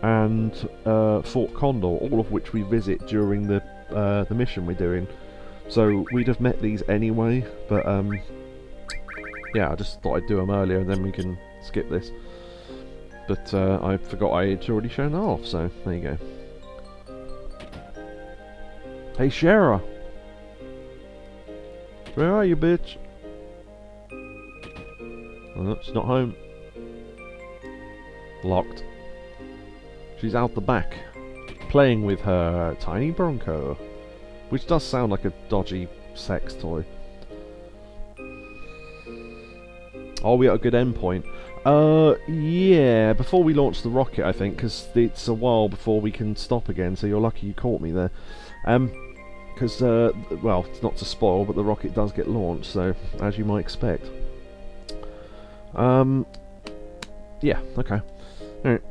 and Fort Condor, all of which we visit during the mission we're doing. So we'd have met these anyway, but yeah, I just thought I'd do them earlier, and then we can skip this. But I forgot I had already shown that off, so there you go. Hey, Shara! Where are you, bitch? Oh, she's not home. Locked. She's out the back, playing with her tiny Bronco, which does sound like a dodgy sex toy. Are we at a good endpoint? Yeah, before we launch the rocket, I think, because it's a while before we can stop again, so you're lucky you caught me there. Because, well, it's not to spoil, but the rocket does get launched, so, as you might expect. Yeah, okay. Alright.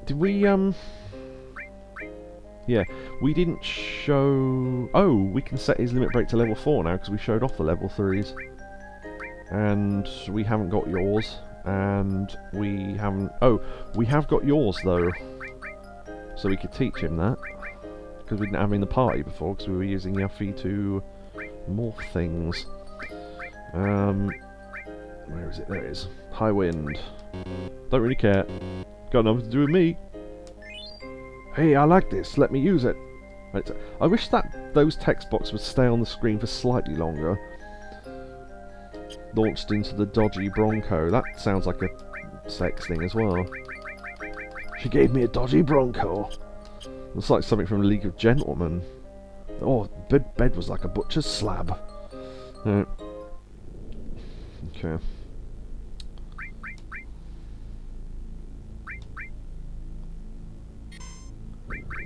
Did we, yeah, we didn't show... Oh, we can set his limit break to level 4 now, because we showed off the level 3s. And we haven't got yours, and we haven't... Oh, we have got yours, though. So we could teach him that. Because we didn't have him in the party before, because we were using Yuffie to morph things. Where is it? There it is. Highwind. Don't really care. Got nothing to do with me. Hey, I like this. Let me use it. Right, I wish that those text boxes would stay on the screen for slightly longer. Launched into the dodgy Bronco. That sounds like a sex thing as well. She gave me a dodgy Bronco. Looks like something from League of Gentlemen. Oh, bed was like a butcher's slab. Okay.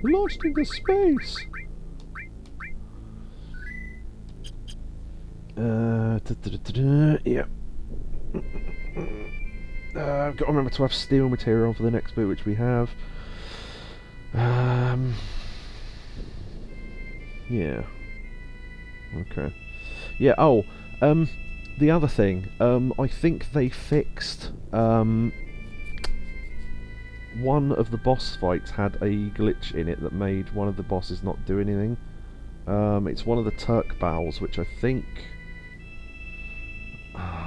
Lost into space! Yeah. I've got to remember to have steel material for the next bit, which we have. Yeah. Okay. Yeah, oh, the other thing, I think they fixed, one of the boss fights had a glitch in it that made one of the bosses not do anything. It's one of the Turk Bows, which I think...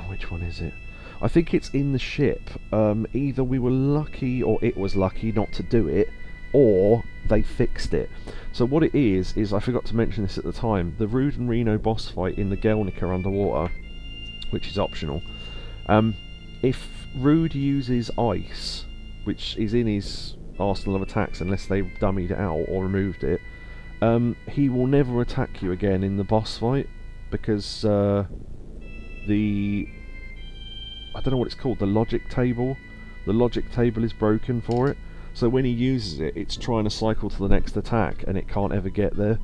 which one is it? I think it's in the ship. Either we were lucky, or it was lucky not to do it, or they fixed it. So what it is I forgot to mention this at the time, the Rude and Reno boss fight in the Guernica underwater, which is optional, if Rude uses ice, which is in his arsenal of attacks unless they dummied it out or removed it, he will never attack you again in the boss fight, because I don't know what it's called, the logic table is broken for it. So when he uses it, it's trying to cycle to the next attack, and it can't ever get there.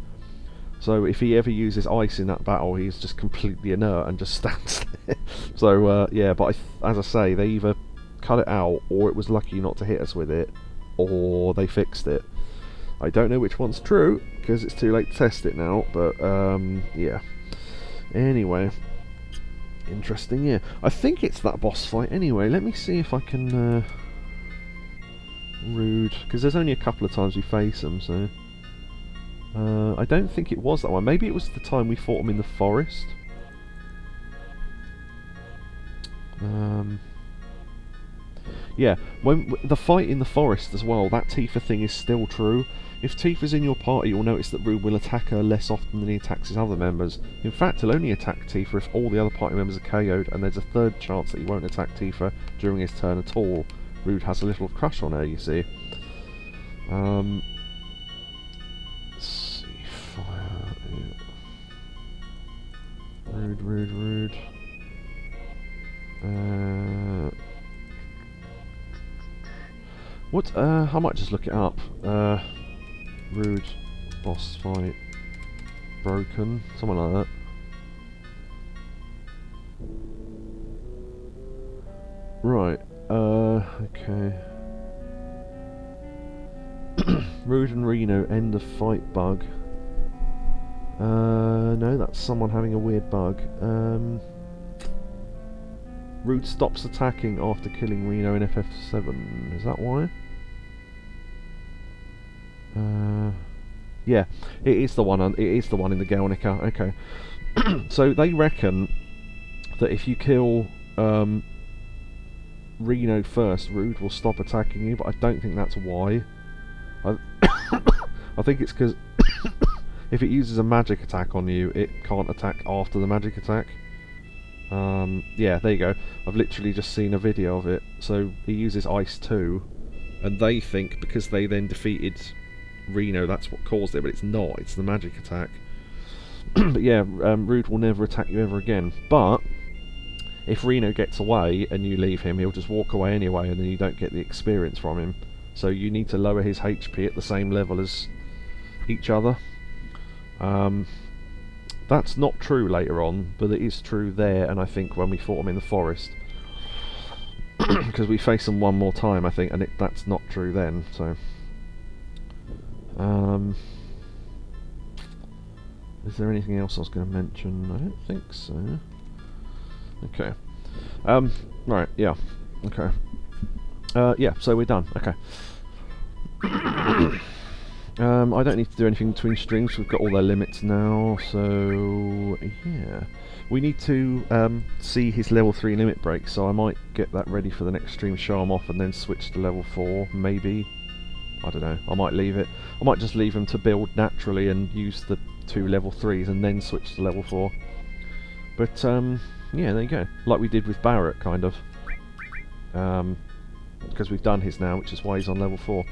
So if he ever uses ice in that battle, he's just completely inert and just stands there. So yeah, but as I say, they either cut it out, or it was lucky not to hit us with it, or they fixed it. I don't know which one's true, because it's too late to test it now, but yeah. Anyway, interesting, yeah. I think it's that boss fight anyway. Let me see if I can... Rude, because there's only a couple of times we face them, so... I don't think it was that one. Maybe it was the time we fought them in the forest. Yeah, when the fight in the forest as well, that Tifa thing is still true. If Tifa's in your party, you'll notice that Rude will attack her less often than he attacks his other members. In fact, he'll only attack Tifa if all the other party members are KO'd, and there's a third chance that he won't attack Tifa during his turn at all. Rude has a little crush on her, you see. Let's see, fire... Yeah. Rude. What? I might just look it up. Rude boss fight broken, something like that. Right. Okay. Rude and Reno end of fight bug. No, that's someone having a weird bug. Rude stops attacking after killing Reno in FF7. Is that why? Yeah, it is the one. It is the one in the Guernica. Okay. So they reckon that if you kill Reno first, Rude will stop attacking you, but I don't think that's why. I think it's because if it uses a magic attack on you, it can't attack after the magic attack. Yeah, there you go. I've literally just seen a video of it. So he uses Ice 2, and they think because they then defeated Reno, that's what caused it, but it's not. It's the magic attack. But yeah, Rude will never attack you ever again. But if Reno gets away and you leave him, he'll just walk away anyway, and then you don't get the experience from him. So you need to lower his HP at the same level as each other. That's not true later on, but it is true there, and I think when we fought him in the forest. Because we faced him one more time, I think, and that's not true then, so... is there anything else I was going to mention? I don't think so. Okay. Right, yeah. Okay. Yeah, so we're done. Okay. I don't need to do anything between streams, we've got all their limits now, so yeah. We need to see his level 3 limit break, so I might get that ready for the next stream, show him off, and then switch to level 4, maybe. I don't know, I might leave it. I might just leave him to build naturally and use the 2 level 3s and then switch to level 4. But, yeah, there you go. Like we did with Barrett, kind of. Because we've done his now, which is why he's on level 4.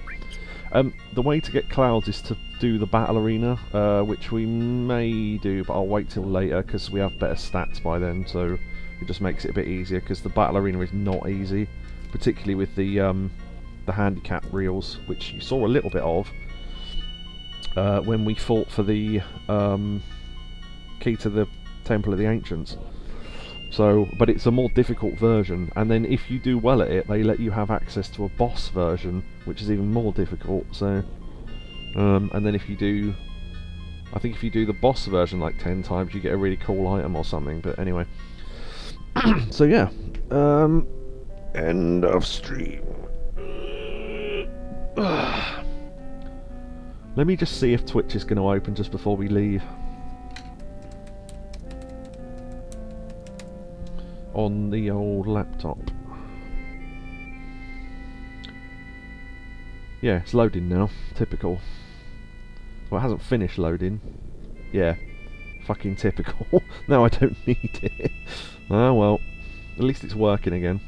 The way to get Clouds is to do the battle arena, which we may do, but I'll wait till later because we have better stats by then, so it just makes it a bit easier, because the battle arena is not easy, particularly with the handicap reels, which you saw a little bit of. when we fought for the key to the Temple of the Ancients. So, but it's a more difficult version, and then if you do well at it, they let you have access to a boss version, which is even more difficult. So, and then if you do, I think if you do the boss version like 10 times, you get a really cool item or something. But anyway, so yeah, end of stream. Let me just see if Twitch is going to open just before we leave. On the old laptop. Yeah, it's loading now. Typical. Well, it hasn't finished loading. Yeah. Fucking typical. Now I don't need it. Ah, well. At least it's working again.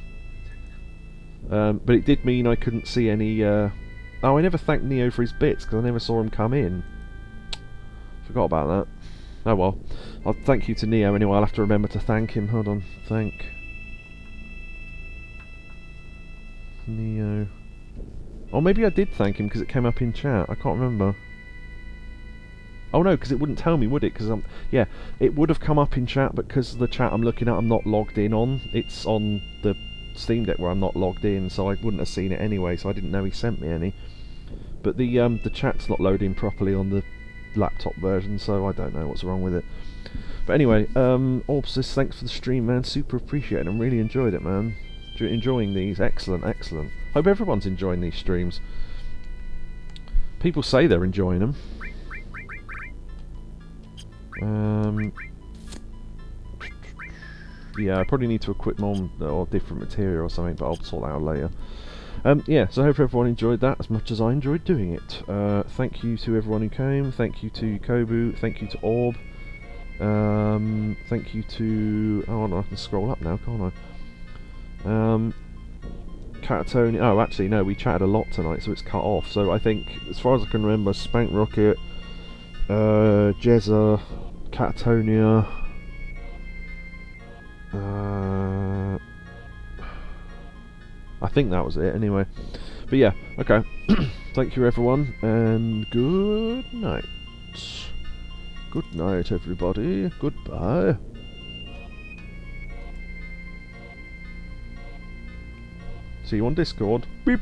But it did mean I couldn't see any... Oh, I never thanked Neo for his bits, because I never saw him come in. Forgot about that. Oh well. I'll thank you to Neo anyway. I'll have to remember to thank him. Hold on. Thank... Neo... Or maybe I did thank him because it came up in chat. I can't remember. Oh no, because it wouldn't tell me, would it? Because yeah, it would have come up in chat, but because the chat I'm looking at, I'm not logged in on. It's on the Steam Deck where I'm not logged in, so I wouldn't have seen it anyway. So I didn't know he sent me any. But the chat's not loading properly on the laptop version, so I don't know what's wrong with it. But anyway, Orbsis, thanks for the stream, man. Super appreciate it. I really enjoyed it, man. Enjoying these. Excellent, excellent. Hope everyone's enjoying these streams. People say they're enjoying them. Yeah, I probably need to equip more or different material or something, but I'll sort that out later. Yeah, so I hope everyone enjoyed that as much as I enjoyed doing it. Thank you to everyone who came. Thank you to Kobu. Thank you to Orb. Thank you to... Oh, no, I can scroll up now, can't I? Catatonia... Oh, actually, no, we chatted a lot tonight, so it's cut off. So I think, as far as I can remember, Spank Rocket, Jezza, Catatonia... I think that was it, anyway. But yeah, okay. Thank you, everyone, and good night. Good night, everybody. Goodbye. See you on Discord. Beep.